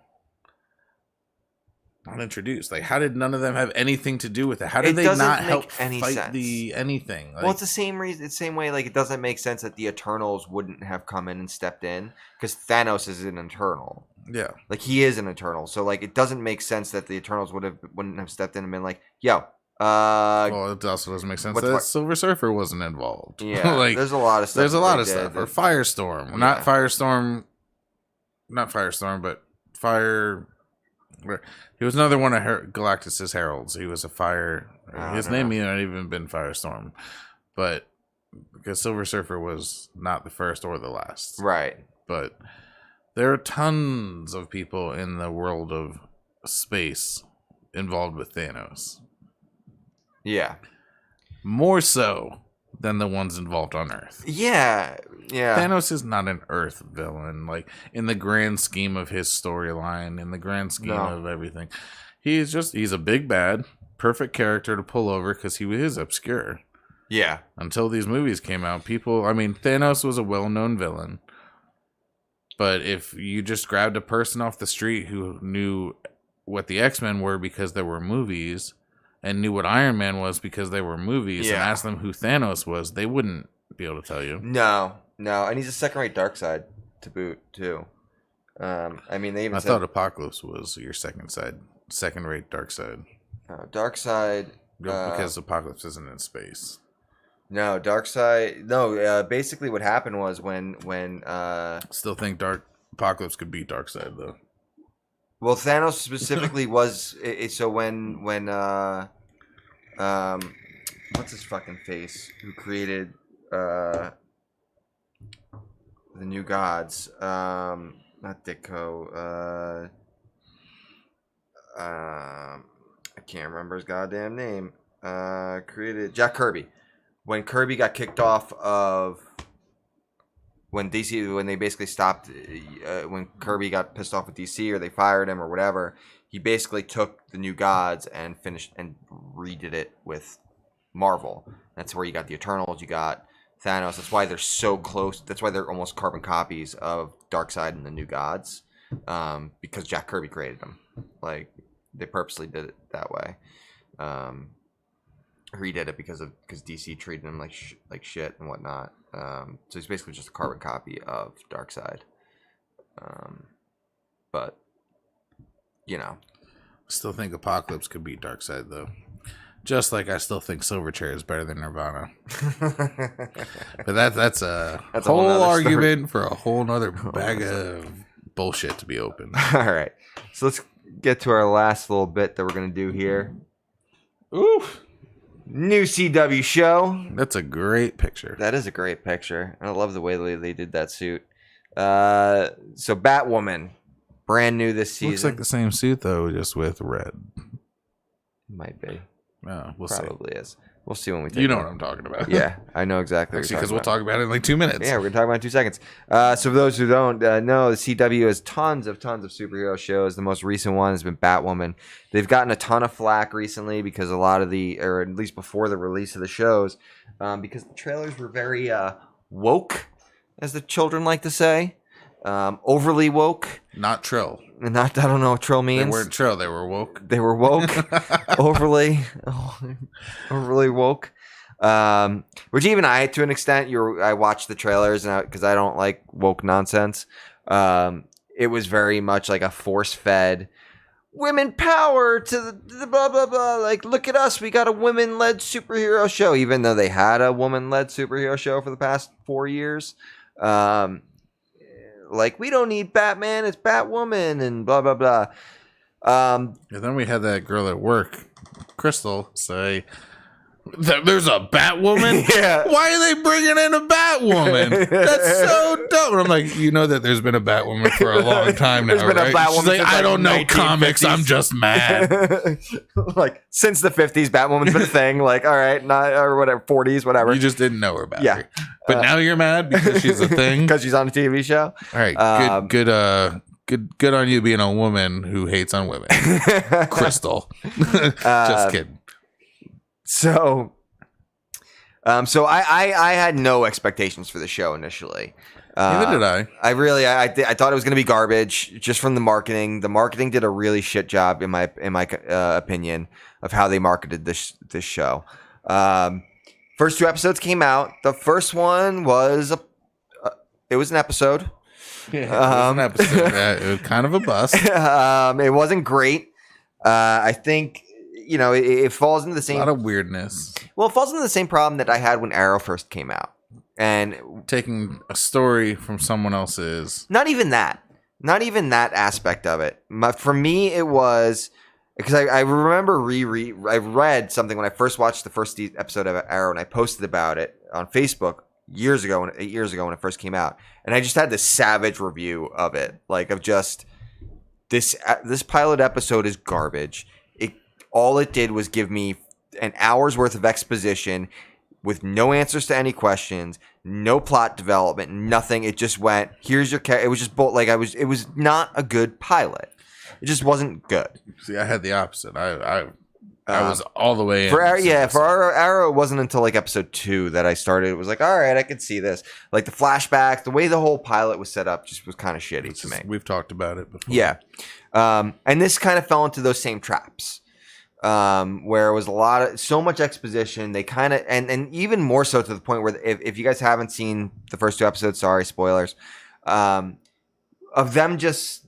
not introduced? Like, how did none of them have anything to do with it? How did they not help fight the anything? Like, well, it's the same reason. It's the same way. Like, it doesn't make sense that the Eternals wouldn't have come in and stepped in because Thanos is an Eternal. Yeah, like he is an Eternal. So like, it doesn't make sense that the Eternals wouldn't have stepped in and been like, "Yo." Well, it also doesn't make sense that Silver Surfer wasn't involved. Yeah, like there's a lot of stuff. There's a lot of stuff. Or Firestorm, not Firestorm, but Fire. He was another one of Galactus's heralds. He was a fire. His name may not even been Firestorm, but because Silver Surfer was not the first or the last, right? But there are tons of people in the world of space involved with Thanos. Yeah, more so than the ones involved on Earth. Yeah. Thanos is not an Earth villain, like in the grand scheme of his storyline, in the grand scheme of everything. He's a big bad, perfect character to pull over because he is obscure. Yeah. Until these movies came out, Thanos was a well-known villain. But if you just grabbed a person off the street who knew what the X-Men were because there were movies, and knew what Iron Man was because they were movies, and asked them who Thanos was, they wouldn't be able to tell you. No, and he's a second-rate Darkseid to boot too. They even thought Apocalypse was your second-rate Darkseid. Darkseid, because Apocalypse isn't in space. No, Darkseid. No, basically what happened was when still think Apocalypse could beat Darkseid though. Well, Thanos specifically was so when what's his fucking face who created the new gods, not Ditko, I can't remember his goddamn name, created Jack Kirby. When Kirby got kicked off of when they basically stopped, when Kirby got pissed off with DC or they fired him or whatever, he basically took the new gods and finished and redid it with Marvel. That's where you got the Eternals, you got Thanos. That's why they're so close. That's why they're almost carbon copies of Darkseid and the new gods, because Jack Kirby created them. Like, they purposely did it that way. Redid it because DC treated him like shit and whatnot. So he's basically just a carbon copy of Darkseid. But still think Apocalypse could beat Darkseid though. Just like I still think Silverchair is better than Nirvana. But that's a whole argument for a whole nother bag of bullshit to be opened. All right, so let's get to our last little bit that we're gonna do here. Oof. New CW show. That's a great picture. That is a great picture. I love the way they did that suit. So Batwoman, brand new this season. Looks like the same suit though, just with red. Might be. We'll Probably see. is. We'll see when we take You know what I'm talking about. Yeah, I know exactly. Actually, because we'll talk about it in like 2 minutes. Yeah, we're going to talk about it in 2 seconds. So for those who don't know, the CW has tons of superhero shows. The most recent one has been Batwoman. They've gotten a ton of flack recently because or at least before the release of the shows, because the trailers were very woke, as the children like to say. Overly woke. Not trill. I don't know what trill means. They weren't trill. They were woke. They were woke. overly woke. Which even I, to an extent, I watched the trailers because I don't like woke nonsense. It was very much like a force-fed women power to the blah blah blah. Like, look at us, we got a women-led superhero show. Even though they had a woman-led superhero show for the past 4 years. Like, we don't need Batman, it's Batwoman, and blah, blah, blah. And then we had that girl at work, Crystal, say, There's a Batwoman? Yeah. Why are they bringing in a Batwoman? That's so dumb. And I'm like, you know that there's been a Batwoman for a long time now, There's been a right? Batwoman She's like, since, I like, don't know 1950s. comics. I'm just mad. Like since the 50s, Batwoman's been a thing. Like, all right, not or whatever, 40s, whatever. You just didn't know her about Yeah. her. But now you're mad because she's a thing? Because she's on a TV show. All right, good on you being a woman who hates on women. Crystal. Just kidding. So I had no expectations for the show initially. Neither did I. I thought it was going to be garbage just from the marketing. The marketing did a really shit job in my opinion of how they marketed this show. First 2 episodes came out. The first one was it was an episode. Yeah, it was an episode. It was kind of a bust. It wasn't great. I think it falls into the same. A lot of weirdness. Well, it falls into the same problem that I had when Arrow first came out, and taking a story from someone else's. Not even that aspect of it. For me, it was because I remember I read something when I first watched the first episode of Arrow, and I posted about it on Facebook 8 years ago when it first came out, and I just had this savage review of it, like of just this pilot episode is garbage. All it did was give me an hour's worth of exposition with no answers to any questions, no plot development, nothing. It just went, here's your it was just it was not a good pilot. It just wasn't good. See, I had the opposite. I was all the way in. For our Arrow, it wasn't until like episode 2 that I started. It was like, all right, I could see this. Like the flashbacks, the way the whole pilot was set up just was kind of shitty to me. We've talked about it before. Yeah. And this kind of fell into those same traps. Where it was so much exposition. They kind of, and even more so to the point where if you guys haven't seen the first 2 episodes, sorry, spoilers, of them just,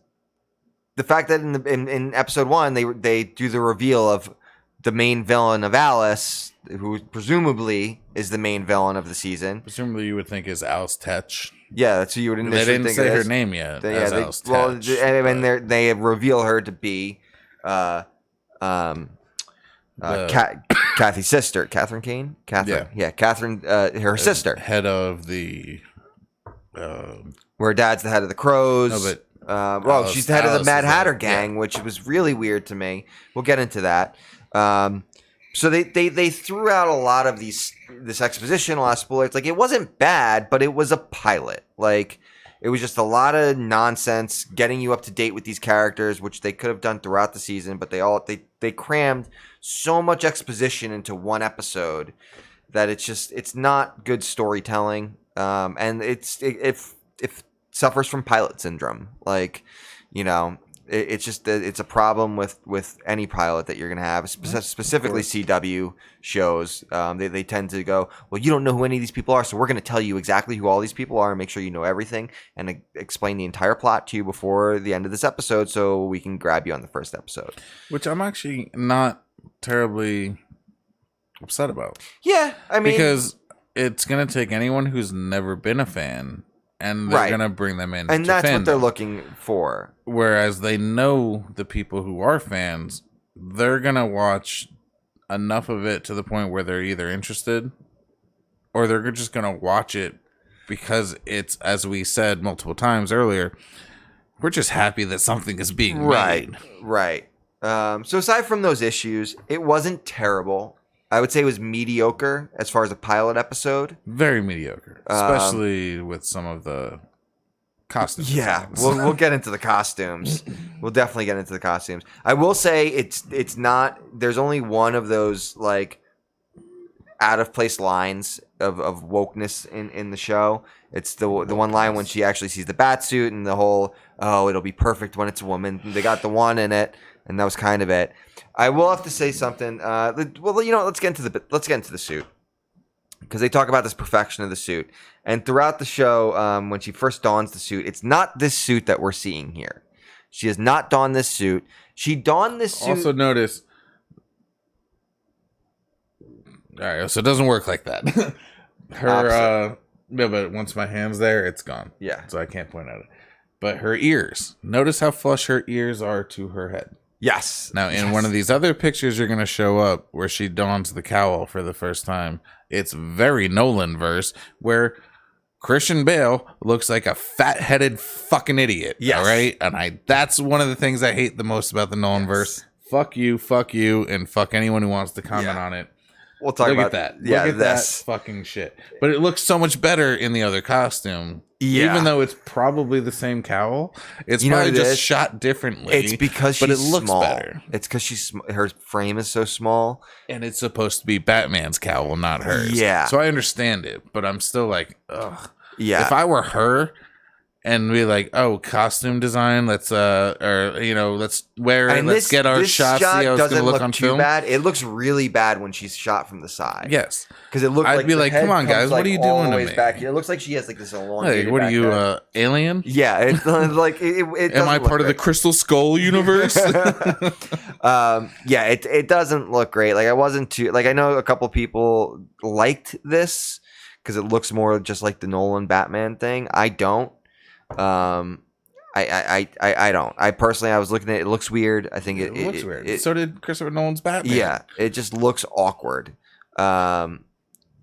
the fact that in episode 1, they do the reveal of the main villain of Alice, who presumably is the main villain of the season. Presumably you would think is Alice Tetch. Yeah, that's who you would initially think. They didn't say her is. name yet. Alice Tetch, and they reveal her to be, Kathy's sister, Catherine Kane. Catherine, her sister, head of the. Where Dad's the head of the Crows. No, but she's the head of the Mad Hatter gang, gang, which was really weird to me. We'll get into that. So they threw out a lot of this exposition, a lot of spoilers. Like it wasn't bad, but it was a pilot. Like it was just a lot of nonsense getting you up to date with these characters, which they could have done throughout the season, but they crammed so much exposition into one episode that it's not good storytelling. And it suffers from pilot syndrome. Like, it's a problem with any pilot that you're going to have, specifically CW shows. They tend to go, well, you don't know who any of these people are, so we're going to tell you exactly who all these people are and make sure you know everything and explain the entire plot to you before the end of this episode so we can grab you on the first episode. Which I'm actually not terribly upset about. Yeah, I mean, because it's going to take anyone who's never been a fan and they're going to bring them in. And that's what they're looking for. Whereas they know the people who are fans, they're going to watch enough of it to the point where they're either interested or they're just going to watch it because it's, as we said multiple times earlier, we're just happy that something is being made. Right. So aside from those issues, it wasn't terrible. I would say it was mediocre as far as a pilot episode. Very mediocre, especially with some of the costumes. Yeah, we'll get into the costumes. We'll definitely get into the costumes. I will say it's not. There's only one of those like out of place lines of wokeness in the show. It's the one line when she actually sees the bat suit and the whole it'll be perfect when it's a woman. They got the one in it, and that was kind of it. I will have to say something. Let's get into the suit because they talk about this perfection of the suit, and throughout the show, when she first dons the suit, it's not this suit that we're seeing here. She has not donned this suit. She donned this suit. Also, notice. All right, so it doesn't work like that. No, but once my hand's there, it's gone. Yeah, so I can't point at it. But her ears. Notice how flush her ears are to her head. Yes. Now, in one of these other pictures you're going to show up where she dons the cowl for the first time, it's very Nolan-verse, where Christian Bale looks like a fat-headed fucking idiot. Yes. All right? And that's one of the things I hate the most about the Nolan-verse. Fuck you, and fuck anyone who wants to comment on it. We'll talk Look about at that. Yeah, Look at that fucking shit. But it looks so much better in the other costume. Yeah. Even though it's probably the same cowl, it's You know probably what it just is? shot differently. It's because she's but it looks small. better. It's because her frame is so small. And it's supposed to be Batman's cowl, not hers. Yeah. So I understand it, but I'm still like, ugh. Yeah. If I were her and be like, oh, costume design, let's wear it, let's get our shots, see how it's gonna look on too film. bad. It looks really bad when she's shot from the side. Yes. Because it looks I'd like be the like, head come on, comes, guys, what are you all doing the to ways me? back here. It looks like she has like this elongated Hey, what are you, back alien? Yeah, it's like it Am I part of the Crystal Skull universe? Yeah, it doesn't look great. Like I wasn't too like I know a couple people liked this because it looks more just like the Nolan Batman thing. I don't. I don't. I personally, I was looking at it. It looks weird. I think it looks weird. So did Christopher Nolan's Batman. Yeah, it just looks awkward. We're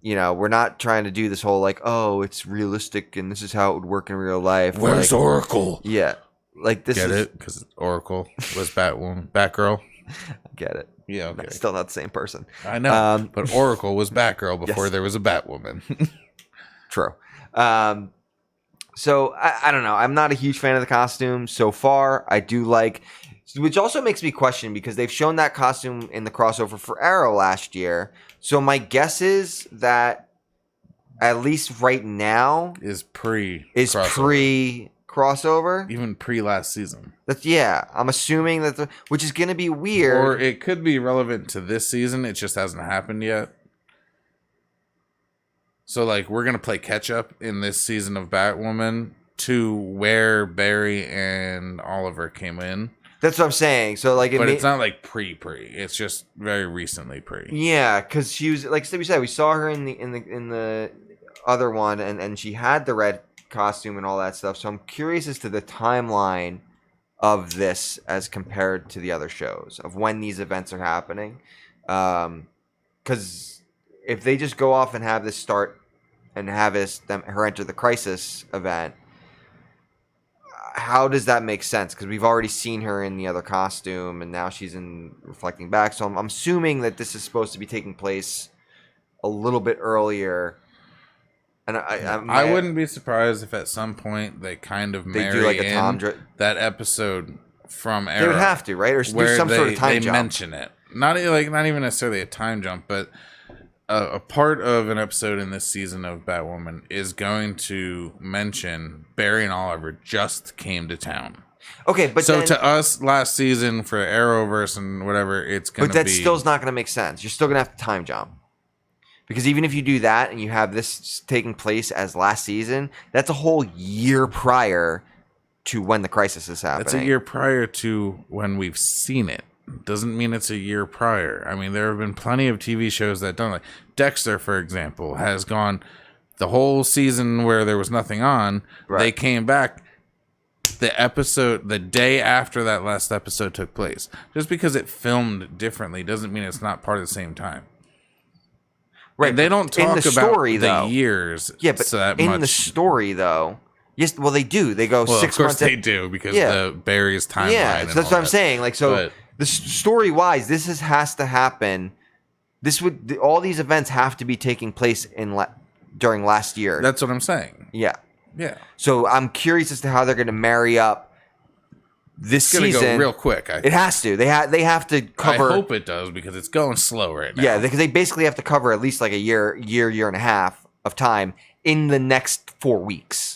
not trying to do this whole like, oh, it's realistic and this is how it would work in real life. Where's like, Oracle? Yeah, like this. Get it? Because Oracle was Batwoman, Batgirl. Get it? Yeah, okay. Still not the same person. I know, but Oracle was Batgirl before there was a Batwoman. True. So I don't know. I'm not a huge fan of the costume so far. I do like, which also makes me question because they've shown that costume in the crossover for Arrow last year. So my guess is that at least right now is pre crossover, even pre last season. I'm assuming that which is going to be weird, or it could be relevant to this season. It just hasn't happened yet. So, like, we're going to play catch-up in this season of Batwoman to where Barry and Oliver came in. That's what I'm saying. So, like, but it's not, like, pre. It's just very recently pre. Yeah, because she was, like we said, we saw her in the other one, and she had the red costume and all that stuff. So, I'm curious as to the timeline of this as compared to the other shows, of when these events are happening. Because if they just go off and have this start and have her enter the Crisis event, how does that make sense? Because we've already seen her in the other costume, and now she's in Reflecting Back. So I'm assuming that this is supposed to be taking place a little bit earlier. And I wouldn't be surprised if at some point they kind of marry do like a Tom that episode from Arrow. They would have to, right? Or do some sort of time jump. They mention it. Not even necessarily a time jump, but a part of an episode in this season of Batwoman is going to mention Barry and Oliver just came to town. Okay, but so then, to us last season for Arrowverse and whatever, it's going to be. But that still's not going to make sense. You're still going to have to time jump. Because even if you do that and you have this taking place as last season, that's a whole year prior to when the Crisis is happening. That's a year prior to when we've seen it. Doesn't mean it's a year prior. I mean, there have been plenty of TV shows that don't. Like Dexter, for example, has gone the whole season where there was nothing on. Right. They came back the day after that last episode took place. Just because it filmed differently doesn't mean it's not part of the same time. Right. And they don't talk about story, the years. Yeah, but in the story, though. Yes, well, they do. They go 6 months. Of course they do, because the Barry's timeline. Yeah, so that's what I'm saying. Like, so the story-wise, this has to happen. All these events have to be taking place during last year. That's what I'm saying. Yeah. Yeah. So I'm curious as to how they're going to marry up this season. It's going to go real quick. It has to. They have to cover. I hope it does, because it's going slow right now. Yeah, because they basically have to cover at least like a year and a half of time in the next 4 weeks.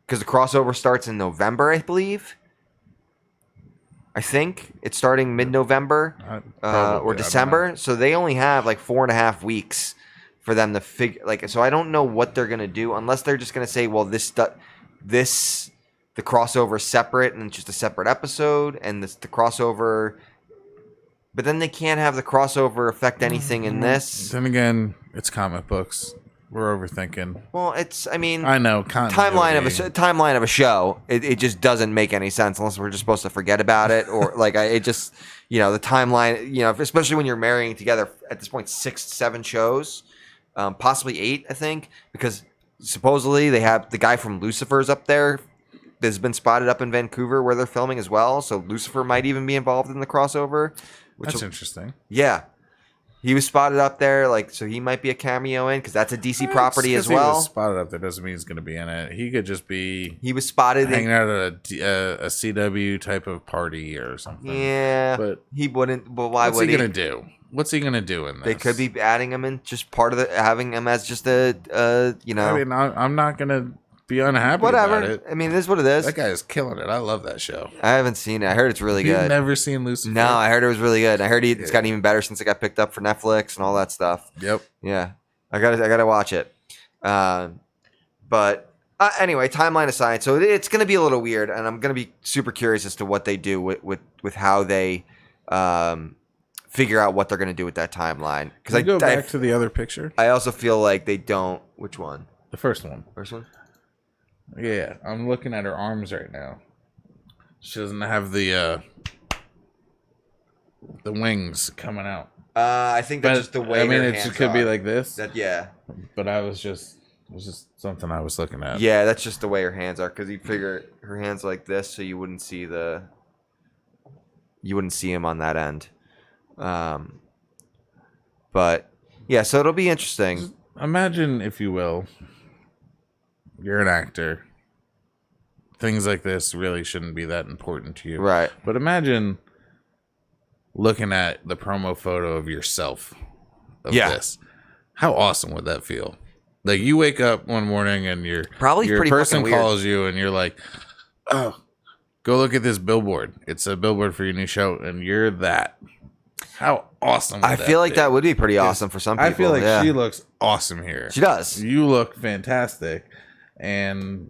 Because the crossover starts in November, I believe. I think it's starting mid-November or December. So they only have like 4.5 weeks for them to figure. Like, so I don't know what they're gonna do unless they're just gonna say, well, the crossover is separate and it's just a separate episode, and the crossover. But then they can't have the crossover affect anything in this. Then again, it's comic books. We're overthinking. Well, it's. I mean, I know. timeline of a show. It just doesn't make any sense unless we're just supposed to forget about it, or like it just. The timeline. Especially when you're marrying together at this point 6, 7 shows, possibly 8, I think, because supposedly they have the guy from Lucifer's up there. Has been spotted up in Vancouver where they're filming as well. So Lucifer might even be involved in the crossover. That's interesting. Yeah. He was spotted up there, so he might be a cameo in because that's a DC property as well. He was spotted up there doesn't mean he's going to be in it. He could just be. He was spotted hanging out at a CW type of party or something. Yeah, but he wouldn't. But why would he? What's he going to do? What's he going to do in this? They could be adding him in just part of having him as just a. I mean, I'm not going to be unhappy about it. I mean, it is what it is. That guy is killing it. I love that show. I haven't seen it. I heard it's really good. You've never seen Lucifer? No, I heard it was really good. I heard it's gotten even better since it got picked up for Netflix and all that stuff. Yep. Yeah, I gotta watch it. But anyway, timeline aside, so it's gonna be a little weird, and I'm gonna be super curious as to what they do with how they figure out what they're gonna do with that timeline. Because I go back to the other picture. I also feel like they don't. Which one? The first one. First one. Yeah, I'm looking at her arms right now. She doesn't have the wings coming out. I think that's just the way. I mean, it could be like this. Yeah. But it was just something I was looking at. Yeah, that's just the way her hands are, because you figure her hands like this, so you wouldn't see him on that end. But yeah, so it'll be interesting. Just imagine, if you will. You're an actor. Things like this really shouldn't be that important to you. Right. But imagine looking at the promo photo of yourself of this. How awesome would that feel? Like, you wake up one morning and your person calls you and you're like, oh, go look at this billboard. It's a billboard for your new show, and you're that. How awesome would I feel like that would be pretty awesome for some people. I feel like she looks awesome here. She does. You look fantastic. And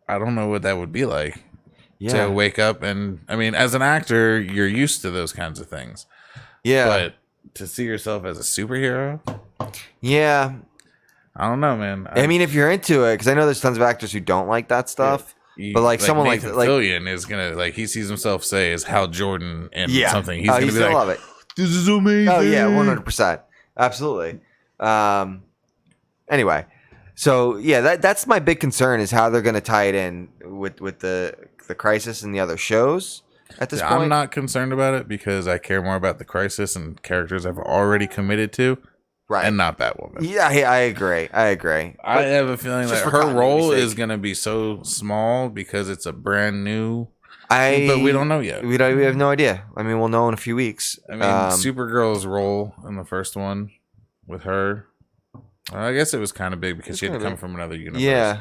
I don't know what that would be like to wake up. And I mean, as an actor, you're used to those kinds of things. Yeah. But to see yourself as a superhero? Yeah. I don't know, man. I mean, if you're into it, because I know there's tons of actors who don't like that stuff. Yeah. But like someone Nathan Fillion is going to, he sees himself say as Hal Jordan and something. He's going to be like, love it. This is amazing. Oh, yeah, 100%. Absolutely. Anyway. So yeah, that's my big concern is how they're going to tie it in with the Crisis and the other shows at this point. I'm not concerned about it because I care more about the Crisis and characters I've already committed to, and not Batwoman. Yeah, I agree. I have a feeling that her role is going to be so small because it's a brand new. But we don't know yet. We have no idea. I mean, we'll know in a few weeks. I mean, Supergirl's role in the first one with her. I guess it was kind of big because she had to come from another universe. Yeah.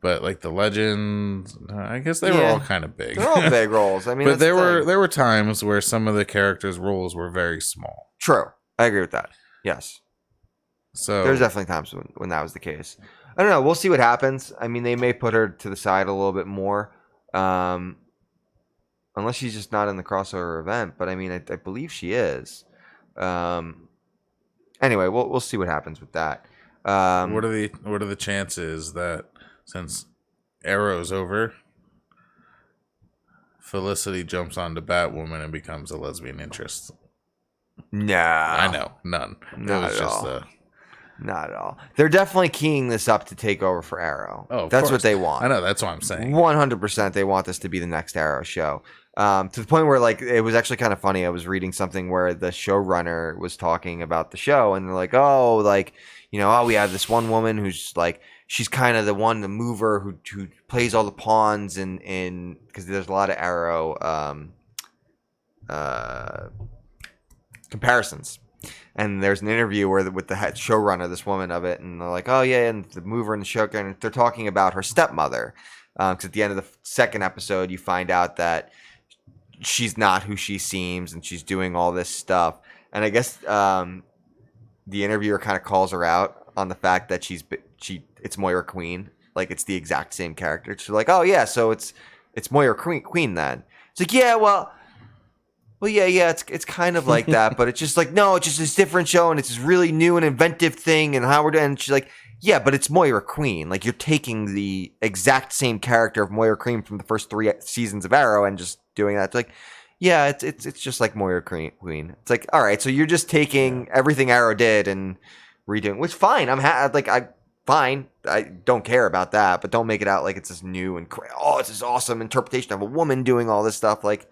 But like the Legends, I guess they were all kind of big. They're all big roles. I mean, but there were times where some of the characters' roles were very small. True. I agree with that. Yes. So there's definitely times when that was the case. I don't know. We'll see what happens. I mean, they may put her to the side a little bit more. Unless she's just not in the crossover event. But I mean, I believe she is. Anyway, we'll see what happens with that. What are the chances that since Arrow's over, Felicity jumps onto Batwoman and becomes a lesbian interest? Nah, I know, none. Not at all. Not at all. They're definitely keying this up to take over for Arrow. Oh, that's what they want. I know. That's what I'm saying. 100%, they want this to be the next Arrow show. To the point where, like, it was actually kind of funny. I was reading something where the showrunner was talking about the show, and they're like, "Oh, like, we have this one woman who's like, she's kind of the mover who plays all the pawns in because there's a lot of Arrow comparisons." And there's an interview with the head showrunner, this woman of it, and they're like, "Oh yeah," and the mover and the show, and they're talking about her stepmother, because at the end of the second episode, you find out that she's not who she seems, and she's doing all this stuff. And I guess the interviewer kind of calls her out on the fact that it's Moira Queen, like it's the exact same character. She's like, "Oh yeah, so it's Moira Queen then." It's like, "Yeah, well, Well, yeah, it's kind of like that, but it's just like, no, it's just this different show, and it's this really new and inventive thing, and how we're doing. And she's like, yeah, but it's Moira Queen. Like, you're taking the exact same character of Moira Queen from the first 3 seasons of Arrow and just doing that. It's like, yeah, it's just like Moira Queen. It's like, all right, so you're just taking everything Arrow did and redoing, which fine. Fine. I don't care about that, but don't make it out like it's this new and it's this awesome interpretation of a woman doing all this stuff. Like,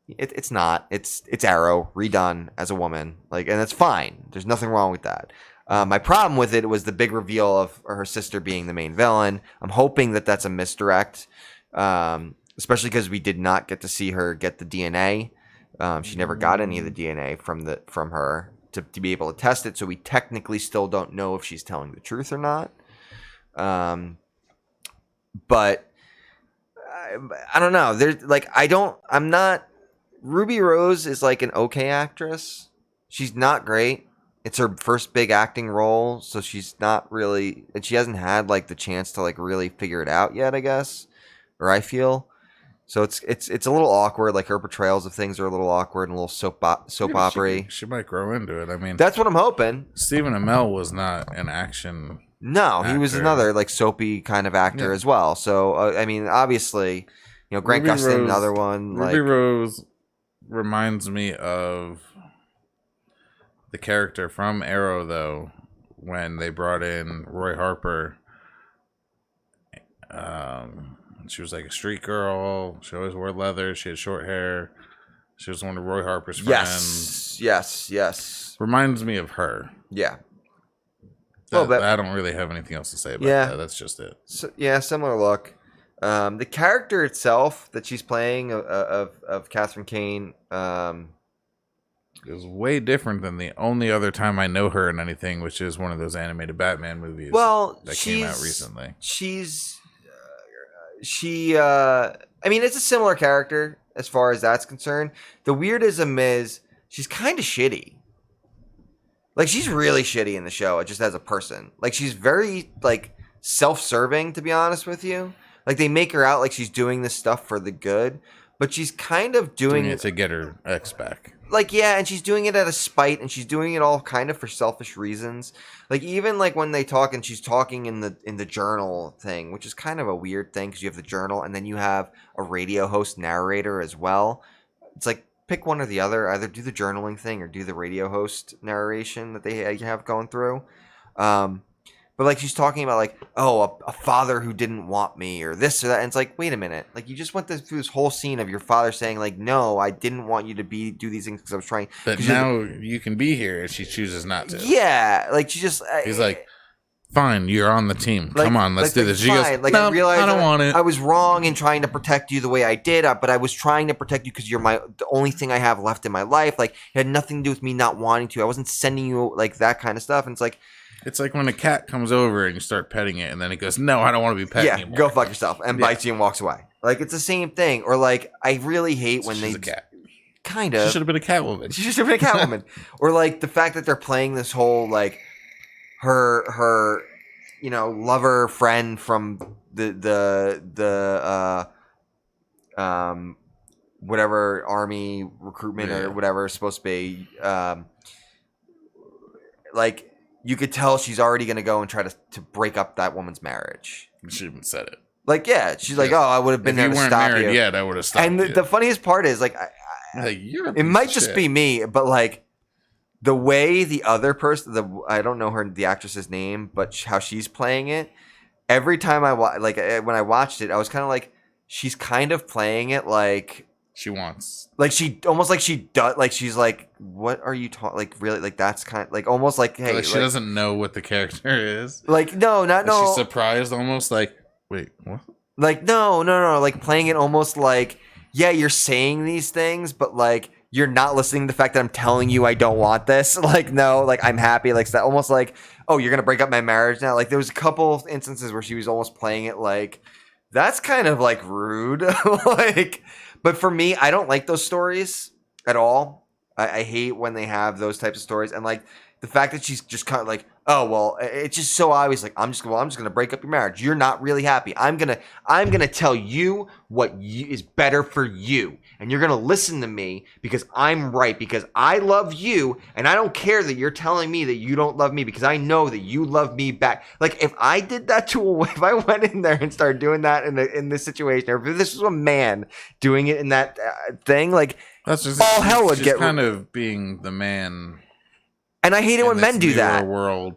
it's not. It's Arrow redone as a woman. Like, and it's fine. There's nothing wrong with that. My problem with it was the big reveal of her sister being the main villain. I'm hoping that that's a misdirect, especially because we did not get to see her get the DNA. She never got any of the DNA from her to be able to test it. So we technically still don't know if she's telling the truth or not. But I don't know. There's like I'm not. Ruby Rose is like an okay actress. She's not great. It's her first big acting role, so she's not really, and she hasn't had like the chance to like really figure it out yet, I guess, or I feel. So it's a little awkward. Like, her portrayals of things are a little awkward and a little soap opera. She might grow into it. I mean, that's what I'm hoping. Stephen Amell was not an action. No, he was another like soapy kind of actor as well. So I mean, obviously, Grant Gustin, another one. Ruby Rose reminds me of the character from Arrow, though, when they brought in Roy Harper. She was like a street girl. She always wore leather. She had short hair. She was one of Roy Harper's friends. Yes. Reminds me of her. Yeah. I don't really have anything else to say about that. That's just it. So, similar look. The character itself that she's playing of Catherine Kane is way different than the only other time I know her in anything, which is one of those animated Batman movies that came out recently. I mean, it's a similar character as far as that's concerned. The weirdism is she's kind of shitty. Like, she's really shitty in the show, just as a person. Like, she's very, like, self-serving, to be honest with you. Like, they make her out like she's doing this stuff for the good, but she's kind of doing it to get her ex back. Like, yeah, and she's doing it out of spite, and she's doing it all kind of for selfish reasons. Like, even like when they talk, and she's talking in the journal thing, which is kind of a weird thing because you have the journal, and then you have a radio host narrator as well. It's like, pick one or the other. Either do the journaling thing or do the radio host narration that they have going through. But like, she's talking about like, a father who didn't want me or this or that. And it's like, wait a minute. Like, you just went through this whole scene of your father saying like, no, I didn't want you to do these things because I was trying. But now you can be here, and she chooses not to. Yeah. Like, she just. He's like, fine, you're on the team. Like, come on, let's do this. She goes, like, no, I realized I don't want it. I was wrong in trying to protect you the way I did, but I was trying to protect you because you're the only thing I have left in my life. Like, it had nothing to do with me not wanting to. I wasn't sending you like that kind of stuff. And it's like when a cat comes over and you start petting it, and then it goes, no, I don't want to be petting anymore. Go fuck yourself, and bites you and walks away. Like, it's the same thing. Or like, I really hate when She's a cat. Kind of. She should have been a Catwoman. She should have been a Catwoman. Or like the fact that they're playing this whole like her lover friend from the whatever army recruitment or whatever is supposed to be, like, you could tell she's already going to go and try to break up that woman's marriage. She even said it. Like, yeah, she's like, I would have been there to stop you. If you weren't married yet, I would have stopped you. And the funniest part is, like, it might just be me, but like, the way the other person, I don't know the actress's name, but how she's playing it, every time when I watched it, I was kind of like, she's kind of playing it like she wants, like she almost like she does, like she's like, what are you talking? Like, really, like that's kind of like almost like, hey, like she doesn't know what the character is. Like, no. She's surprised, almost like, wait, what? Like, no, like playing it almost like, yeah, you're saying these things, but like, you're not listening to the fact that I'm telling you I don't want this. Like, no, like, I'm happy. Like, that almost like, oh, you're going to break up my marriage now. Like, there was a couple of instances where she was almost playing it like, that's kind of like rude. Like, but for me, I don't like those stories at all. I hate when they have those types of stories. And like, the fact that she's just kind of like, oh well, it's just so obvious. Like I'm just gonna break up your marriage. You're not really happy. I'm gonna tell you what is better for you, and you're gonna listen to me because I'm right, because I love you, and I don't care that you're telling me that you don't love me, because I know that you love me back. Like if I did that if I went in there and started doing that in this situation, or if this was a man doing it in that thing, like that's just all hell would get kind of being the man. And I hate it when men do that. World.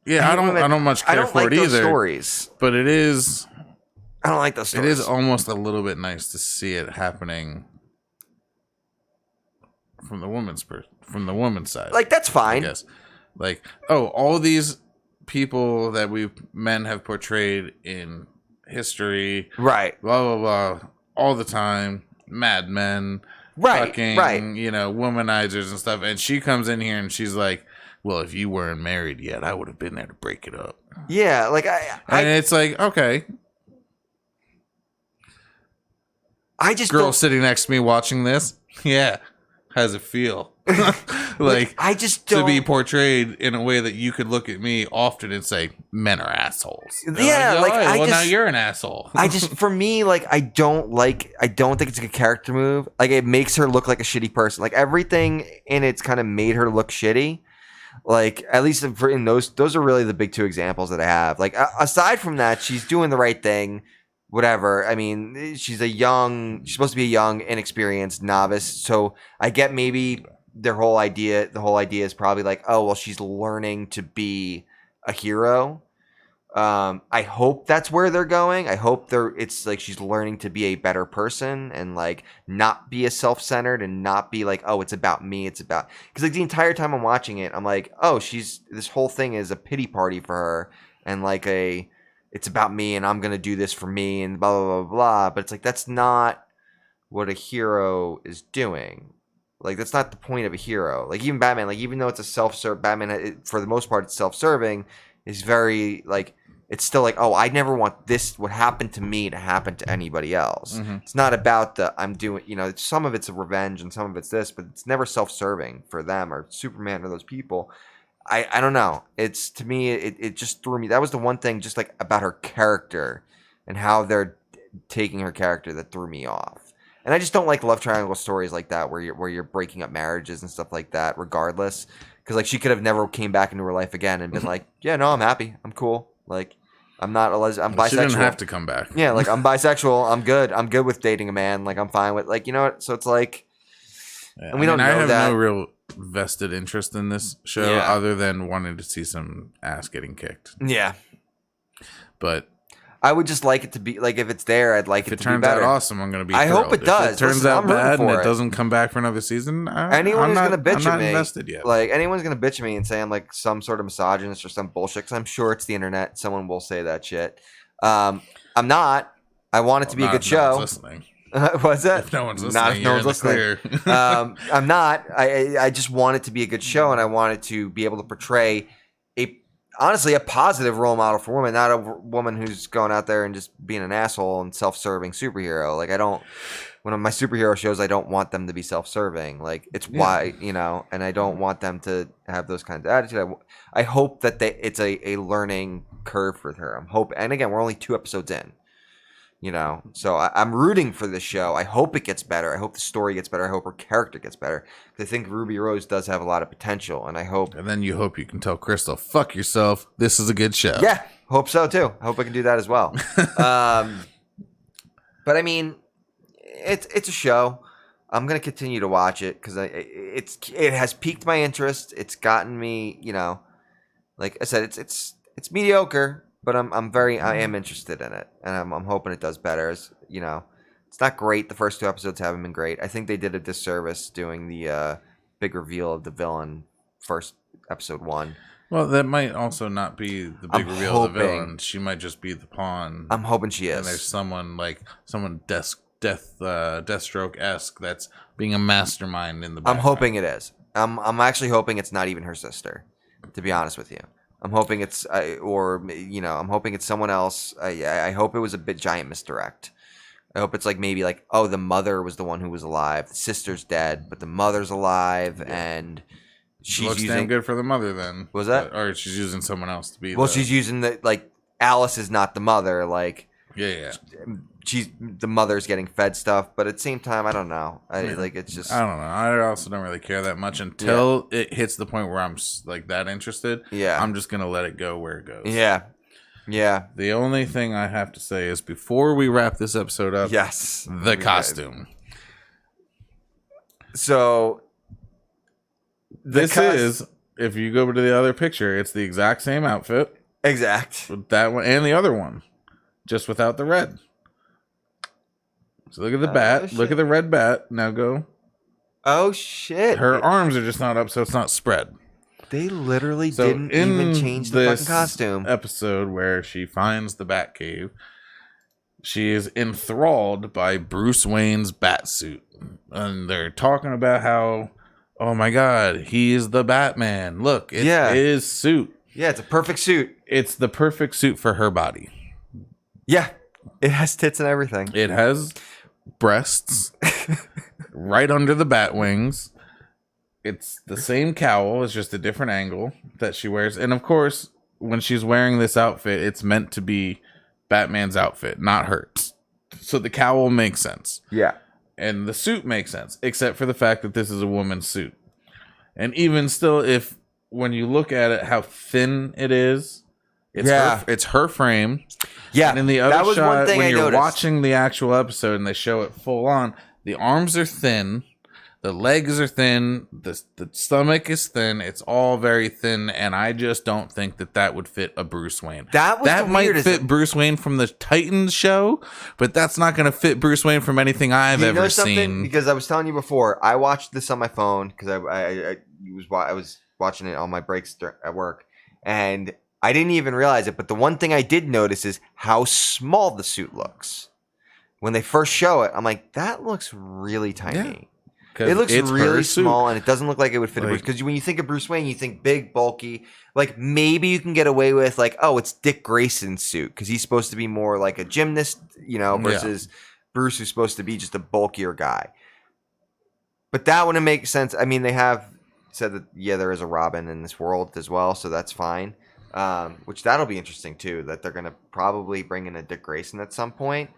Yeah, I don't much care for like it either. Stories. But it is. I don't like those stories. It is almost a little bit nice to see it happening from the woman's side. Like that's fine. I guess. Like, oh, all these people that men have portrayed in history, right? Blah blah blah, all the time, Mad Men. Right, fucking, right. Womanizers and stuff. And she comes in here and she's like, well, if you weren't married yet, I would have been there to break it up. Yeah, like and it's like, okay. I just Girl sitting next to me watching this. Yeah. How's it feel? like I just don't, to be portrayed in a way that you could look at me often and say, men are assholes. Yeah, now you're an asshole. For me, like I don't think it's a good character move. Like it makes her look like a shitty person. Like everything in it's kind of made her look shitty. Like at least in those are really the big two examples that I have. Like aside from that, she's doing the right thing. Whatever. I mean, she's supposed to be a young, inexperienced novice. So I get maybe the whole idea is probably like, oh, well, she's learning to be a hero. I hope that's where they're going. I hope it's like she's learning to be a better person and like not be as self-centered and not be like, oh, it's about me. It's about, because like the entire time I'm watching it, I'm like, oh, this whole thing is a pity party for her and like it's about me and I'm going to do this for me and blah, blah, blah, blah. But it's like, that's not what a hero is doing. Like, that's not the point of a hero. Like, even Batman, like, even though it's a self-serve, Batman, for the most part, it's self-serving, is very, like, it's still like, oh, I never want what happened to me to happen to anybody else. Mm-hmm. It's not about I'm doing, some of it's a revenge and some of it's this, but it's never self-serving for them or Superman or those people. I don't know. It's, to me, it just threw me. That was the one thing just like about her character and how they're taking her character that threw me off. And I just don't like love triangle stories like that where you're breaking up marriages and stuff like that regardless. Because like she could have never came back into her life again and been like, yeah, no, I'm happy. I'm cool. Like, I'm not I'm bisexual. She didn't have to come back. Yeah, like I'm bisexual. I'm good. I'm good with dating a man. Like I'm fine with, like, you know what? So it's like, yeah, and we don't know that. I have no real vested interest in this show other than wanting to see some ass getting kicked. Yeah. But I would just like it to be, like, if it's there, I'd like it to be better. If it turns out awesome, I'm going to be thrilled. I hope it does. If it turns out bad and it doesn't come back for another season, anyone who's going to bitch at me. I'm not invested yet. Like, anyone's going to bitch at me and say I'm like some sort of misogynist or some bullshit, because I'm sure it's the internet. Someone will say that shit. I'm not. I want it to be a good show. Listening. What's that? If no one's listening, not if no one's listening. I'm not. I just want it to be a good show, and I want it to be able to portray honestly a positive role model for women, not a woman who's going out there and just being an asshole and self-serving superhero. Like, when on my superhero shows, I don't want them to be self-serving. Like, it's why, and I don't want them to have those kinds of attitude. I hope that it's a learning curve for her. And again, we're only 2 episodes in. So I'm rooting for this show. I hope it gets better. I hope the story gets better. I hope her character gets better. I think Ruby Rose does have a lot of potential, and I hope. And then you hope you can tell Crystal, "Fuck yourself. This is a good show." Yeah, hope so too. I hope I can do that as well. But I mean, it's a show. I'm gonna continue to watch it because it has piqued my interest. It's gotten me, like I said, it's mediocre. But I am interested in it, and I'm hoping it does better. It's not great. The first 2 episodes haven't been great. I think they did a disservice doing the big reveal of the villain first episode 1. Well, that might also not be the big reveal of the villain. She might just be the pawn. I'm hoping she is. And there's someone Deathstroke-esque that's being a mastermind in the background. I'm hoping it is. I'm actually hoping it's not even her sister, to be honest with you. I'm hoping it's, I'm hoping it's someone else. I hope it was a giant misdirect. I hope it's like maybe like, oh, the mother was the one who was alive. The sister's dead, but the mother's alive, and she's looks using damn good for the mother then. Was that? Or she's using someone else to be. Well, she's using the like Alice is not the mother. Like yeah. She's the mother's getting fed stuff, but at the same time, I don't know. It's just I don't know. I also don't really care that much until it hits the point where I'm like that interested. Yeah, I'm just gonna let it go where it goes. Yeah. The only thing I have to say is before we wrap this episode up, yes, the costume. So this is, if you go to the other picture, it's the exact same outfit. Exact. With that one and the other one, just without the red. So look at the bat. Look at the red bat. Now go. Oh, shit. Her arms are just not up, so it's not spread. They literally didn't even change the fucking costume. Episode where she finds the Batcave, she is enthralled by Bruce Wayne's bat suit. And they're talking about how, oh my God, he's the Batman. Look, it's his suit. Yeah, it's a perfect suit. It's the perfect suit for her body. Yeah. It has tits and everything. It has breasts right under the bat wings. It's the same cowl. It's just a different angle that she wears. And of course, when she's wearing this outfit, it's meant to be Batman's outfit, not hers. So the cowl makes sense. Yeah. And the suit makes sense, except for the fact that this is a woman's suit. And even still, when you look at it, how thin it is, it's her frame. Yeah, and in the other shot, when you're watching the actual episode and they show it full on, the arms are thin, the legs are thin, the stomach is thin. It's all very thin, and I just don't think that would fit a Bruce Wayne. That might fit Bruce Wayne from the Titans show, but that's not going to fit Bruce Wayne from anything I've ever seen. Because I was telling you before, I watched this on my phone because I was watching it on my breaks at work, and I didn't even realize it, but the one thing I did notice is how small the suit looks. When they first show it, I'm like, that looks really tiny. Yeah, it looks really small, and it doesn't look like it would fit a Bruce. Because when you think of Bruce Wayne, you think big, bulky. Like, maybe you can get away with, like, oh, it's Dick Grayson's suit, because he's supposed to be more like a gymnast, versus Bruce, who's supposed to be just a bulkier guy. But that wouldn't make sense. I mean, they have said that, there is a Robin in this world as well, so that's fine. Which that'll be interesting too, that they're gonna probably bring in a Dick Grayson at some point.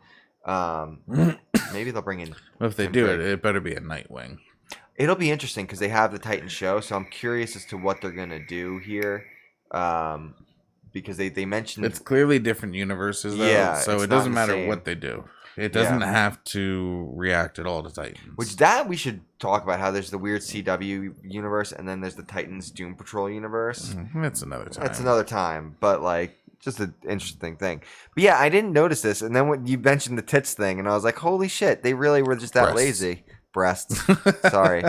Maybe they'll bring in. Well, if they do it better be a Nightwing. It'll be interesting because they have the Titan show, so I'm curious as to what they're gonna do here. Because they mentioned it's clearly different universes, though. So it doesn't matter what they do. It doesn't have to react at all to Titans. Which we should talk about, how there's the weird CW universe and then there's the Titans Doom Patrol universe. That's another time. That's another time. But just an interesting thing. But yeah, I didn't notice this. And then when you mentioned the tits thing, and I was like, holy shit, they really were just that lazy. Breasts. Sorry,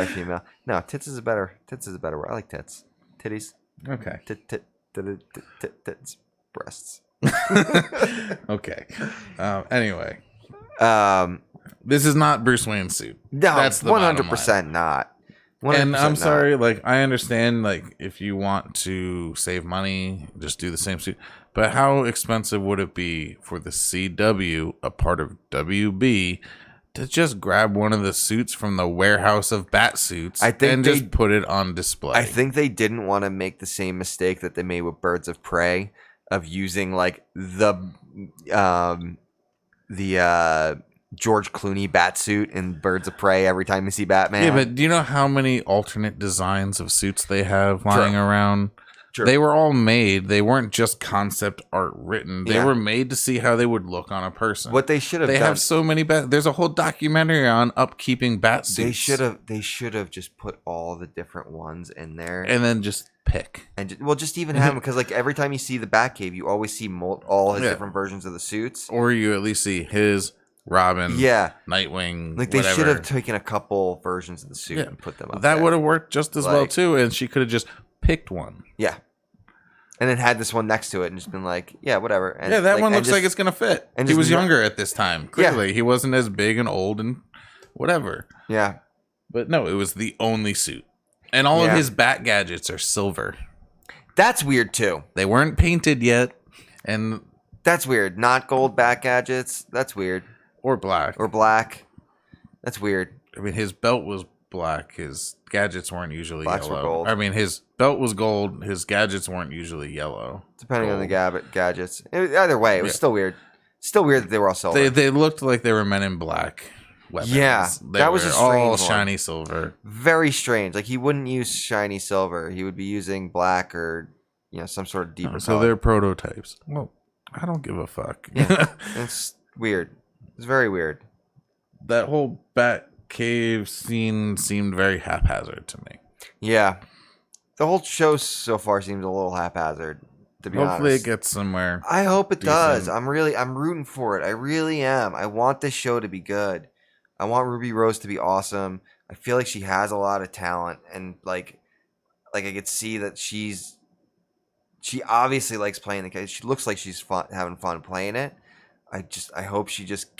female. No, tits is a better word. I like tits. Titties. Okay. Tits. Breasts. Okay. Anyway, this is not Bruce Wayne's suit. No, that's 100% not. 100% and I'm sorry, I understand, if you want to save money, just do the same suit. But how expensive would it be for the CW, a part of WB, to just grab one of the suits from the warehouse of bat suits and just put it on display? I think they didn't want to make the same mistake that they made with Birds of Prey, of using the George Clooney bat suit in Birds of Prey every time you see Batman. Yeah, but do you know how many alternate designs of suits they have lying around? True. They were all made. They weren't just concept art written. They were made to see how they would look on a person. What they should have done. They have so many there's a whole documentary on upkeeping bat suits. They should have just put all the different ones in there. And then just pick. And just even have them, because every time you see the Batcave, you always see all his different versions of the suits. Or you at least see his, Robin, Nightwing, they should have taken a couple versions of the suit and put them up. That would have worked just as well too, and she could have just picked one. Yeah. And then had this one next to it and just been like, yeah, whatever. And that one looks like it's going to fit. And he was younger at this time. Clearly, he wasn't as big and old and whatever. Yeah. But no, it was the only suit. And all of his bat gadgets are silver. That's weird too. They weren't painted yet. And that's weird. Not gold bat gadgets. That's weird. Or black. That's weird. I mean, his belt was black. His gadgets weren't usually Blacks were yellow. gold. I mean, his belt was gold. His gadgets weren't usually yellow. Depending on the gadgets. Either way, it was still weird. Still weird that they were all silver. They looked like they were Men in Black weapons. Yeah, that was were a strange all one. shiny silver. Very strange. Like he wouldn't use shiny silver. He would be using black or some sort of deeper So color. they're prototypes. Well, I don't give a fuck. Yeah, it's weird. It's very weird. That whole Bat Cave scene seemed very haphazard to me. Yeah, the whole show so far seems a little haphazard. To be Hopefully honest, it gets somewhere. I hope it decent. does. I'm rooting for it. I really am. I want this show to be good. I want Ruby Rose to be awesome. I feel like she has a lot of talent, and like I could see that she obviously likes playing the game. She looks like she's having fun playing it. I hope she just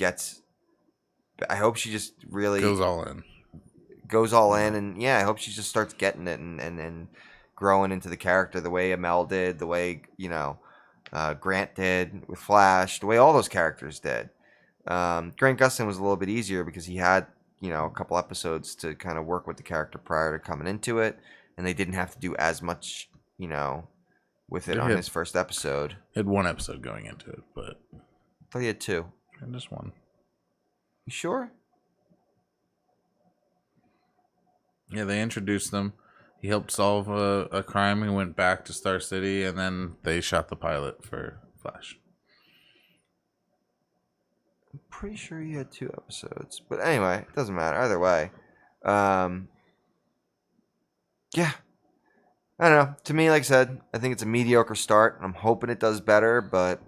really Goes all in. And I hope she just starts getting it and growing into the character the way Amel did, the way Grant did with Flash, the way all those characters did. Grant Gustin was a little bit easier because he had a couple episodes to kind of work with the character prior to coming into it, and they didn't have to do as much with it on his first episode. He had one episode going into it, but I thought he had two. And just one. You sure? Yeah, they introduced them. He helped solve a crime. He went back to Star City, and then they shot the pilot for Flash. I'm pretty sure he had two episodes. But anyway, it doesn't matter. Either way. Yeah. I don't know. To me, like I said, I think it's a mediocre start. I'm hoping it does better, but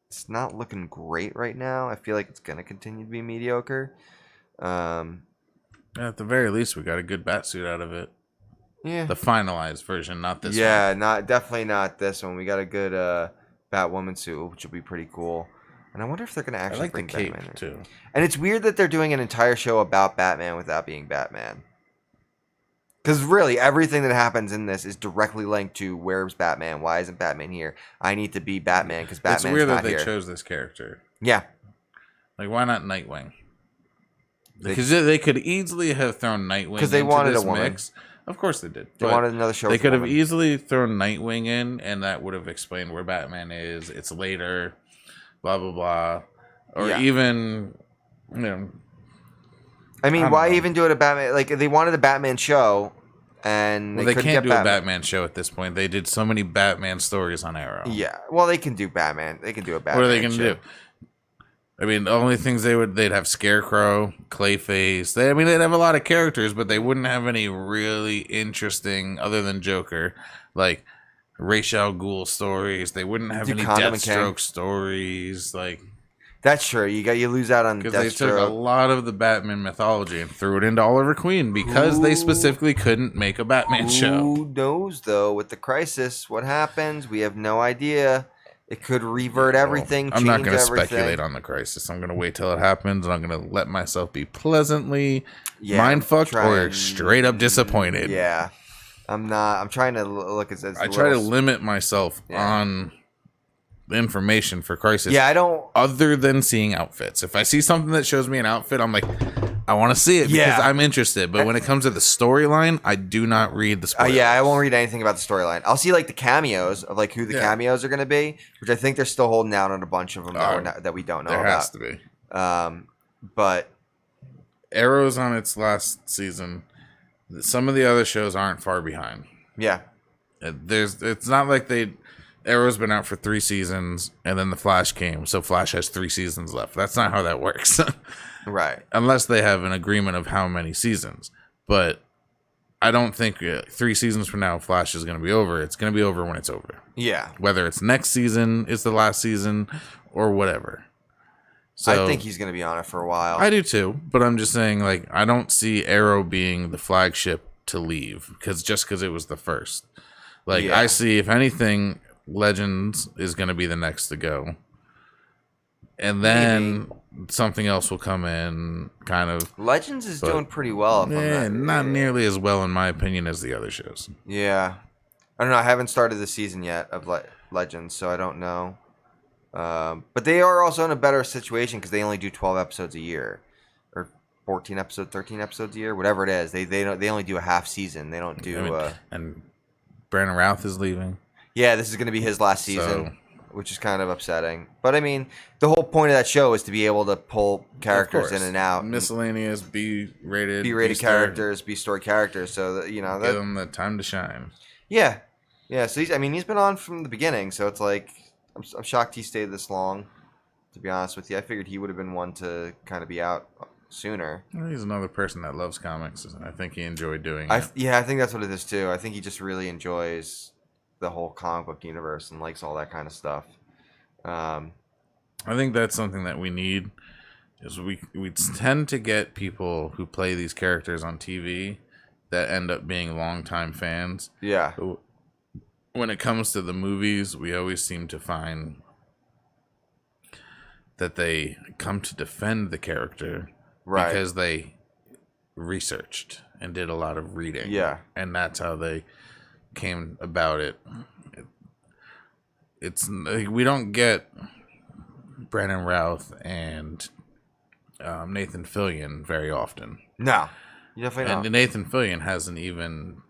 it's not looking great right now. I feel like it's going to continue to be mediocre. At the very least, we got a good Batsuit out of it. Yeah. The finalized version, not this one. Yeah, definitely not this one. We got a good Batwoman suit, which will be pretty cool. And I wonder if they're going to actually bring the cape Batman in. too. And it's weird that they're doing an entire show about Batman without being Batman. Because really, everything that happens in this is directly linked to where's Batman? Why isn't Batman here? I need to be Batman because Batman's not here. It's weird that they chose this character. Yeah. Like, why not Nightwing? Because they could easily have thrown Nightwing because they wanted this a woman. Mix. Of course they did. They wanted another show. They could have easily thrown Nightwing in, and that would have explained where Batman is. It's later, blah blah blah, or even, I mean, why even do it a Batman? Like they wanted a Batman show, and they can't do a Batman show at this point. They did so many Batman stories on Arrow. Yeah, well, they can do Batman. They can do a Batman. What are they going to do? I mean, the only things they'd have Scarecrow, Clayface. They'd have a lot of characters, but they wouldn't have any really interesting, other than Joker, like Ra's al Ghul stories. They wouldn't have any Deathstroke stories. Like that's true. You lose out on Deathstroke. Because they took a lot of the Batman mythology and threw it into Oliver Queen because they specifically couldn't make a Batman show. Who knows though? With the Crisis, what happens? We have no idea. It could revert everything. I'm not going to speculate on the Crisis. I'm going to wait till it happens, and I'm going to let myself be pleasantly mind-fucked or straight up disappointed. Yeah. I'm not. I'm trying to look at this. I try to limit myself on the information for Crisis. Yeah, I don't. Other than seeing outfits. If I see something that shows me an outfit, I'm like, I want to see it because I'm interested. But when it comes to the storyline, I do not read the spoilers. I won't read anything about the storyline. I'll see like the cameos of like who the cameos are going to be, which I think they're still holding out on a bunch of them that we don't know about. There has to be. But Arrow's on its last season. Some of the other shows aren't far behind. Yeah. It's not like Arrow's been out for 3 seasons and then the Flash came, so Flash has 3 seasons left. That's not how that works. Right. Unless they have an agreement of how many seasons. But I don't think 3 seasons from now Flash is going to be over. It's going to be over when it's over. Yeah. Whether it's next season is the last season or whatever. So I think he's going to be on it for a while. I do too, but I'm just saying, like, I don't see Arrow being the flagship to leave because it was the first. Like, I see, if anything, Legends is going to be the next to go. And then something else will come in, kind of. Legends is doing pretty well. Not nearly as well, in my opinion, as the other shows. Yeah. I don't know. I haven't started the season yet of Legends, so I don't know. But they are also in a better situation because they only do 12 episodes a year. Or 14 episodes, 13 episodes a year, whatever it is. They only do a half season. They don't do. And Brandon Routh is leaving. Yeah, this is going to be his last season, which is kind of upsetting. But I mean, the whole point of that show is to be able to pull characters in and out, miscellaneous B-rated characters, B-story characters. So that, give them the time to shine. Yeah. So he's been on from the beginning. So it's like I'm shocked he stayed this long. To be honest with you, I figured he would have been one to kind of be out sooner. Well, he's another person that loves comics. I think he enjoyed doing it. Yeah, I think that's what it is too. I think he just really enjoys the whole comic book universe and likes all that kind of stuff. I think that's something that we need. Is we tend to get people who play these characters on TV that end up being longtime fans. Yeah. But when it comes to the movies, we always seem to find that they come to defend the character because they researched and did a lot of reading. Yeah. And that's how they came about it. It's like, we don't get Brandon Routh and Nathan Fillion very often. No, you definitely don't. And Nathan Fillion hasn't even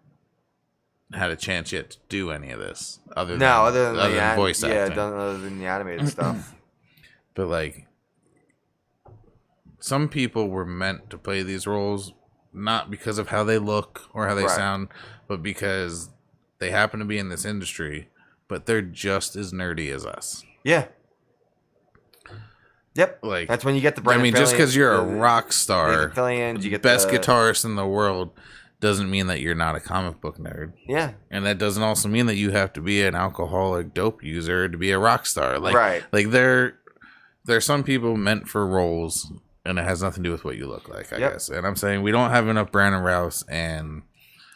had a chance yet to do any of this other than voice acting. Yeah, other than the animated stuff. But like, some people were meant to play these roles not because of how they look or how they sound, but because they happen to be in this industry, but they're just as nerdy as us. Yeah. Yep. Like, that's when you get the Brandon just because you're a rock star, you get best guitarist in the world, doesn't mean that you're not a comic book nerd. Yeah. And that doesn't also mean that you have to be an alcoholic dope user to be a rock star. Like, like there are some people meant for roles, and it has nothing to do with what you look like, I guess. And I'm saying we don't have enough Brandon Rouths and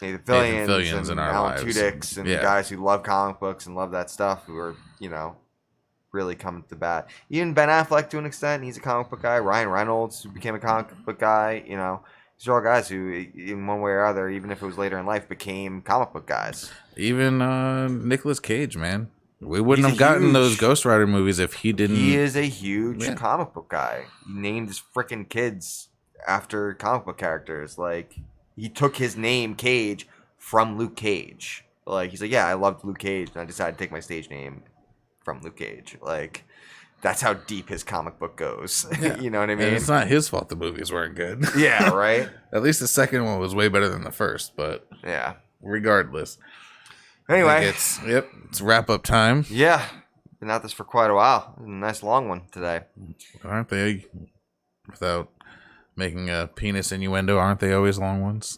Nathan Fillions in our Alan lives. Tudyk's and guys who love comic books and love that stuff, who are, really coming to bat. Even Ben Affleck, to an extent, he's a comic book guy. Ryan Reynolds, who became a comic book guy, these are all guys who, in one way or other, even if it was later in life, became comic book guys. Even Nicolas Cage, man. We wouldn't have gotten those Ghost Rider movies if he didn't. He is a huge comic book guy. He named his freaking kids after comic book characters. Like, he took his name, Cage, from Luke Cage. Like, he's like, yeah, I loved Luke Cage, and I decided to take my stage name from Luke Cage. Like, that's how deep his comic book goes. Yeah. You know what I mean? And it's not his fault the movies weren't good. Yeah, right? At least the second one was way better than the first, but yeah. Regardless. Anyway. It's wrap up time. Yeah. Been at this for quite a while. A nice long one today. Aren't they? Without making a penis innuendo, aren't they always long ones?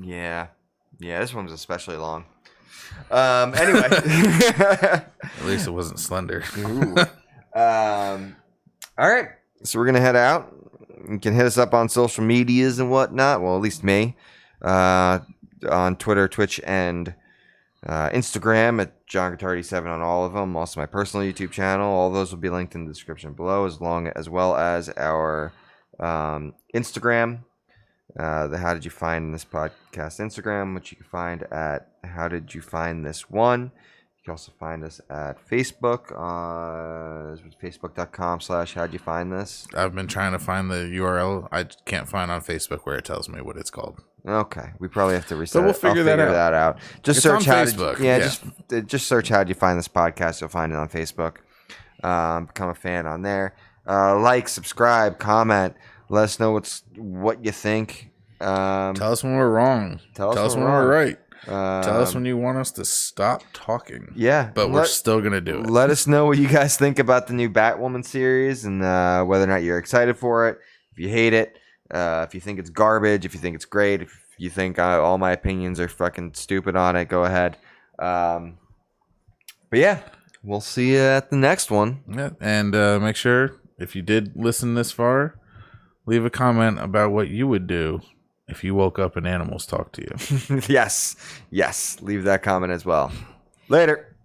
Yeah. Yeah, this one's especially long. Anyway. At least it wasn't slender. All right. So we're going to head out. You can hit us up on social medias and whatnot. Well, at least me. On Twitter, Twitch, and Instagram at JohnGuitar87 on all of them. Also my personal YouTube channel. All those will be linked in the description below, as well as our Instagram. The How Did You Find This Podcast Instagram, which you can find at How Did You Find This One. You can also find us at Facebook, facebook.com/How'd You Find This. I've been trying to find the URL. I can't find on Facebook where it tells me what it's called. Okay, we probably have to reset. But we'll figure that out. Just it's search on Facebook. Just search How'd You Find This Podcast. You'll find it on Facebook. Become a fan on there. Like, subscribe, comment. Let us know what you think. Tell us when we're wrong. Tell us when we're right. Tell us when you want us to stop talking. Yeah. But we're still going to do it. Let us know what you guys think about the new Batwoman series and whether or not you're excited for it. If you hate it. If you think it's garbage. If you think it's great. If you think all my opinions are fucking stupid on it, go ahead. But yeah, we'll see you at the next one. Yeah. And make sure, if you did listen this far, leave a comment about what you would do if you woke up and animals talked to you. Yes. Leave that comment as well. Later.